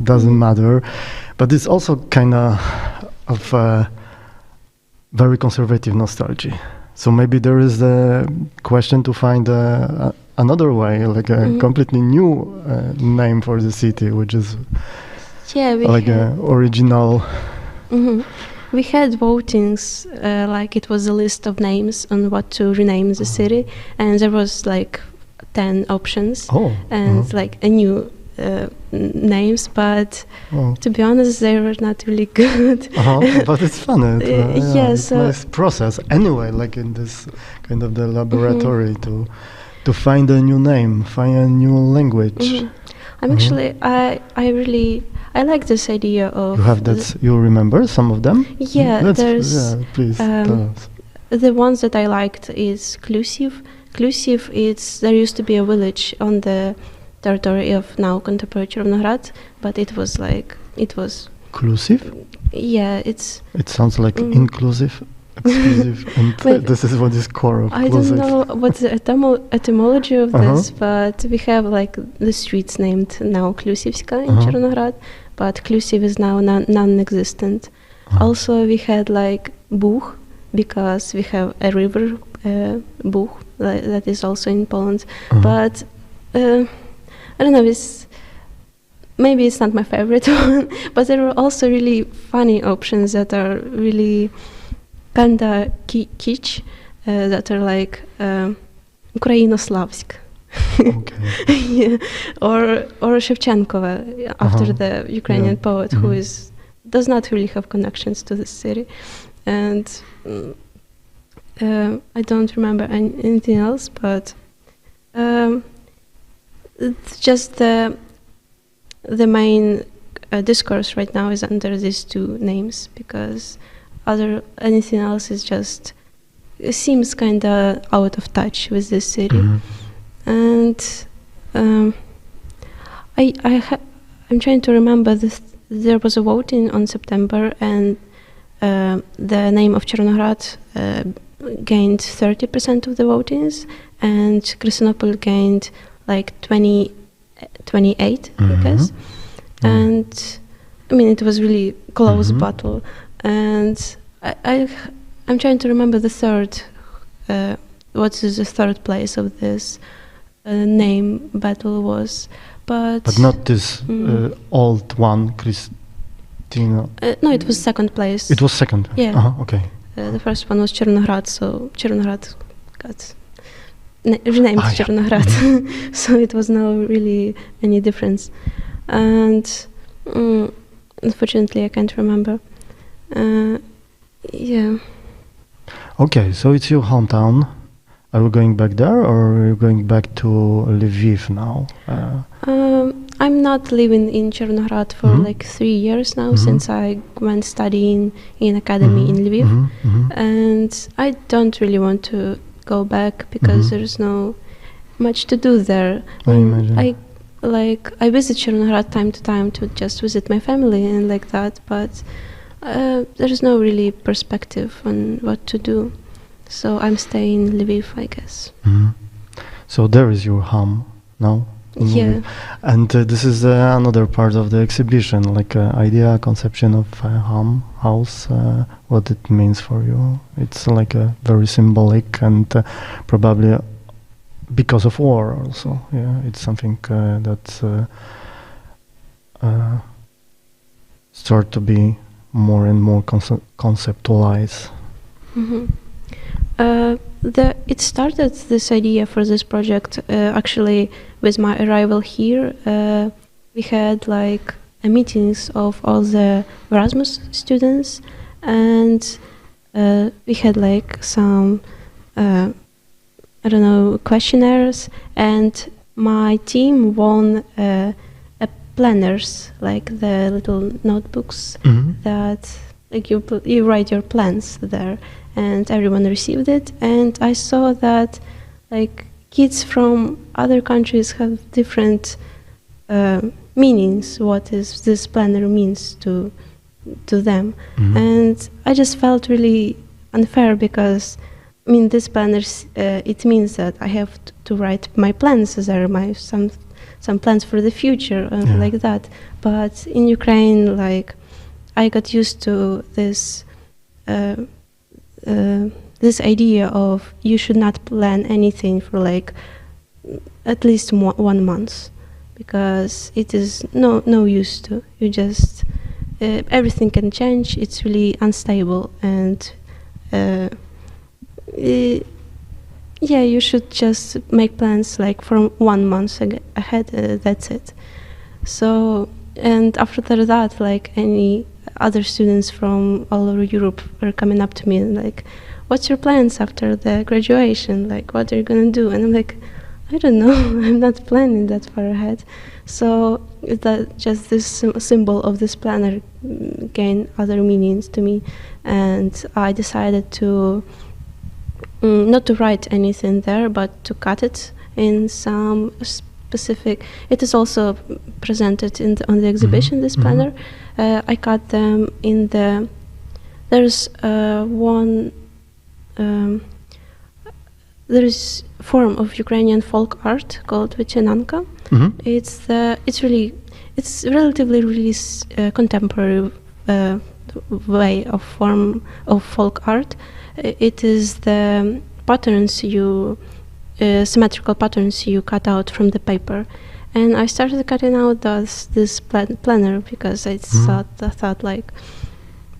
doesn't matter. But it's also kind of very conservative nostalgia. So maybe there is a question to find another way, like a completely new name for the city, which is like an original. We had votings, like it was a list of names on what to rename the city, and there was like 10 options, and like a new names, but to be honest, they were not really good. But it's fun. It's a nice process. Anyway, like in this kind of the laboratory to find a new name, find a new language. I'm actually, I like this idea of. You have that. You remember some of them? Yeah, please tell us. The ones that I liked is Klusiv. Klusiv, there used to be a village on the territory of now contemporary Червоноград, but it was. Inclusive? Yeah, it's. It sounds like inclusive. Exclusive, and this is what is core of. I don't know what's the etymology of this, but we have like the streets named now Klusivska in Червоноград, but Klusiv is now non-existent. Also, we had like Buch, because we have a river, Buch, that is also in Poland. But I don't know, maybe it's not my favorite one, but there were also really funny options that are really kinda kitsch, that are like Ukrainoslavsk. Yeah. Or Shevchenkova, after the Ukrainian poet, who does not really have connections to the city. And I don't remember anything else, but it's just the main discourse right now is under these two names, because anything else is just, it seems kind of out of touch with this city. And I'm trying to remember this. There was a voting on September, and the name of Червоноград gained 30% of the votings, and Krystynopil gained like 28, I guess. And I mean, it was really close battle. And I'm trying to remember the third. What is the third place of this name battle was, but not this old one, Christina. No, it was second place. It was second. Yeah. Okay. The first one was Chernohrad, so Chernohrad got renamed Chernohrad, so it was no really any difference. And unfortunately, I can't remember. Yeah. Okay, so it's your hometown. Are you going back there, or are you going back to Lviv now? I'm not living in Chernohrad for like 3 years now, since I went studying in academy in Lviv, and I don't really want to go back because there's no much to do there. I imagine. I visit Chernohrad time to time to just visit my family and like that, but there's no really perspective on what to do. So I'm staying in Lviv, I guess. So there is your home now? Yeah. And this is another part of the exhibition, like idea, conception of home, house, what it means for you. It's like a very symbolic and probably because of war also. Yeah, it's something that start to be more and more conceptualized. It started, this idea for this project, actually with my arrival here. We had like meetings of all the Erasmus students, and we had like some questionnaires, and my team won planners, like the little notebooks that like you write your plans there, and everyone received it. And I saw that like kids from other countries have different meanings, what is this planner means to them. And I just felt really unfair, because I mean, this planners, it means that I have to write my plans. There are some plans for the future and like that. But in Ukraine, like, I got used to this this idea of you should not plan anything for like at least 1 month, because it is no use to. You just everything can change. It's really unstable, and yeah, you should just make plans like from 1 month ahead. That's it. So, and after that, like any other students from all over Europe were coming up to me and like, "What's your plans after the graduation? Like, what are you gonna do?" And I'm like, "I don't know. I'm not planning that far ahead." So that just this symbol of this planner gained other meanings to me, and I decided to not to write anything there, but to cut it in some specific. It is also presented on the exhibition. This planner, I cut them in the. There's one. There is form of Ukrainian folk art called Vychenanka. It's relatively really contemporary way of form of folk art. It is the patterns symmetrical patterns you cut out from the paper, and I started cutting out this planner because I thought like,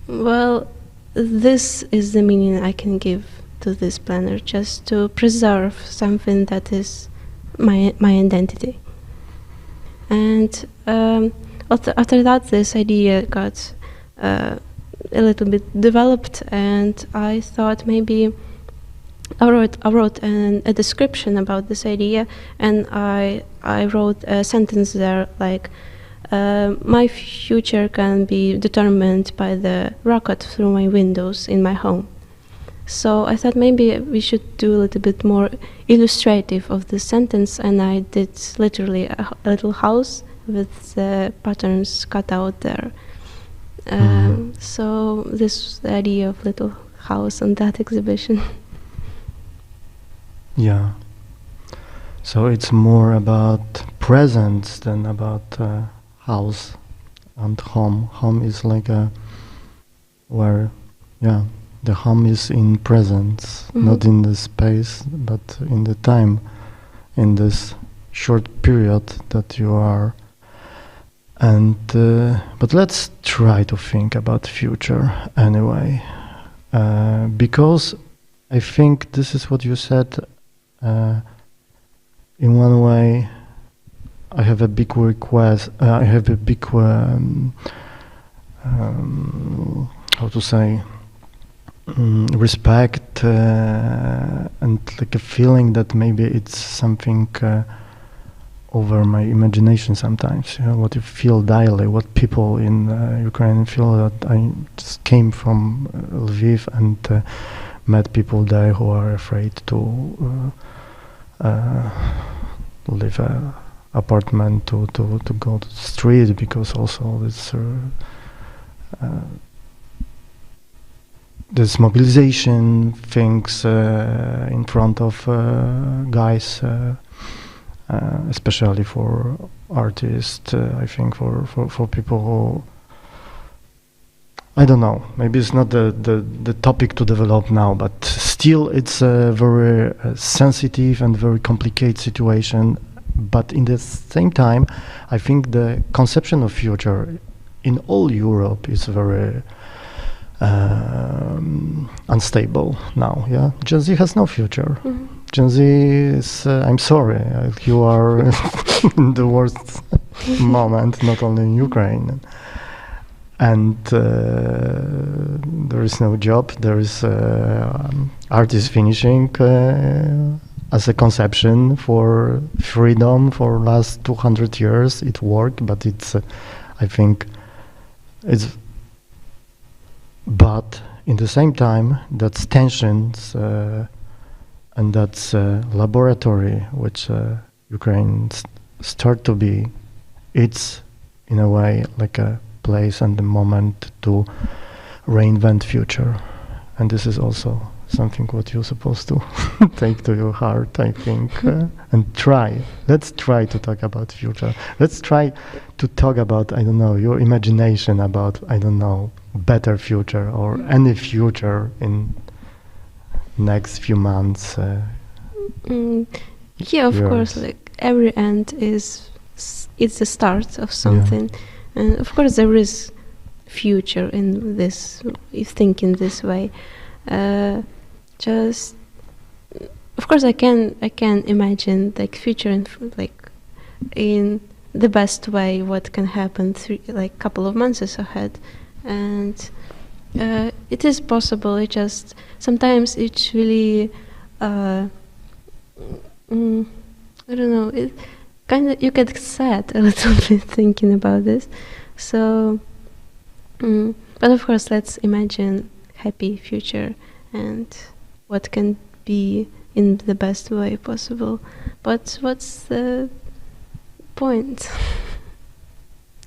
well, this is the meaning I can give to this planner, just to preserve something that is my identity. And after that, this idea got a little bit developed, and I thought maybe I wrote a description about this idea, and I wrote a sentence there like, my future can be determined by the rocket through my windows in my home. So I thought maybe we should do a little bit more illustrative of this sentence, and I did literally a little house with the patterns cut out there. So this was the idea of little house on that exhibition. Yeah. So it's more about presence than about house and home. Home is like where yeah, the home is in presence, not in the space, but in the time, in this short period that you are. And but let's try to think about future anyway, because I think this is what you said. In one way, I have a big request. I have a big how to say, respect and like a feeling that maybe it's something over my imagination sometimes. You know, what you feel daily, what people in Ukraine feel. That I just came from Lviv and met people there who are afraid to leave an apartment, to go to the street, because also this mobilization things in front of guys, especially for artists, I think for people who, I don't know, maybe it's not the topic to develop now, but still it's a very sensitive and very complicated situation. But in the same time, I think the conception of future in all Europe is very unstable now. Yeah, Gen Z has no future. Gen Z is, I'm sorry, you are in the worst moment, not only in Ukraine. And there is no job, there is art is finishing as a conception for freedom for last 200 years. It worked, but it's, I think, it's, but in the same time, that's tensions and that's laboratory, which Ukraine start to be, it's in a way like a place and the moment to reinvent future. And this is also something what you're supposed to take to your heart, I think, and try. Let's try to talk about future. Let's try to talk about, I don't know, your imagination about, I don't know, better future or any future in next few months. Yeah, of course, like every end is, it's the start of something. Yeah. And of course there is future in this, if think in this way. Just, of course, I can imagine like future in like in the best way what can happen like couple of months ahead, and it is possible. It just sometimes it's really I don't know. It kind of you get sad a little bit thinking about this. So, but of course, let's imagine happy future and what can be in the best way possible. But what's the point?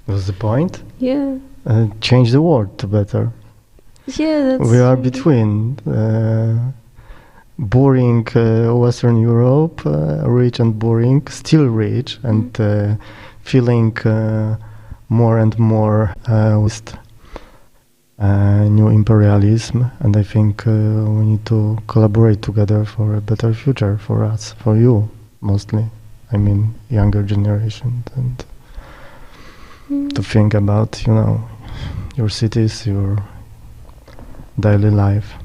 What's the point? Yeah. Change the world to better. Yeah, that's... We are between boring Western Europe, rich and boring, still rich, and feeling more and more with new imperialism, and I think we need to collaborate together for a better future for us, for you mostly. I mean, younger generation, and to think about, you know, your cities, your daily life.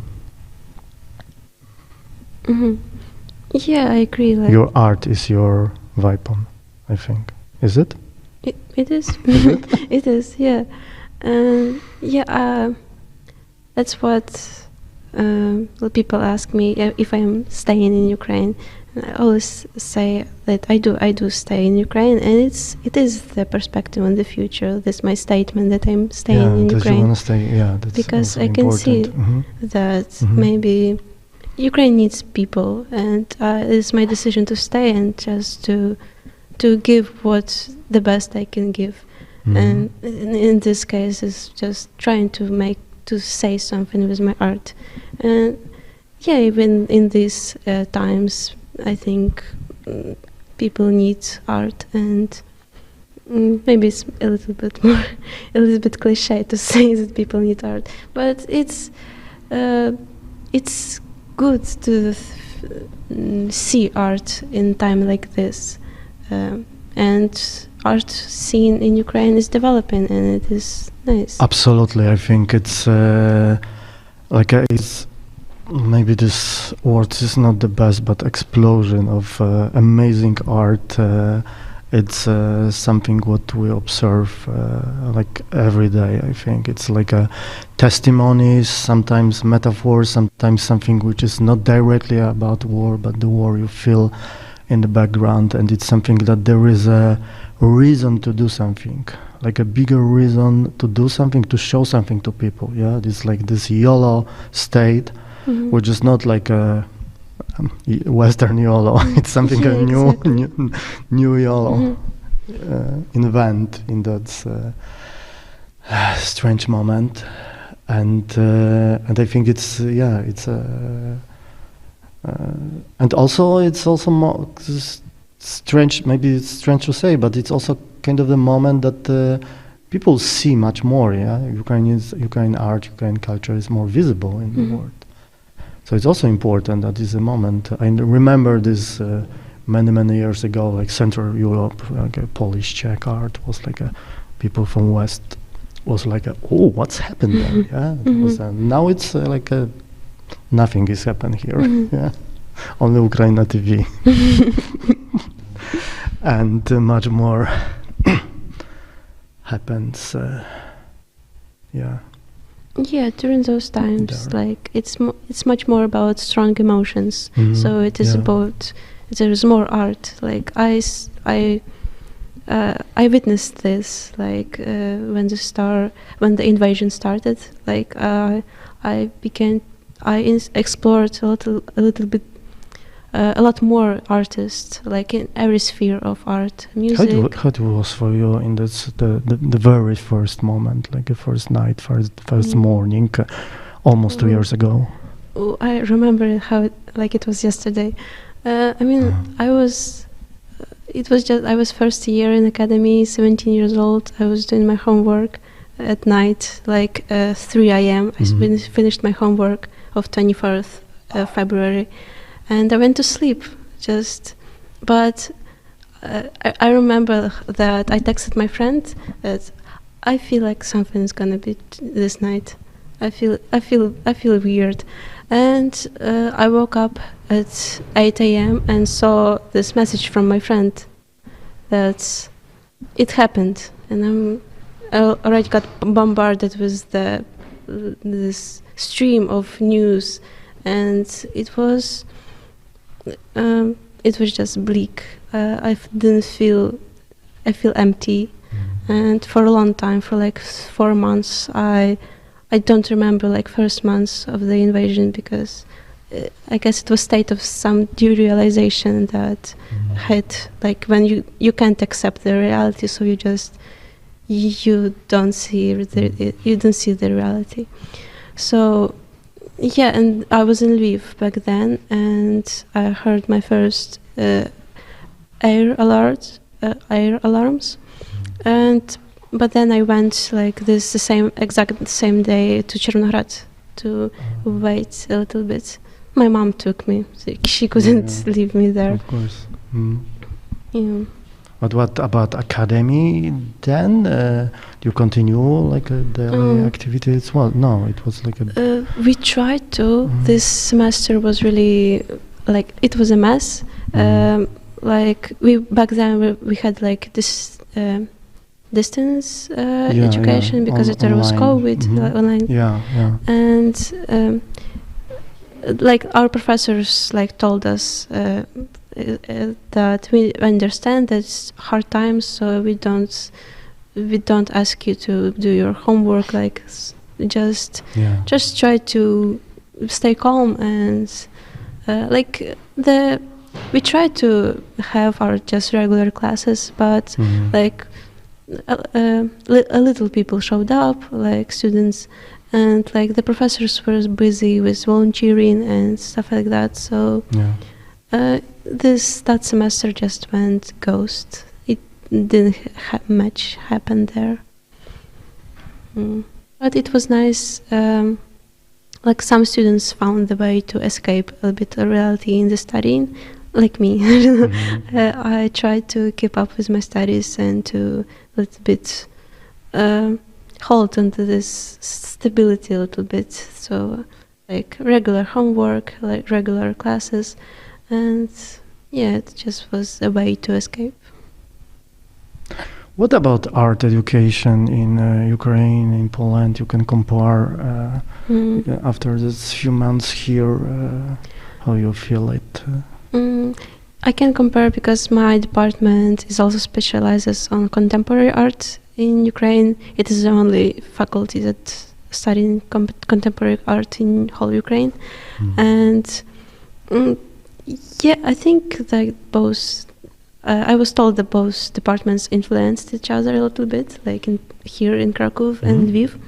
Yeah, I agree. Like your art is your weapon, I think. Is it? It is. Is it? It is. Yeah. Yeah, that's what people ask me if I'm staying in Ukraine. And I always say that I do stay in Ukraine, and it is the perspective on the future. That's my statement that I'm staying in Ukraine. You want to stay, that's because I can see that maybe Ukraine needs people, and it's my decision to stay and just to give what the best I can give. And in this case, it's just trying to say something with my art. And yeah, even in these times, I think people need art, and maybe it's a little bit cliche to say that people need art, but it's it's good to see art in time like this, and art scene in Ukraine is developing, and it is nice. Absolutely, I think it's it's maybe this word is not the best, but explosion of amazing art. It's something what we observe like every day. I think it's like a testimonies, sometimes metaphors, sometimes something which is not directly about war, but the war you feel in the background, and it's something that there is a reason to do something, like a bigger reason to do something, to show something to people. Yeah, it's like this YOLO state, which is not like a Western YOLO. It's something Yeah, a new, exactly. new YOLO invent in that strange moment, and I think it's and also it's also more strange. Maybe it's strange to say, but it's also kind of the moment that people see much more. Yeah, Ukrainian art, Ukrainian culture is more visible in the world. So it's also important that is a moment. I remember this many years ago, like Central Europe, like a Polish, Czech art was like people from West was like oh, what's happened there? Yeah, it was, now it's like nothing is happened here. Yeah, only UKRAiNATV, and much more happens. Yeah. Yeah, during those times, like it's much more about strong emotions. So it is about there is more art. Like I witnessed this, like when the invasion started. Like I explored a little bit. A lot more artists, like in every sphere of art, music. How it was for you in this the very first moment, like the first night, first morning, almost 2 years ago? Oh, I remember how it was yesterday. I mean, I was first year in academy, 17 years old. I was doing my homework at night, like 3 a.m. I finished my homework of 24th February. And I went to sleep, but I remember that I texted my friend that I feel like something is gonna be this night. I feel weird, and I woke up at 8 a.m. and saw this message from my friend that it happened, and I already got bombarded with this stream of news, and it was just bleak. I feel empty, and for a long time, for like 4 months, I don't remember like first months of the invasion, because I guess it was state of some derealization that had, like, when you can't accept the reality, so you don't see the reality. So yeah, and I was in Lviv back then, and I heard my first air alarms, but then I went like the exact same day to Chervonograd to wait a little bit. My mom took me; she couldn't leave me there. Of course. Yeah. But what about academy then? Do you continue like daily activity as well? No, it was like we tried to. This semester was really like it was a mess. Like back then we had like this distance education because there was COVID online. And like our professors like told us that we understand that it's hard times, so we don't ask you to do your homework. Like just try to stay calm, and we try to have our just regular classes, but like a little people showed up, like students, and like the professors were busy with volunteering and stuff like that. So that semester just went ghost. It didn't much happen there. But it was nice like some students found the way to escape a bit of reality in the studying, like me. I tried to keep up with my studies and to a little bit hold onto this stability a little bit. So like regular homework, like regular classes, and yeah, it just was a way to escape. What about art education in Ukraine, in Poland? You can compare after this few months here, how you feel it? I can compare because my department is also specializes on contemporary art in Ukraine. It is the only faculty that studying contemporary art in whole Ukraine, and yeah, I think that both. I was told that both departments influenced each other a little bit, like here in Krakow and Lviv,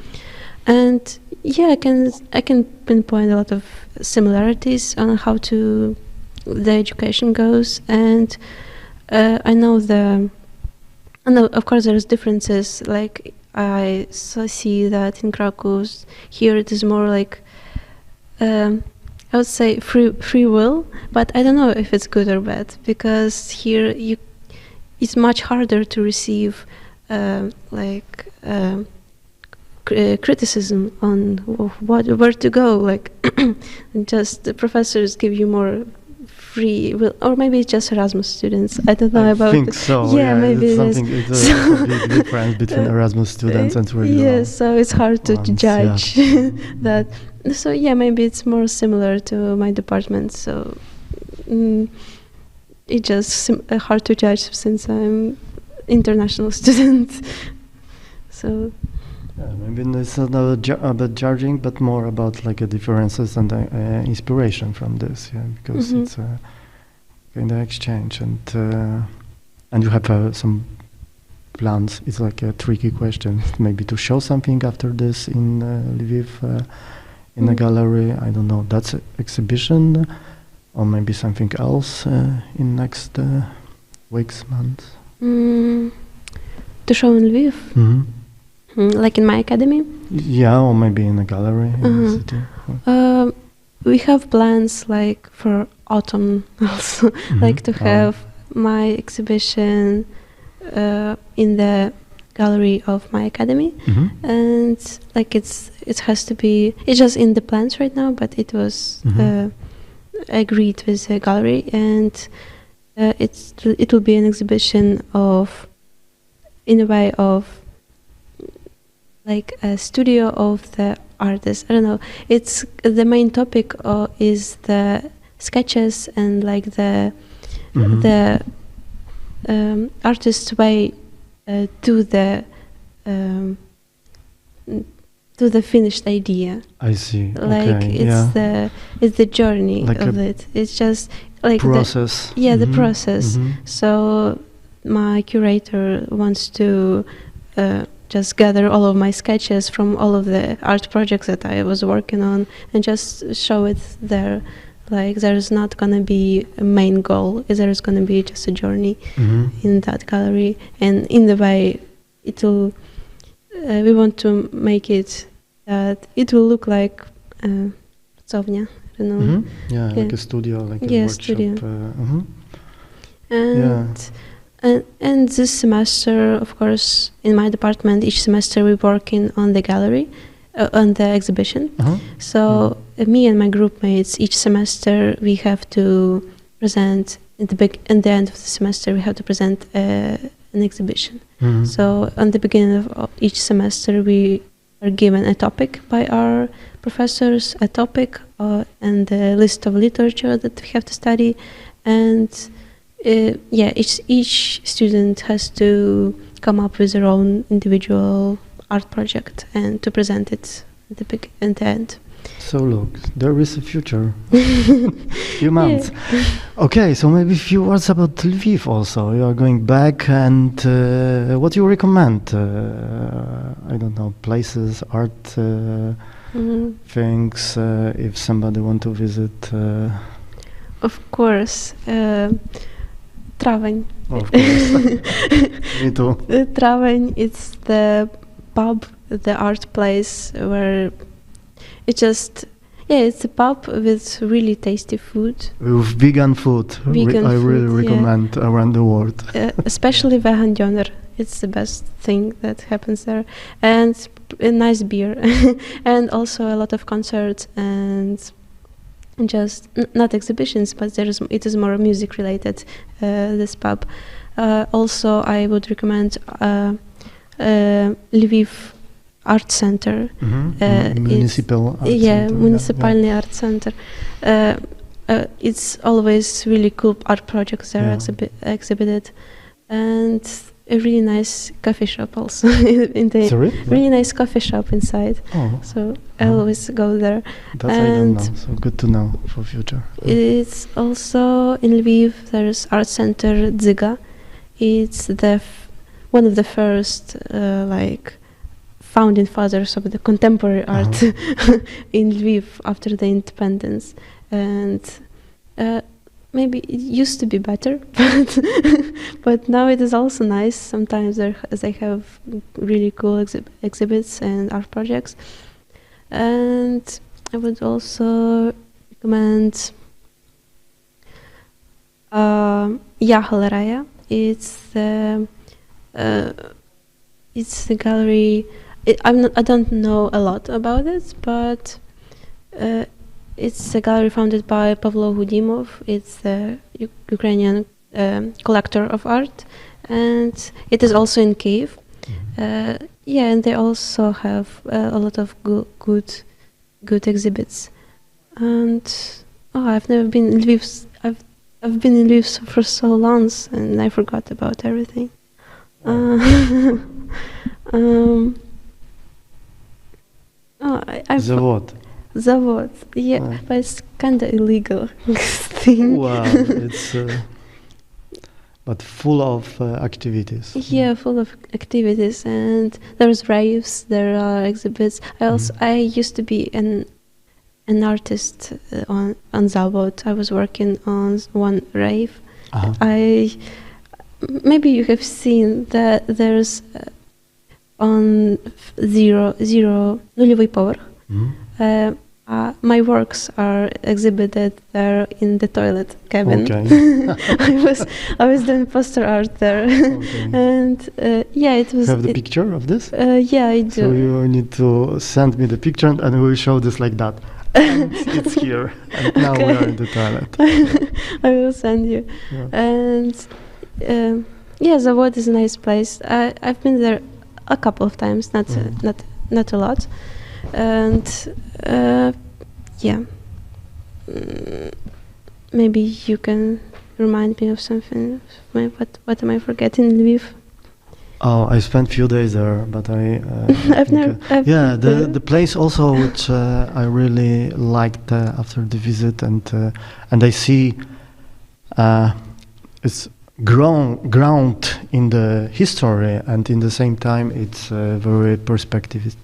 and yeah, I can pinpoint a lot of similarities on how the education goes, and I know of course there's differences. Like I see that in Krakow, here it is more like I would say free will, but I don't know if it's good or bad, because here it's much harder to receive criticism on where to go. Like just the professors give you more free will, or maybe it's just Erasmus students. I don't know about. I think so. Yeah, maybe it's something. It's a big difference between Erasmus students and regular. Yeah, so it's hard to judge that. So yeah, maybe it's more similar to my department. So it's just hard to judge since I'm international student. So maybe it's not about judging, but more about like differences and inspiration from this. Yeah, because it's a kind of exchange, and you have some plans. It's like a tricky question, maybe to show something after this in Lviv. In a gallery, I don't know, that's an exhibition, or maybe something else in next weeks, months? To show in Lviv? Like in my academy? Yeah, or maybe in a gallery in the city. We have plans like for autumn also, like to have my exhibition in the gallery of my academy, and like it has to be, it's just in the plans right now, but it was agreed with the gallery, and it will be an exhibition of, in a way of like a studio of the artist. I don't know, it's the main topic is the sketches and like the artist's way to the finished idea. I see. Like it's the journey like of it. It's just like process. The process. So my curator wants to just gather all of my sketches from all of the art projects that I was working on and just show it there. Like there's not gonna be a main goal, there's gonna be just a journey in that gallery, and in the way it'll we want to make it that it will look like pracownia, I don't know. Like a studio, like a workshop. Studio. And this semester, of course, in my department, each semester we're working on the gallery, on the exhibition. So me and my group mates, each semester we have to present, at the end of the semester we have to present an exhibition. So on the beginning of each semester we are given a topic by our professors, a topic and a list of literature that we have to study, and each student has to come up with their own individual art project and to present it at the end. So look, there is a future. Few months. Okay, so maybe a few words about Lviv also. You are going back, and what you recommend? I don't know, places, art, things, if somebody want to visit. Of course. Traveň. Of course. Me too. Traveň, it's the pub, the art place where it just Yeah, it's a pub with really tasty food. With vegan food. Vegan I really food, recommend around the world. Especially vegan döner. It's the best thing that happens there. And a nice beer. And also a lot of concerts and just not exhibitions, but it is more music related, this pub. Also, I would recommend Lviv Art Center. Municipal Art Center. Municipalny Art Center. It's always really cool art projects there exhibited, and a really nice coffee shop also. Sorry? Really nice coffee shop inside. Oh. So I always go there. That I don't know, so good to know for future. It's also in Lviv. There's Art Center Dzyga. It's one of the first founding fathers of the contemporary art in Lviv after the independence, and maybe it used to be better, but now it is also nice. Sometimes they have really cool exhibits and art projects, and I would also recommend UKRA. It's the gallery. I don't know a lot about it, but it's a gallery founded by Pavlo Hudimov. It's the Ukrainian collector of art, and it is also in Kyiv. And they also have a lot of good exhibits. And I've never been in Lviv. I've been in Lviv for so long, and I forgot about everything. Zavod. Yeah, but it's kind of illegal thing. Wow, it's but full of activities. Yeah, full of activities, and there's raves. There are exhibits. I used to be an artist on Zavod. I was working on one rave. Maybe you have seen that there's on нулевой поверх. My works are exhibited there in the toilet cabin. Okay. I was doing poster art there, and it was. Have the picture of this? Yeah, I do. So you need to send me the picture, and we'll show this like that. And it's here, and now we are in the toilet. I will send you. And Zavod is a nice place. I've been there a couple of times, not a lot. And maybe you can remind me of something. What am I forgetting in Lviv? Oh, I spent few days there, but I've never. The place also which I really liked after the visit, and I see it's ground in the history, and in the same time it's very perspective,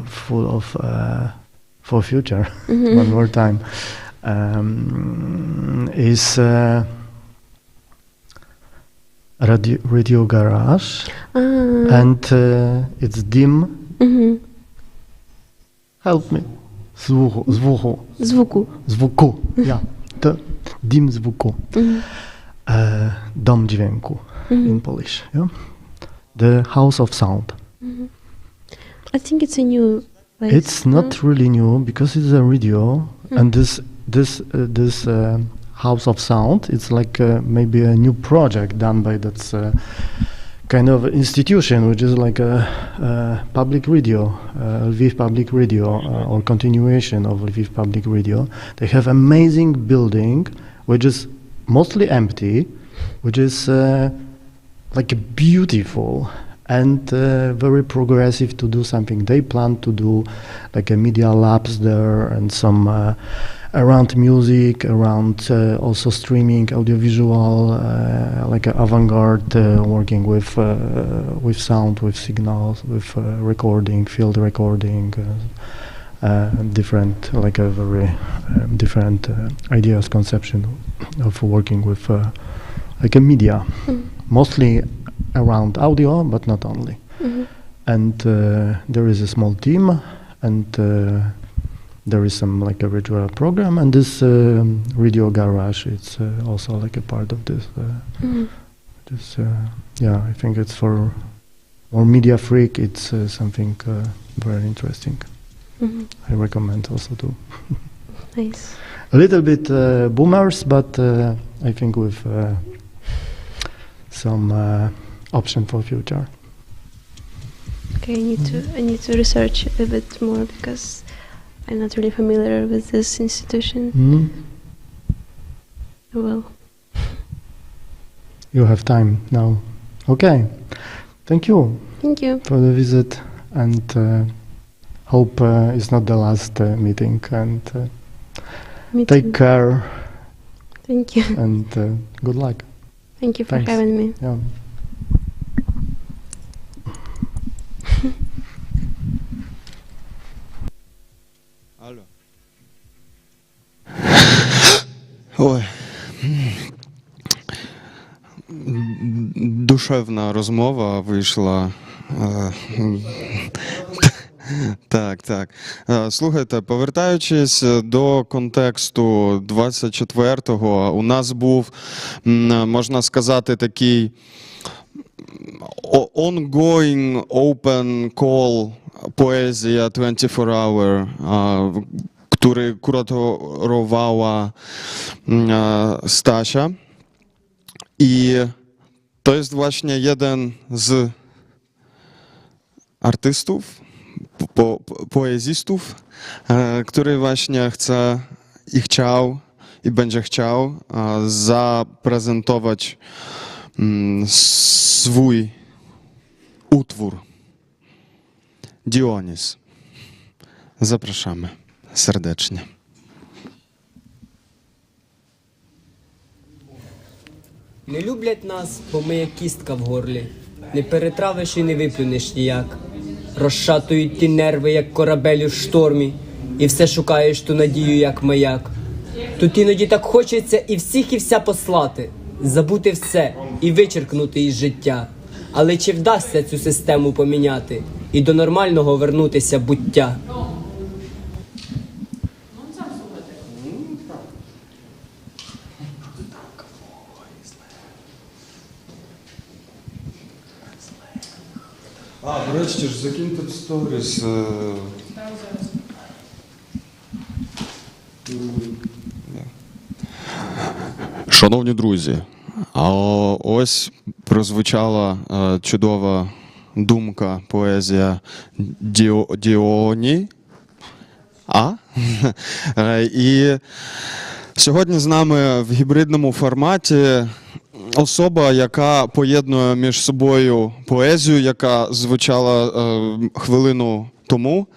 full of for future. One more time is radio garage, and it's dim. Help me. Zvuku. Yeah. Dim zvuku. Dom dźwięku in Polish. Yeah. The house of sound. I think it's a new place. It's not really new because it's a radio, and this house of sound. It's like maybe a new project done by that kind of institution, which is like a public radio, Lviv Public Radio, or continuation of Lviv Public Radio. They have amazing building, which is mostly empty, which is like beautiful and very progressive to do something. They plan to do like a media labs there, and some around music, around also streaming, audiovisual, like avant-garde, working with sound, with signals, with recording, field recording, different, like a very different ideas, conception of working with like a media, mostly around audio, but not only. And there is a small team, and there is some like a regular program, and this radio garage, it's also like a part of this. Yeah, I think it's for more media freak. It's something very interesting. I recommend also too. Nice. A little bit boomers, but I think with some option for future. Okay, I need to research a bit more because I'm not really familiar with this institution. Well, you have time now. Okay, thank you. Thank you for the visit, and hope it's not the last meeting. And take care. Thank you. And good luck. Thank you for Thanks. having me. Yeah. Алло. Ой. Душевна розмова вийшла. Так. Слухайте, повертаючись до контексту 24-го, у нас був, можна сказати, такий ongoing open call поезія 24 hour, który kuratowała Stasia. I to jest właśnie jeden z artystów, poezistów, który właśnie chce i chciał i będzie chciał zaprezentować swój utwór. Dionis. Zapraszamy serdecznie. Не люблять нас, бо ми як кістка в горлі. Не перетравиш і не виплюнеш ніяк. Розшатують ті нерви, як корабель у штормі. І все шукаєш ту надію, як маяк. Тут іноді так хочеться і всіх і вся послати. Забути все і вичеркнути із життя. Але чи вдасться цю систему поміняти і до нормального вернутися буття? Врешті ж, закиньте в сторіс. Шановні друзі, ось прозвучала чудова думка, поезія Діоні. І сьогодні з нами в гібридному форматі особа, яка поєднує між собою поезію, яка звучала хвилину тому,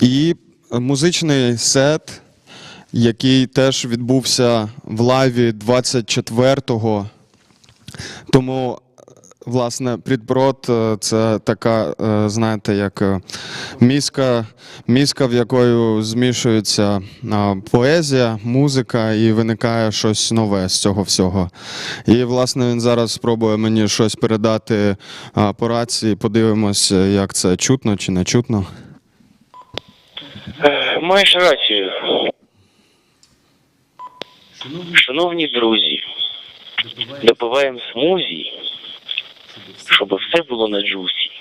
і музичний сет, який теж відбувся в лайві 24-го. Тому, власне, предпрод – це така, знаєте, як мізка, в якої змішується поезія, музика і виникає щось нове з цього всього. І, власне, він зараз спробує мені щось передати по рації, подивимось, як це чутно чи не чутно. Маєш рацію. Шановні друзі, допиваємо смузі, щоб все було на джусі.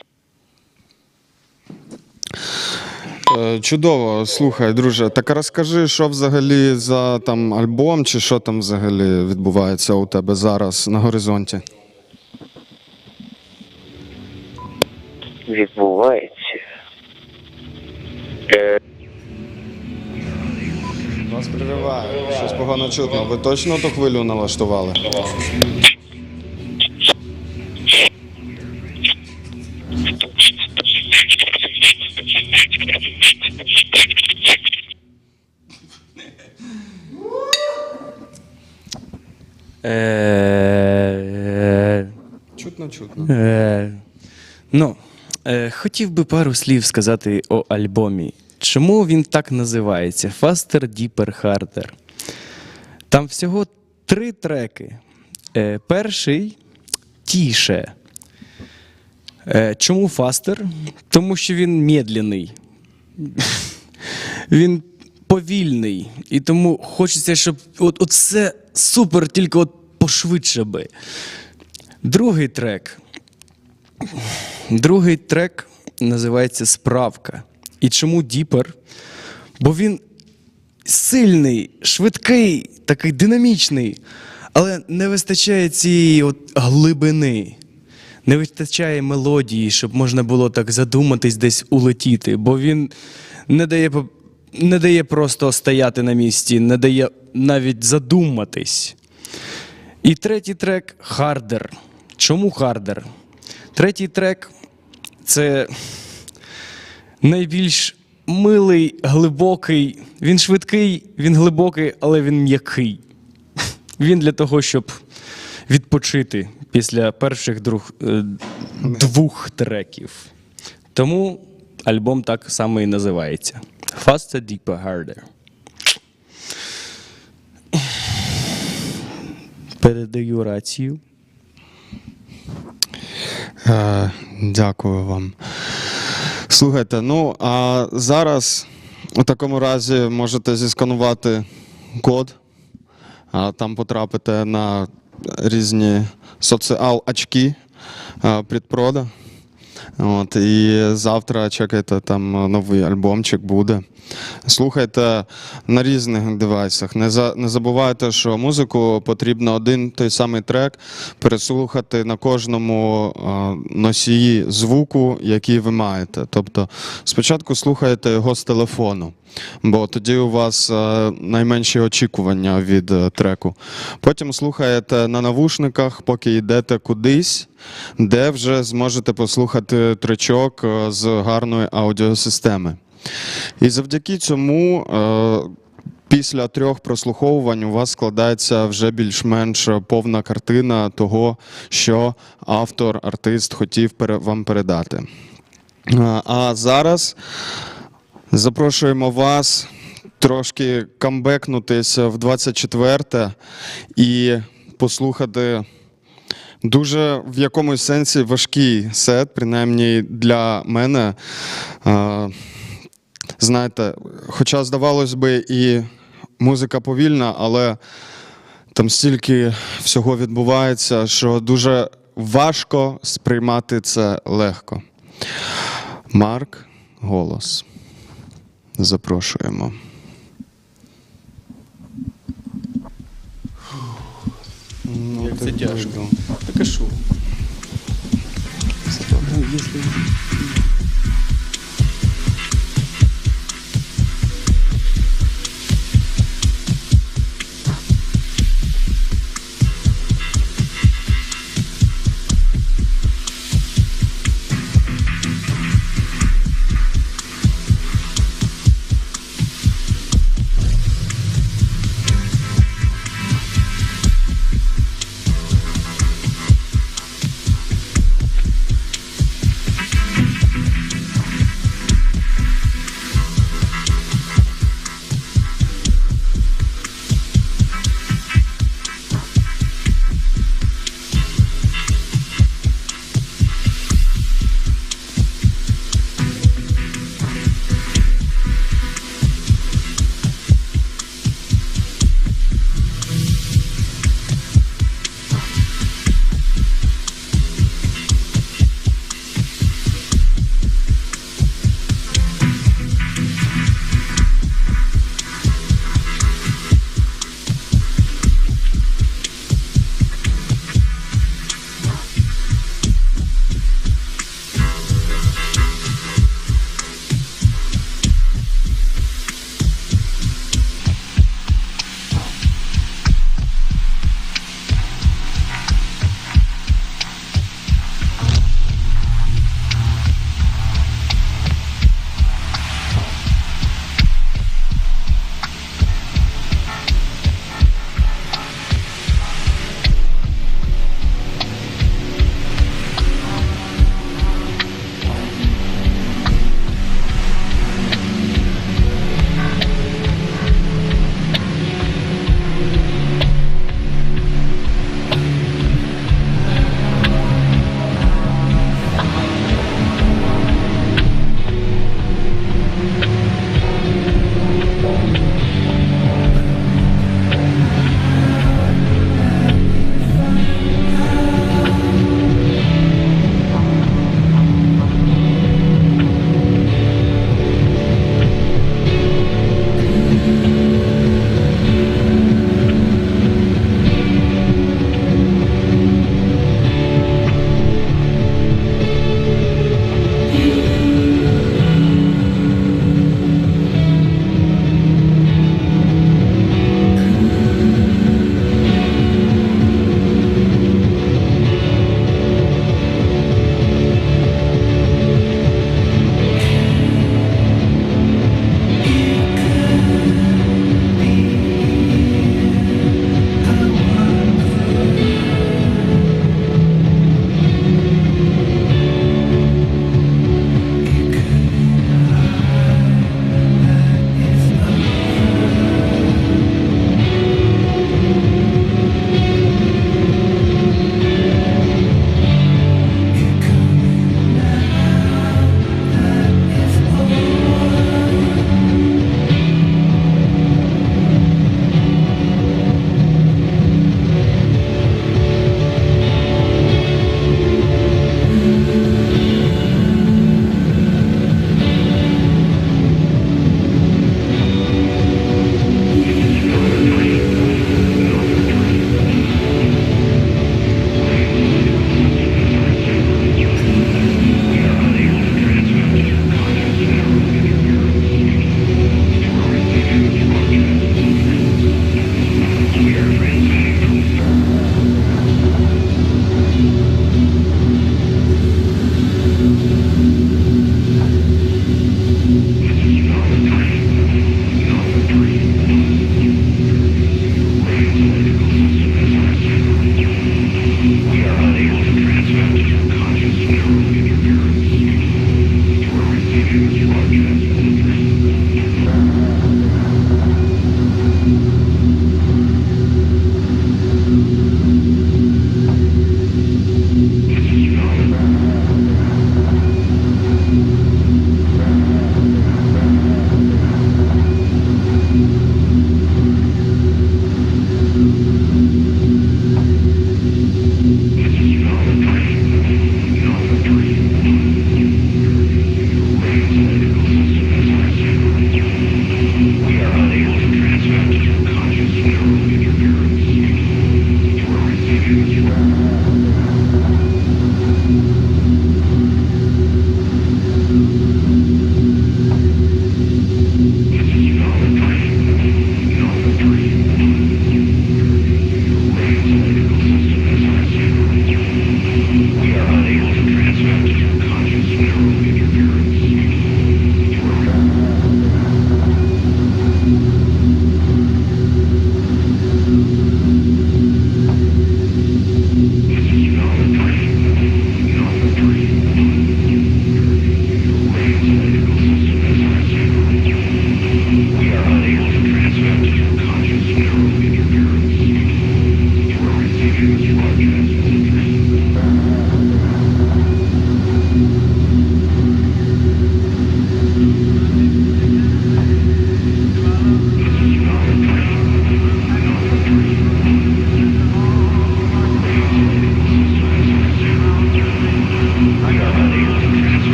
Чудово. Слухай, друже, так розкажи, що взагалі за там альбом, чи що там взагалі відбувається у тебе зараз на горизонті? Відбувається. Вас перериває, щось погано чутно. Ви точно ту хвилю налаштували? Чутно. Хотів би пару слів сказати о альбомі. Чому він так називається? Faster, Deeper, Harder. Там всього 3 треки. Перший – тіше. Чому Faster? Тому що він медленний. Він повільний. І тому хочеться, щоб от все супер, тільки от пошвидше би. Другий трек називається «Справка». І чому діпер? Бо він сильний, швидкий, такий динамічний, але не вистачає цієї от глибини, не вистачає мелодії, щоб можна було так задуматись, десь улетіти, бо він не дає просто стояти на місці, не дає навіть задуматись. І третій трек «Хардер». Чому «Хардер»? Третій трек – це найбільш милий, глибокий, він швидкий, він глибокий, але він м'який. Він для того, щоб відпочити після перших двох треків. Тому альбом так само і називається. Faster, deeper, harder. Передаю рацію. Дякую вам. Слухайте, ну, а зараз у такому разі можете зісканувати код, а там потрапите на різні соціал-очки предпрода. От, і завтра чекайте, там новий альбомчик буде. Слухайте на різних девайсах. Не забувайте, що музику потрібно один той самий трек переслухати на кожному носії звуку, який ви маєте. Тобто спочатку слухайте його з телефону, бо тоді у вас найменші очікування від треку. Потім слухаєте на навушниках, поки йдете кудись, де вже зможете послухати тречок з гарної аудіосистеми. І завдяки цьому після 3 прослуховувань у вас складається вже більш-менш повна картина того, що автор, артист хотів вам передати. А зараз запрошуємо вас трошки камбекнутися в 24-те і послухати дуже в якомусь сенсі важкий сет, принаймні для мене. Знаєте, хоча, здавалось би, і музика повільна, але там стільки всього відбувається, що дуже важко сприймати це легко. Марк, голос. Запрошуємо. Як це тяжко. Так а що?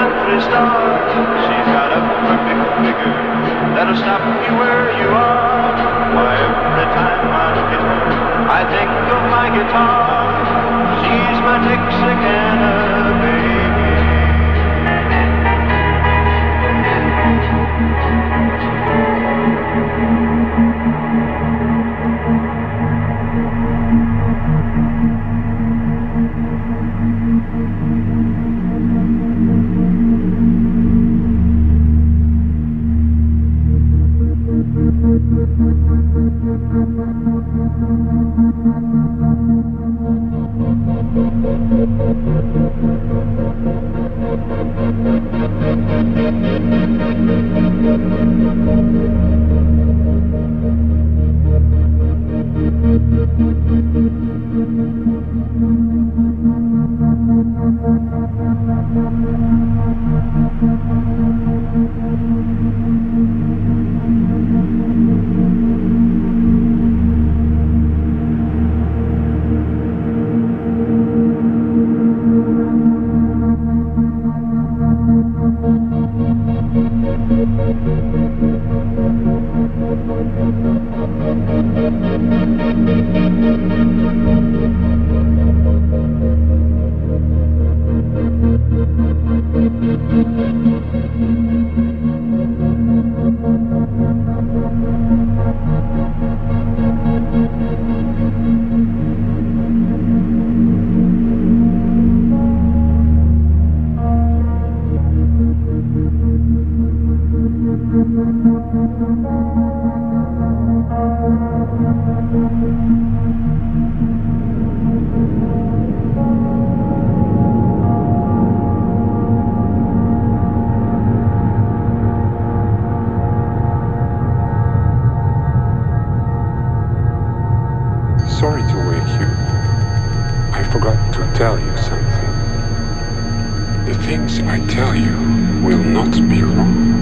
country star. She's got a perfect figure that'll stop you where you are. Why, every time I look at her, I think of my guitar. She's my Texarkana baby. Sorry to wake you. I forgot to tell you something. The things I tell you will not be wrong.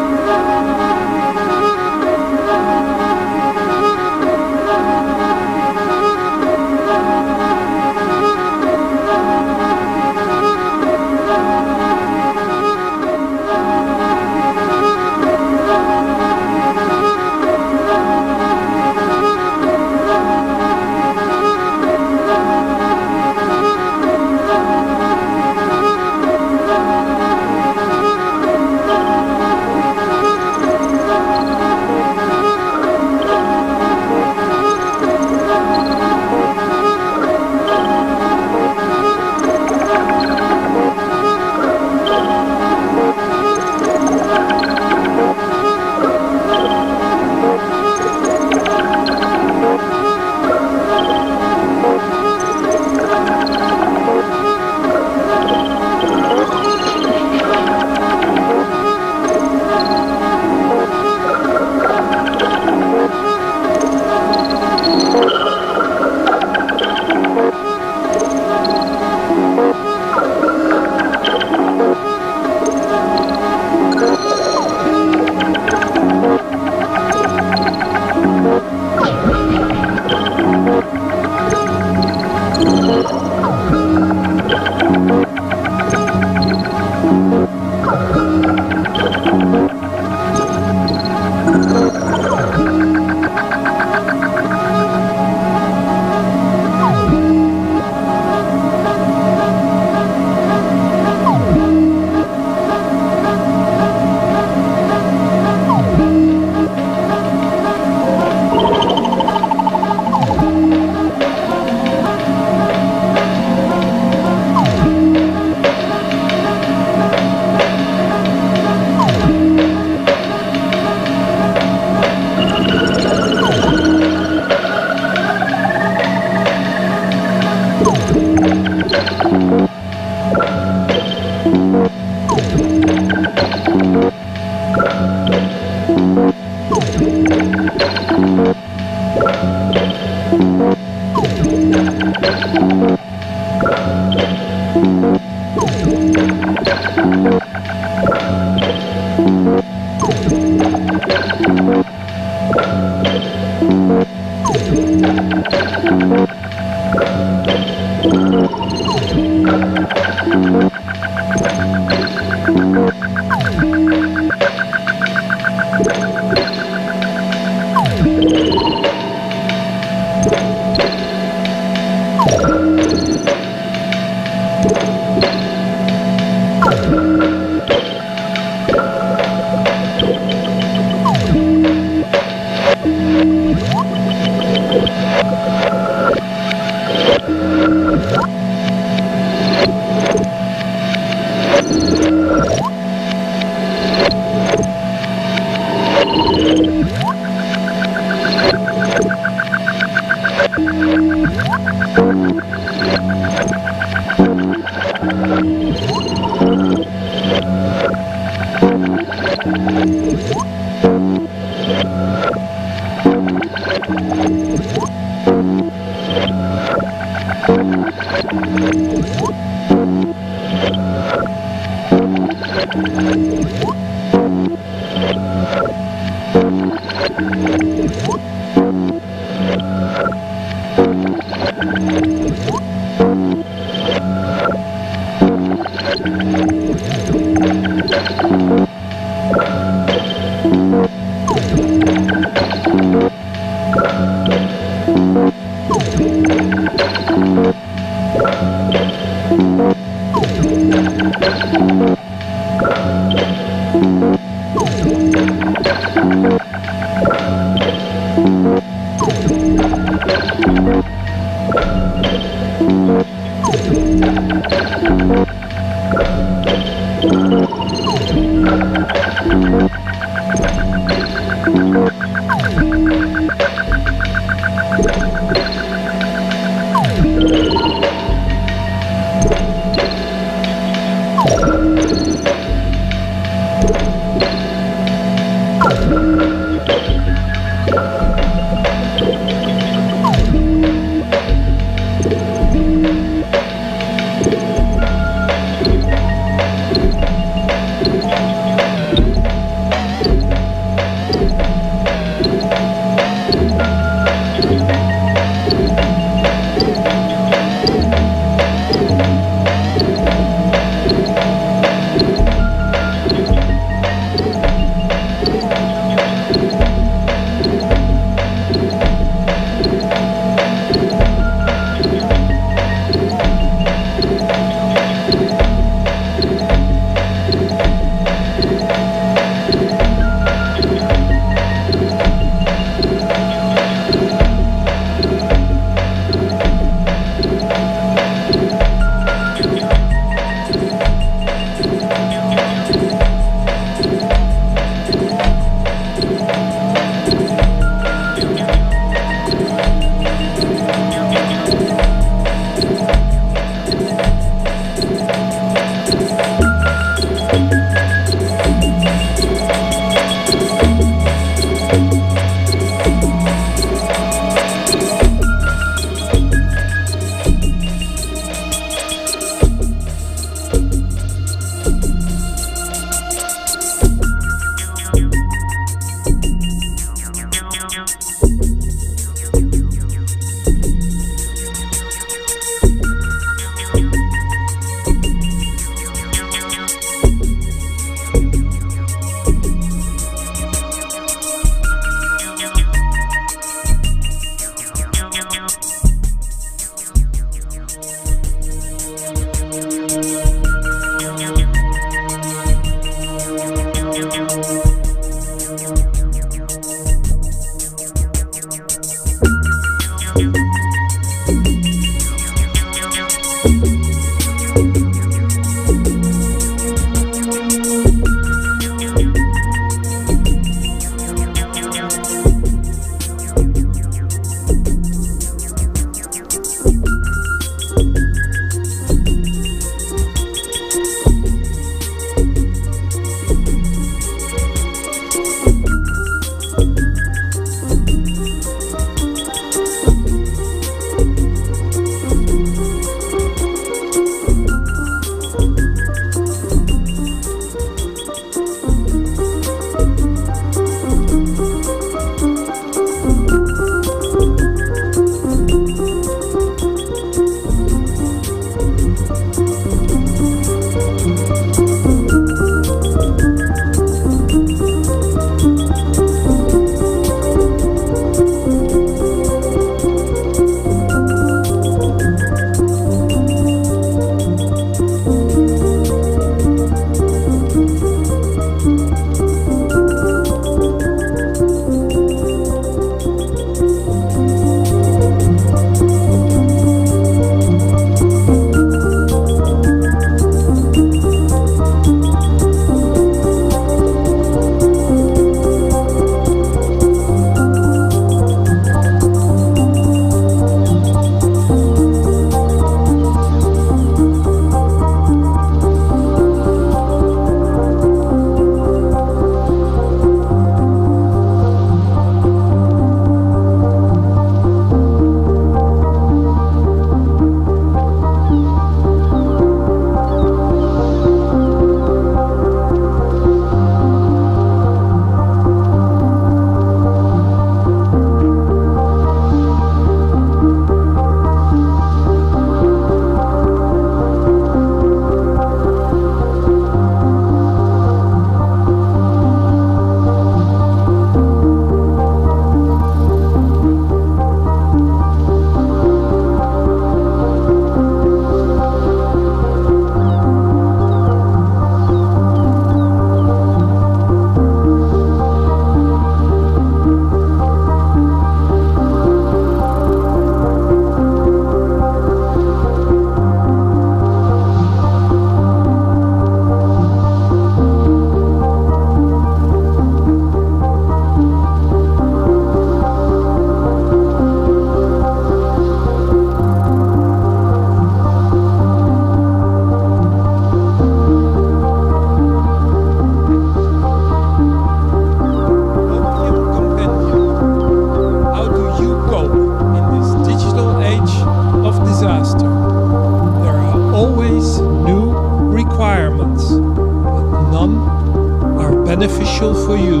beneficial for you.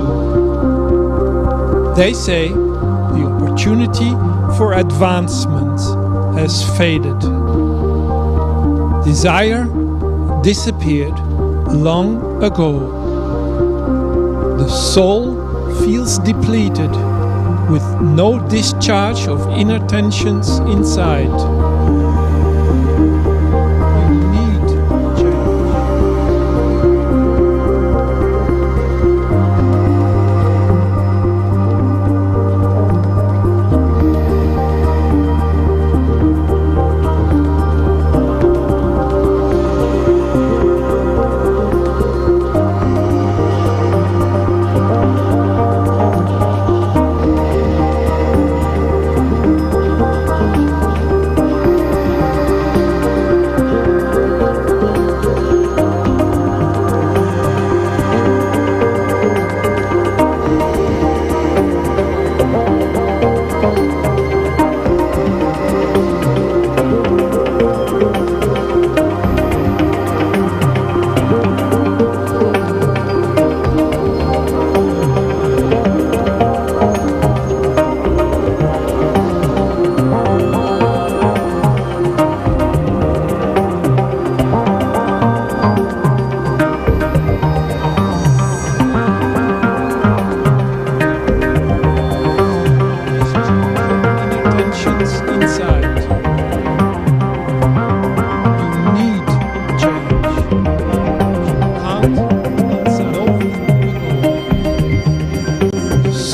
They say the opportunity for advancement has faded. Desire disappeared long ago. The soul feels depleted with no discharge of inner tensions inside.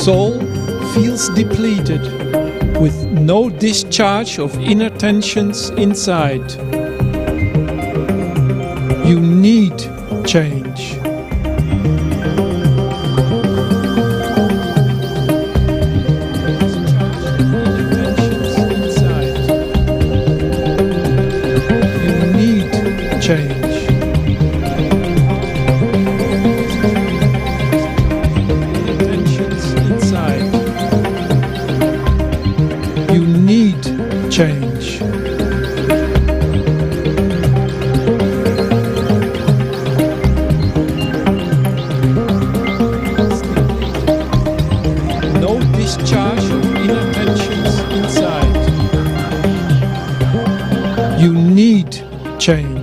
Soul feels depleted with no discharge of inner tensions inside. You need change. Change. No discharge of inner tensions inside. You need change.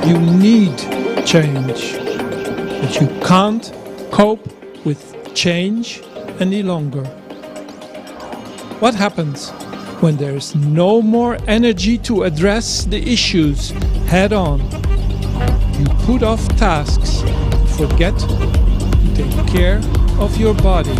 You need change, but you can't cope with change any longer. What happens when there's no more energy to address the issues head on? You put off tasks, forget to take care of your body.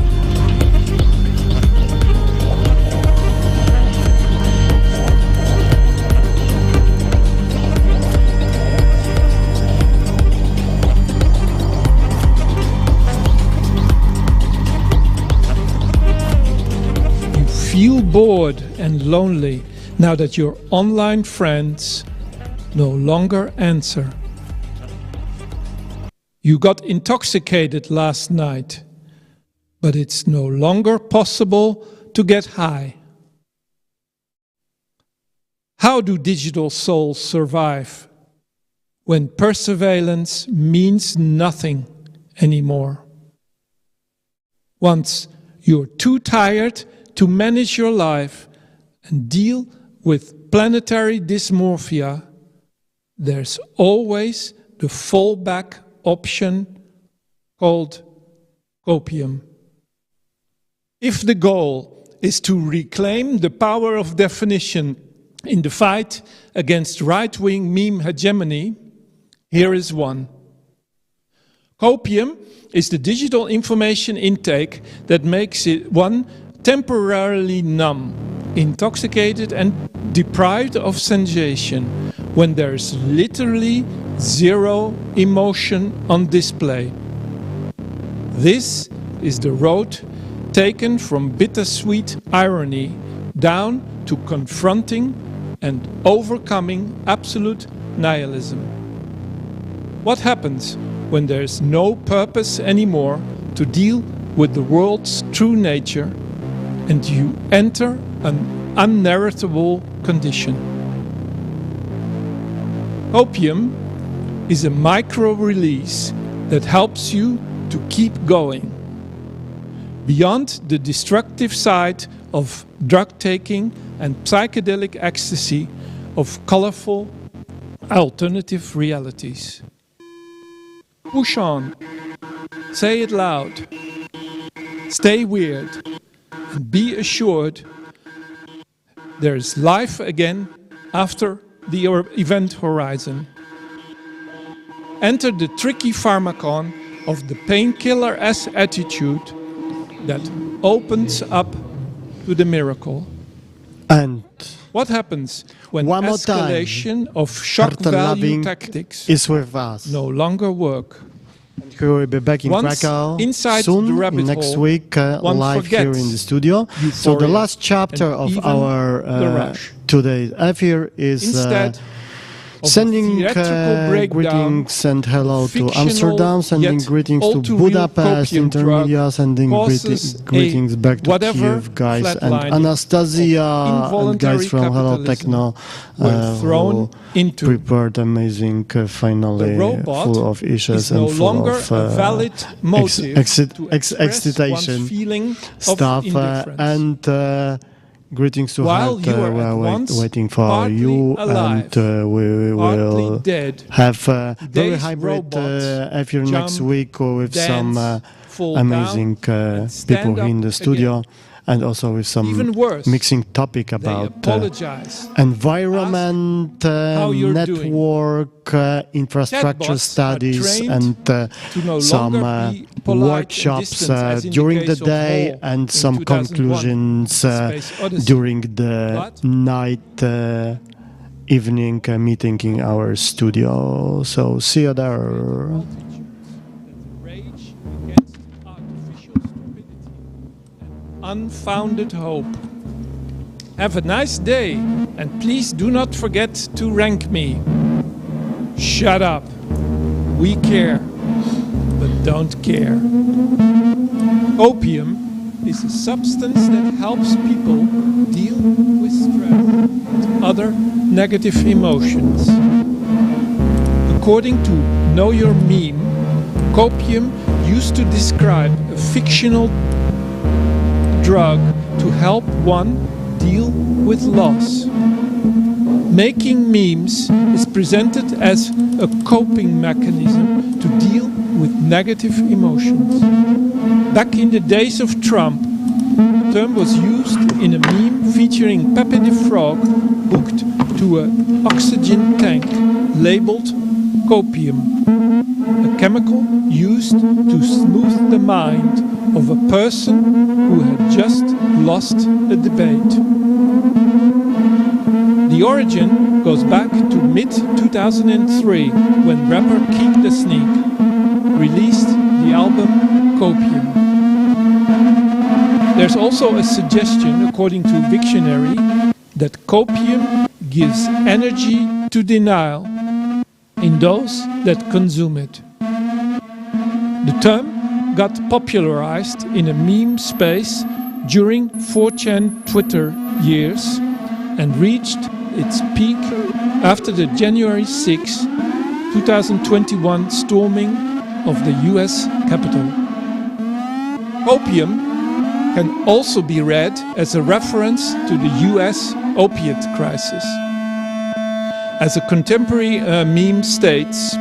Feel bored and lonely now that your online friends no longer answer. You got intoxicated last night, but it's no longer possible to get high. How do digital souls survive when perseverance means nothing anymore? Once you're too tired to manage your life and deal with planetary dysmorphia, there's always the fallback option called copium. If the goal is to reclaim the power of definition in the fight against right-wing meme hegemony, here is one. Copium is the digital information intake that makes one temporarily numb, intoxicated and deprived of sensation when there's literally zero emotion on display. This is the road taken from bittersweet irony down to confronting and overcoming absolute nihilism. What happens when there's no purpose anymore to deal with the world's true nature, and you enter an unnarratable condition. Opium is a micro-release that helps you to keep going beyond the destructive side of drug-taking and psychedelic ecstasy of colorful alternative realities. Push on, say it loud, stay weird, and be assured there is life again after the event horizon. Enter the tricky pharmacon of the painkiller-esque attitude that opens up to the miracle. And what happens when one more escalation time, of shock Arthur value Labing tactics is with us. no longer work? He will be back in Once Krakow inside soon, the rabbit next hole, week, one live here forgets in the studio. So the euphoria last chapter and of even our the rush. today's affair is Instead of sending theatrical breakdown, greetings and hello to fictional Amsterdam, sending yet greetings to all-too-real Budapest, copium Intermedia, drug sending causes greetings a back to whatever Kiev, guys, and flatlining Anastasia of and involuntary guys from Hello capitalism Techno were thrown who into. prepared amazing, finally The robot full of issues is no and full longer of a valid motive to express excitation one's feeling stuff of indifference. and greetings to While Hart, you are we at are once waiting for partly you, alive, and we partly will dead. have very Today's hybrid robots affair next jump, week with some dance, fall amazing down, and people stand here in up the studio, and also with some Even worse, mixing topic They about apologize. environment, how you're network, infrastructure Chatbots studies, are and to no some longer be polite and workshops distant, as in the during the case of day Hall and in some 2001, conclusions Space Odyssey. during the But- night evening meeting in our studio. So see you there. Rage against artificial stupidity and unfounded hope. Have a nice day, and please do not forget to rank me. Shut up. We care, but don't care. Opium is a substance that helps people deal with stress and other negative emotions. According to Know Your Meme, copium used to describe a fictional drug to help one deal with loss. Making memes is presented as a coping mechanism to deal with negative emotions. Back in the days of Trump, the term was used in a meme featuring Pepe the Frog hooked to an oxygen tank labeled copium, a chemical used to smooth the mind of a person who had just lost a debate. The origin goes back to mid-2003 when rapper King the Sneak released the album Copium. There's also a suggestion, according to Wiktionary, that copium gives energy to denial in those that consume it. The term got popularized in a meme space during 4chan Twitter years and reached its peak after the January 6, 2021 storming of the US Capitol. Opium can also be read as a reference to the US opiate crisis. As a contemporary meme states,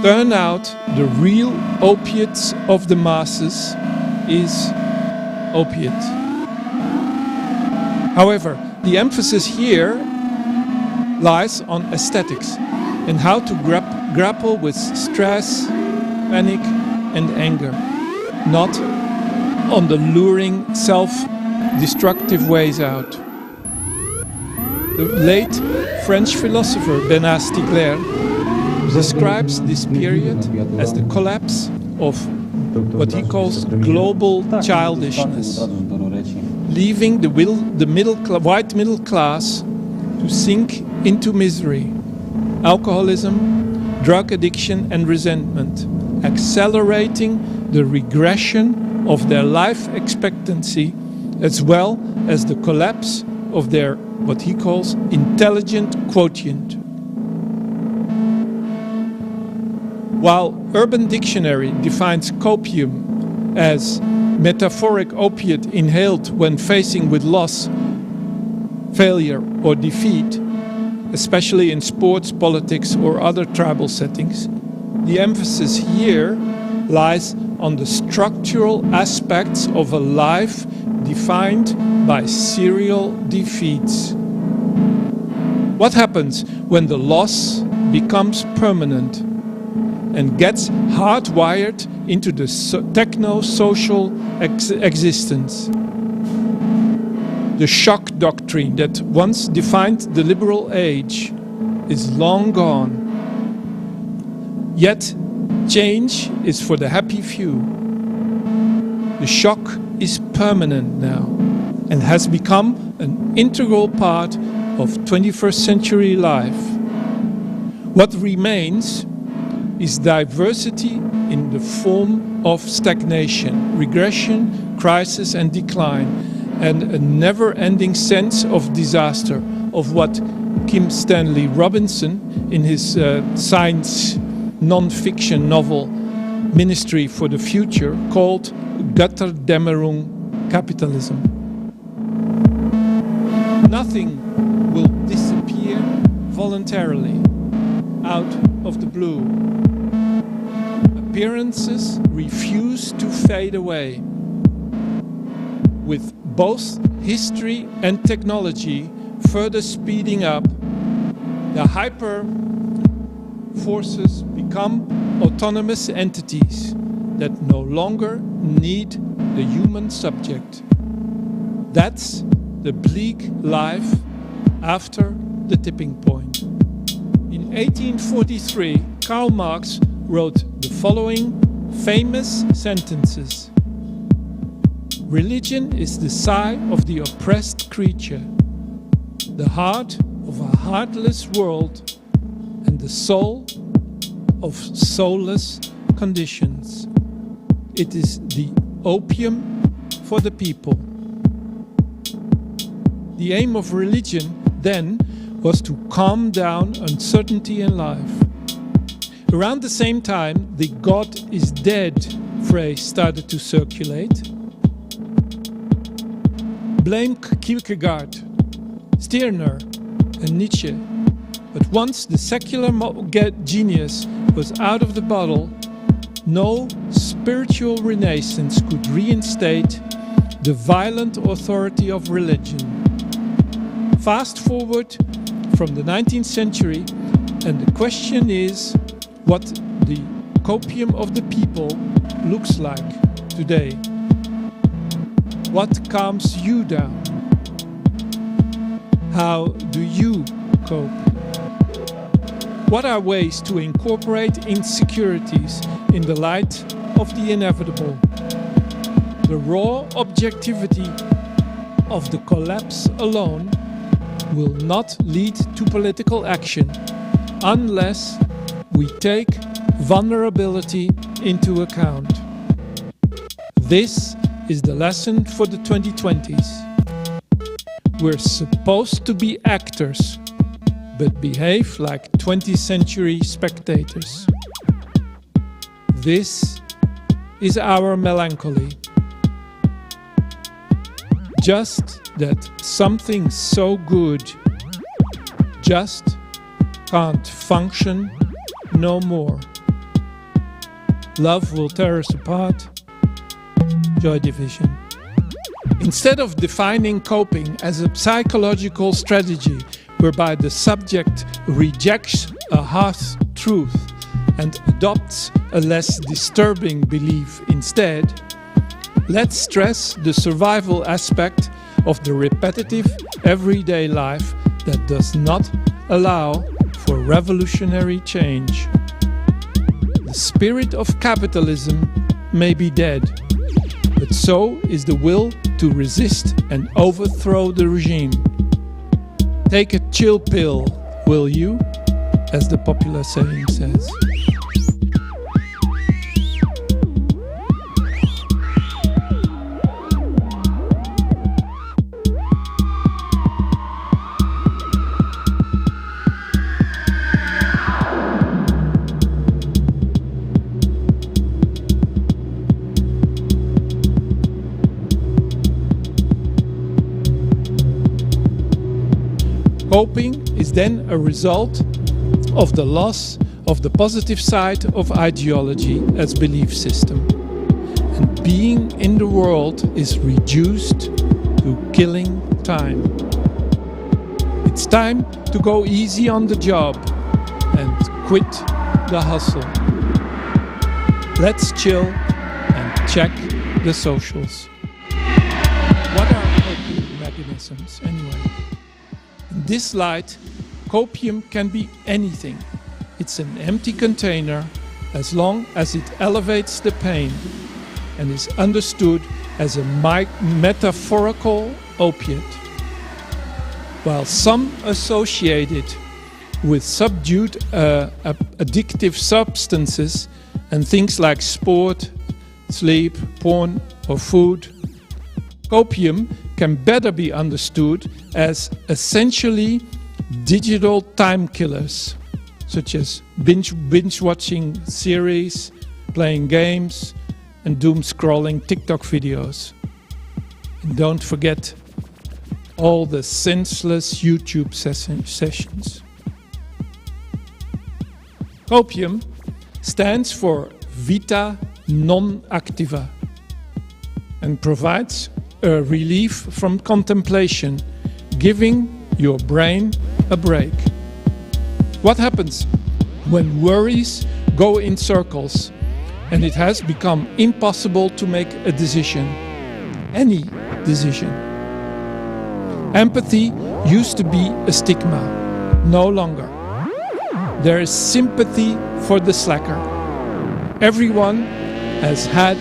turn out the real opiates of the masses is opiate. However, the emphasis here lies on aesthetics and how to grapple with stress, panic, and anger, not on the luring, self-destructive ways out. The late French philosopher Bernard Stiegler describes this period as the collapse of what he calls global childishness, leaving the white middle class to sink into misery, alcoholism, drug addiction and resentment, accelerating the regression of their life expectancy, as well as the collapse of their, what he calls, intelligent quotient. While Urban Dictionary defines copium as metaphoric opiate inhaled when facing with loss, failure or defeat, especially in sports, politics or other tribal settings, the emphasis here lies on the structural aspects of a life defined by serial defeats. What happens when the loss becomes permanent and gets hardwired into the techno-social existence? The shock doctrine that once defined the liberal age is long gone. Yet, change is for the happy few. The shock is permanent now and has become an integral part of 21st century life. What remains is diversity in the form of stagnation, regression, crisis and decline, and a never-ending sense of disaster, of what Kim Stanley Robinson, in his science non-fiction novel Ministry for the Future, called Götterdämmerung capitalism. Nothing will disappear voluntarily out of the blue. Appearances refuse to fade away. With both history and technology further speeding up, the hyper forces become autonomous entities that no longer need the human subject. That's the bleak life after the tipping point. In 1843, Karl Marx wrote the following famous sentences. Religion is the sigh of the oppressed creature, the heart of a heartless world, and the soul of soulless conditions. It is the opium for the people. The aim of religion then was to calm down uncertainty in life. Around the same time, the God is dead phrase started to circulate. Blame Kierkegaard, Stirner and Nietzsche. But once the secular genius was out of the bottle, no spiritual renaissance could reinstate the violent authority of religion. Fast forward from the 19th century, and the question is what the copium of the people looks like today. What calms you down? How do you cope? What are ways to incorporate insecurities in the light of the inevitable? The raw objectivity of the collapse alone will not lead to political action unless we take vulnerability into account. This is the lesson for the 2020s. We're supposed to be actors, but behave like 20th century spectators. This is our melancholy. Just that something so good just can't function no more. Love will tear us apart. Joy Division. Instead of defining coping as a psychological strategy whereby the subject rejects a harsh truth and adopts a less disturbing belief instead, let's stress the survival aspect of the repetitive everyday life that does not allow for revolutionary change. The spirit of capitalism may be dead, but so is the will to resist and overthrow the regime. Take a chill pill, will you? As the popular saying says. Coping is then a result of the loss of the positive side of ideology as belief system. And being in the world is reduced to killing time. It's time to go easy on the job and quit the hustle. Let's chill and check the socials. What are coping mechanisms anyway? In this light, copium can be anything. It's an empty container as long as it elevates the pain and is understood as a metaphorical opiate. While some associate it with subdued addictive substances and things like sport, sleep, porn or food, copium can better be understood as essentially digital time killers, such as binge watching series, playing games, and doom scrolling TikTok videos. And don't forget all the senseless YouTube sessions. Copium stands for vita non activa and provides a relief from contemplation, giving your brain a break. What happens when worries go in circles and it has become impossible to make a decision, any decision? Empathy used to be a stigma, no longer. There is sympathy for the slacker. Everyone has had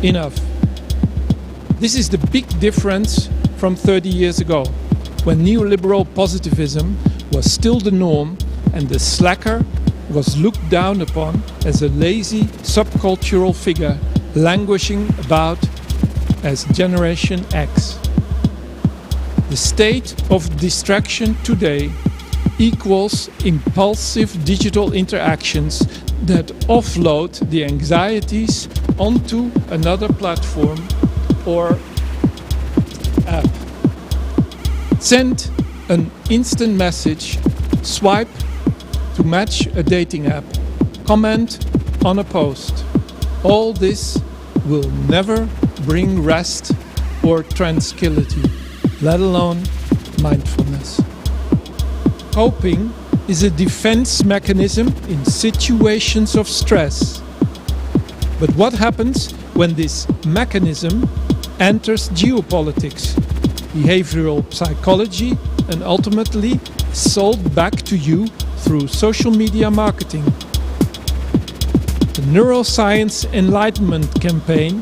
enough. This is the big difference from 30 years ago, when neoliberal positivism was still the norm and the slacker was looked down upon as a lazy subcultural figure languishing about as Generation X. The state of distraction today equals impulsive digital interactions that offload the anxieties onto another platform or app. Send an instant message, swipe to match a dating app, comment on a post. All this will never bring rest or tranquility, let alone mindfulness. Coping is a defense mechanism in situations of stress. But what happens when this mechanism enters geopolitics, behavioral psychology, and ultimately sold back to you through social media marketing? The neuroscience enlightenment campaign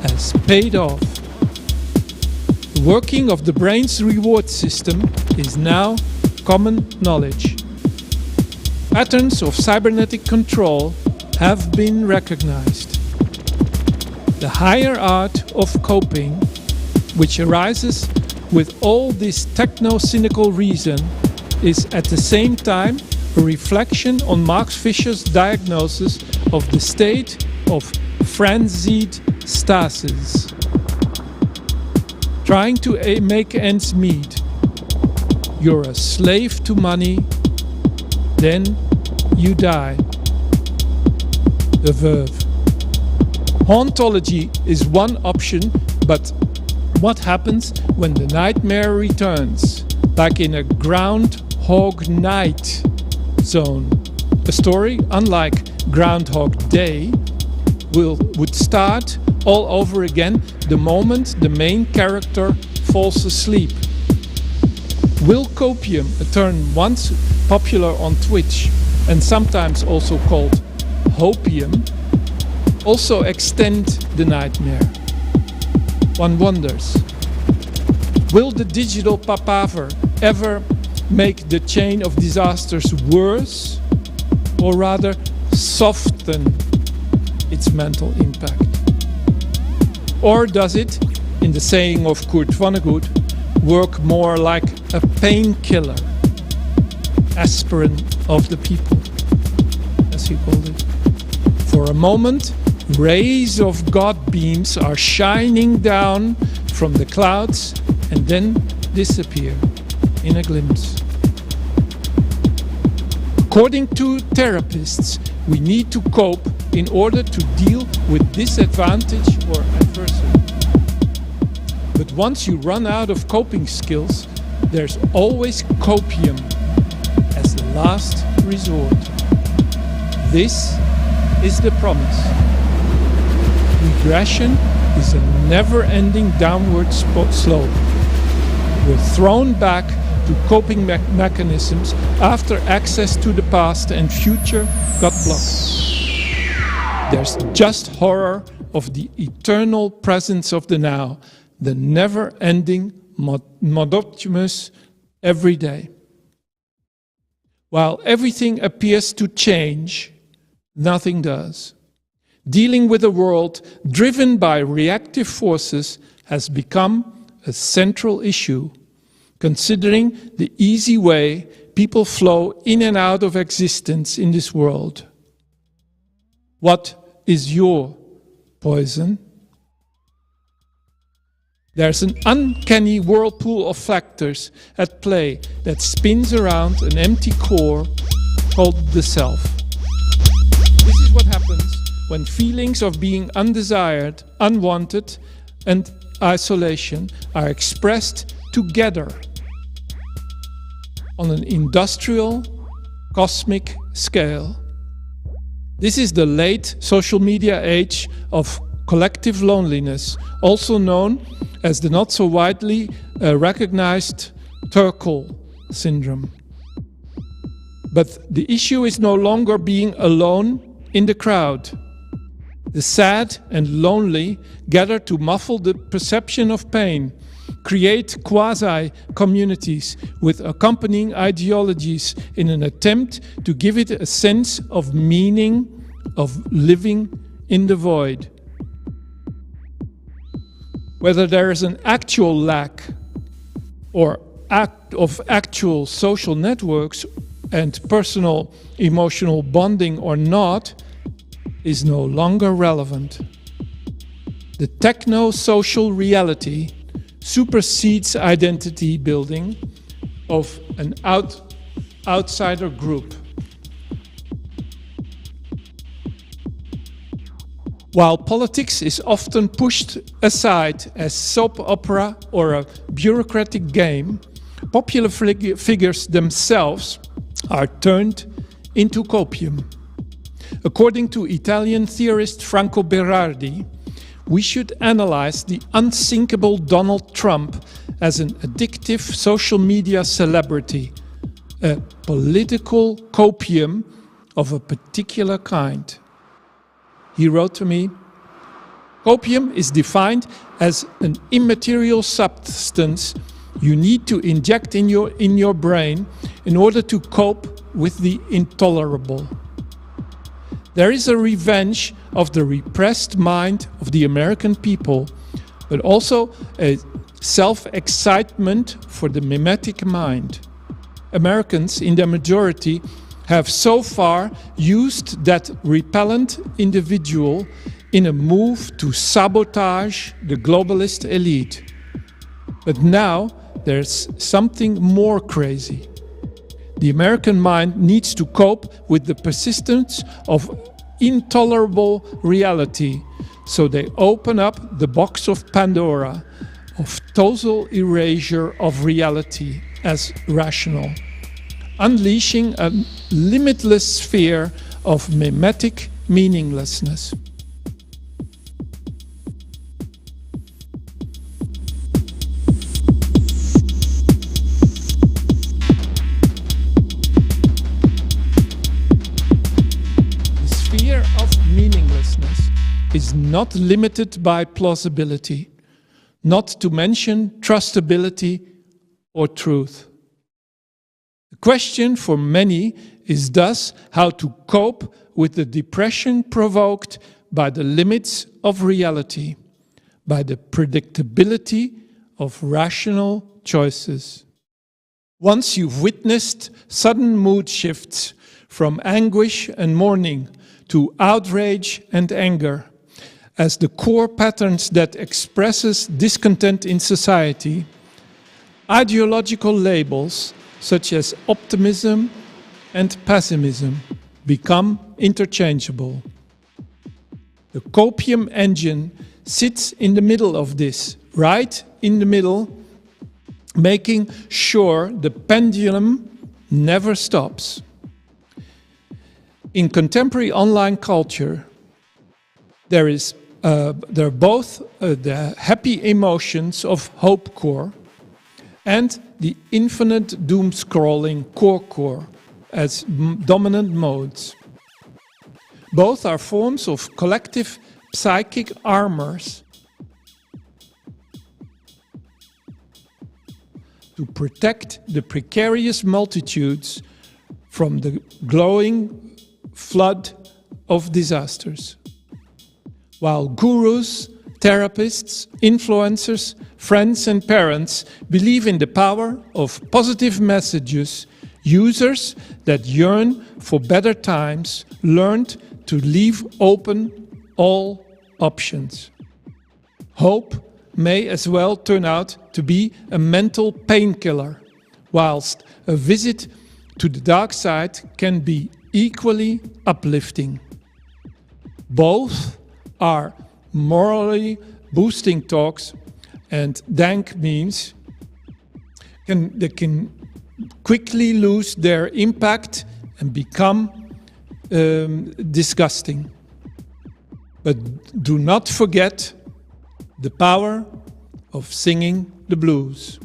has paid off. The working of the brain's reward system is now common knowledge. Patterns of cybernetic control have been recognized. The higher art of coping, which arises with all this techno-cynical reason, is at the same time a reflection on Max Fisher's diagnosis of the state of frenzied stasis. Trying to make ends meet. You're a slave to money, then you die. The Verve. Hauntology is one option, but what happens when the nightmare returns, like in a Groundhog Night zone? A story, unlike Groundhog Day, would start all over again the moment the main character falls asleep. Will copium, a term once popular on Twitch and sometimes also called hopium, also extend the nightmare? One wonders, will the digital papaver ever make the chain of disasters worse, or rather soften its mental impact? Or does it, in the saying of Kurt Vonnegut, work more like a painkiller, aspirant of the people, as he called it. For a moment, rays of God beams are shining down from the clouds and then disappear in a glimpse. According to therapists, we need to cope in order to deal with disadvantage or adversity. But once you run out of coping skills, there's always copium as the last resort. This is the promise. Regression is a never-ending downward slope. We're thrown back to coping mechanisms after access to the past and future got blocked. There's just horror of the eternal presence of the now, the never-ending, monotonous every day. While everything appears to change, nothing does. Dealing with a world driven by reactive forces has become a central issue, considering the easy way people flow in and out of existence in this world. What is your poison? There's an uncanny whirlpool of factors at play that spins around an empty core called the self. This is what happens when feelings of being undesired, unwanted, and isolation are expressed together on an industrial, cosmic scale. This is the late social media age of collective loneliness, also known as the not so widely recognized Turkle syndrome. But the issue is no longer being alone in the crowd. The sad and lonely gather to muffle the perception of pain, create quasi-communities with accompanying ideologies in an attempt to give it a sense of meaning, of living in the void. Whether there is an actual lack of actual social networks and personal emotional bonding or not is no longer relevant. The techno-social reality supersedes identity building of an outsider group. While politics is often pushed aside as soap opera or a bureaucratic game, popular figures themselves are turned into copium. According to Italian theorist Franco Berardi, we should analyze the unsinkable Donald Trump as an addictive social media celebrity, a political copium of a particular kind. He wrote to me, "Copium is defined as an immaterial substance you need to inject in your brain in order to cope with the intolerable. There is a revenge of the repressed mind of the American people, but also a self-excitement for the mimetic mind. Americans, in their majority, have so far used that repellent individual in a move to sabotage the globalist elite. But now there's something more crazy. The American mind needs to cope with the persistence of intolerable reality, so they open up the box of Pandora, of total erasure of reality as rational, unleashing a limitless sphere of mimetic meaninglessness." Is not limited by plausibility, not to mention trustability or truth. The question for many is thus how to cope with the depression provoked by the limits of reality, by the predictability of rational choices. Once you've witnessed sudden mood shifts from anguish and mourning to outrage and anger as the core patterns that expresses discontent in society, ideological labels such as optimism and pessimism become interchangeable. The copium engine sits in the middle of this, right in the middle, making sure the pendulum never stops. In contemporary online culture, there are both the happy emotions of hope core and the infinite doom scrolling core as dominant modes. Both are forms of collective psychic armors to protect the precarious multitudes from the glowing flood of disasters. While gurus, therapists, influencers, friends and parents believe in the power of positive messages, users that yearn for better times learned to leave open all options. Hope may as well turn out to be a mental painkiller, whilst a visit to the dark side can be equally uplifting. Both are morally boosting talks, and dank memes can quickly lose their impact and become disgusting. But do not forget the power of singing the blues.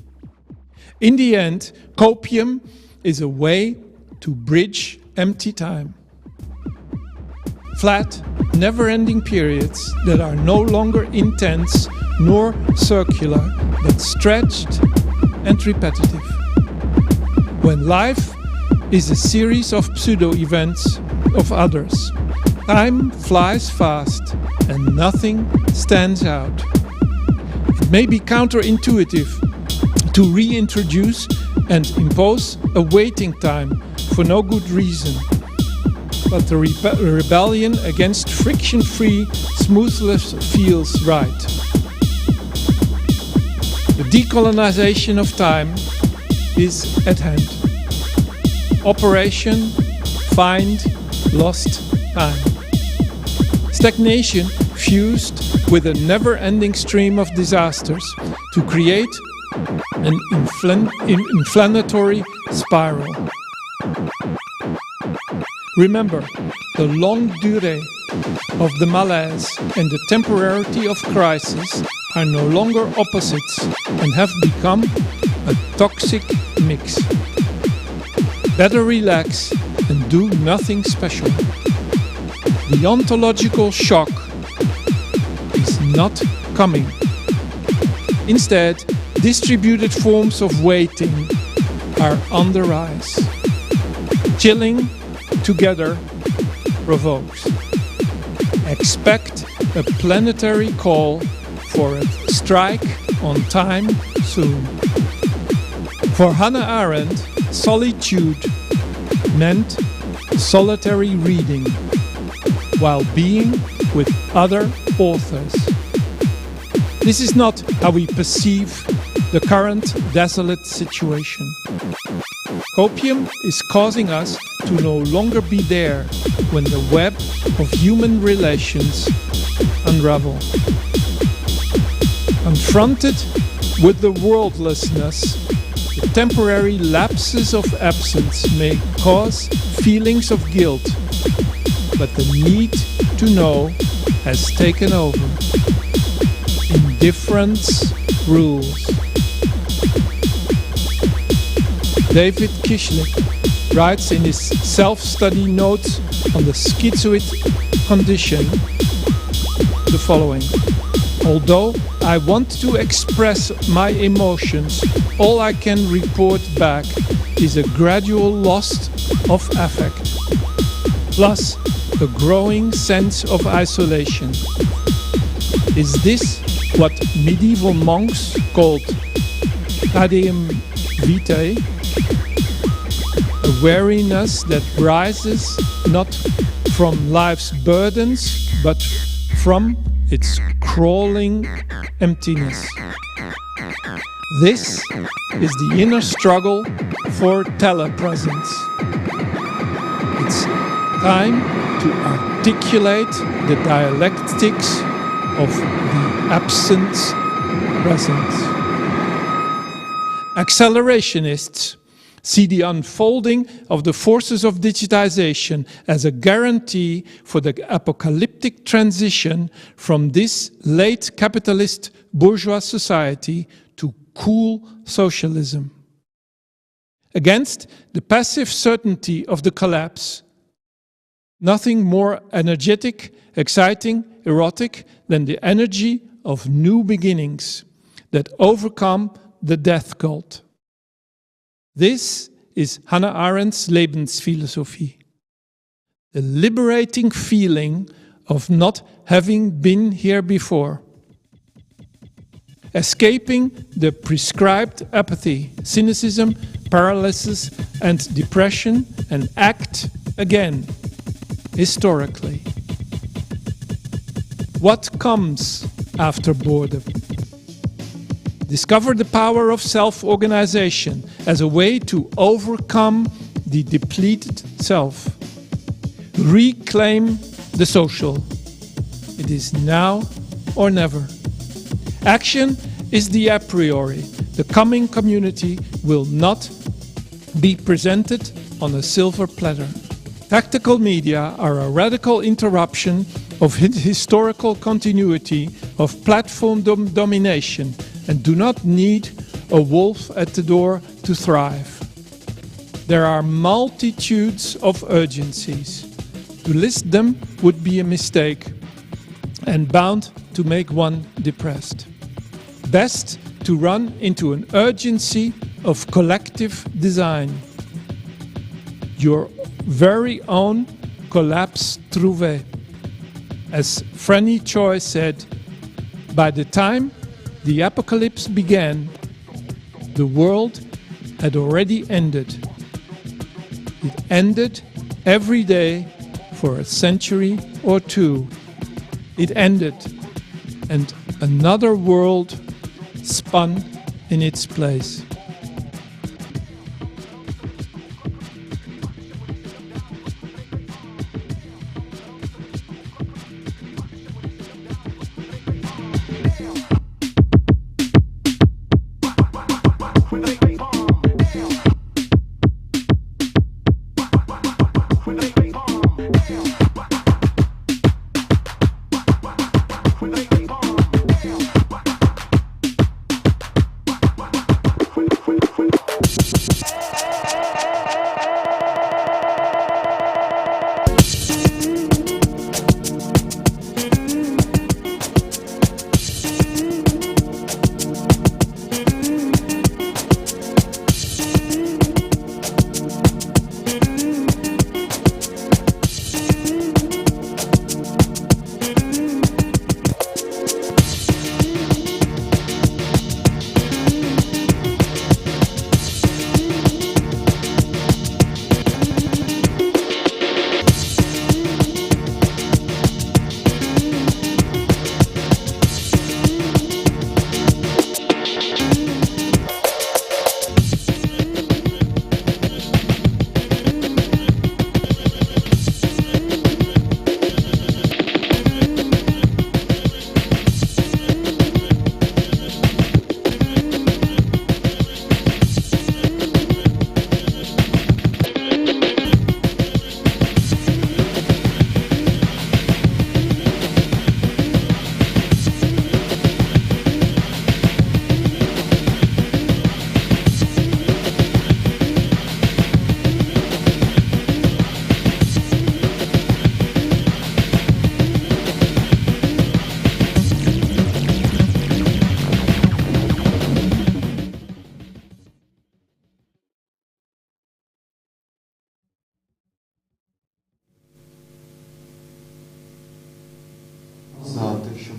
In the end, copium is a way to bridge empty time. Flat, never-ending periods that are no longer intense nor circular, but stretched and repetitive. When life is a series of pseudo-events of others, time flies fast and nothing stands out. It may be counterintuitive to reintroduce and impose a waiting time for no good reason, but the rebellion against friction-free smoothness feels right. The decolonization of time is at hand. Operation Find Lost Time. Stagnation fused with a never-ending stream of disasters to create an inflammatory spiral. Remember, the longue durée of the malaise and the temporarity of crisis are no longer opposites and have become a toxic mix. Better relax and do nothing special. The ontological shock is not coming. Instead, distributed forms of waiting are on the rise. Chilling together provokes. Expect a planetary call for a strike on time soon. For Hannah Arendt, solitude meant solitary reading while being with other authors. This is not how we perceive the current desolate situation. Copium is causing us to no longer be there when the web of human relations unravel. Confronted with the worldlessness, the temporary lapses of absence may cause feelings of guilt, but the need to know has taken over. Indifference rules. David Kishlik writes in his self-study notes on the schizoid condition the following: although I want to express my emotions, all I can report back is a gradual loss of affect, plus a growing sense of isolation. Is this what medieval monks called adem vitae, weariness that rises not from life's burdens, but from its crawling emptiness. This is the inner struggle for telepresence. It's time to articulate the dialectics of the absence presence. Accelerationists see the unfolding of the forces of digitization as a guarantee for the apocalyptic transition from this late capitalist bourgeois society to cool socialism. Against the passive certainty of the collapse, nothing more energetic, exciting, erotic than the energy of new beginnings that overcome the death cult. This is Hannah Arendt's Lebensphilosophie, the liberating feeling of not having been here before, escaping the prescribed apathy, cynicism, paralysis, and depression, and act again, historically. What comes after boredom? Discover the power of self-organization as a way to overcome the depleted self. Reclaim the social. It is now or never. Action is the a priori. The coming community will not be presented on a silver platter. Tactical media are a radical interruption of historical continuity of platform domination and do not need a wolf at the door to thrive. There are multitudes of urgencies. To list them would be a mistake and bound to make one depressed. Best to run into an urgency of collective design. Your very own collapse trouvé. As Franny Choi said, by the time the apocalypse began, the world had already ended. It ended every day for a century or two. It ended, and another world spun in its place.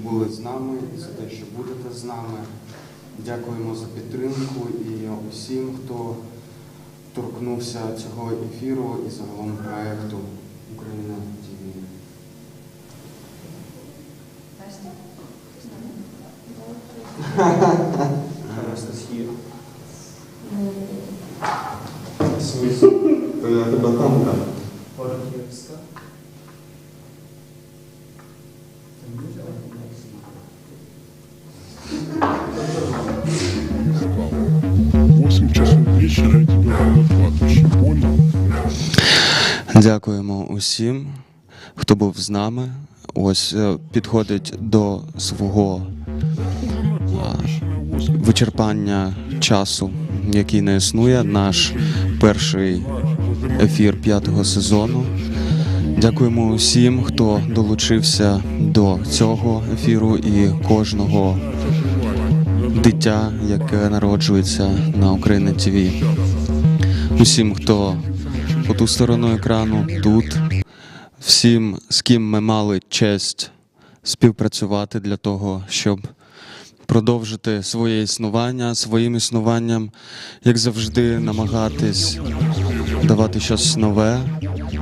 були з нами, і за те, що будете з нами. Дякуємо за підтримку і усім, хто торкнувся цього ефіру і загалом проєкту «Україна ТВ». To ja chyba tamta. Дякуємо усім, хто був з нами. Ось підходить до свого вичерпання часу, який не існує, наш перший ефір 5-го сезону. Дякуємо усім, хто долучився до цього ефіру і кожного дитя, яке народжується на Україна ТВ. Усім, хто по ту сторону екрану, тут, всім, з ким ми мали честь співпрацювати для того, щоб продовжити своє існування, своїм існуванням, як завжди, намагатись давати щось нове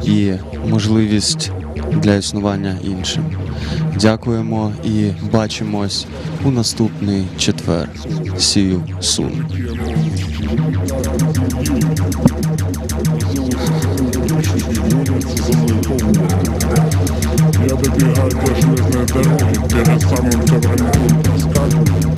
і можливість для існування іншим. Дякуємо і бачимось у наступний четвер. See you soon. Я вибігаю по железної дороги перед самим Червоним.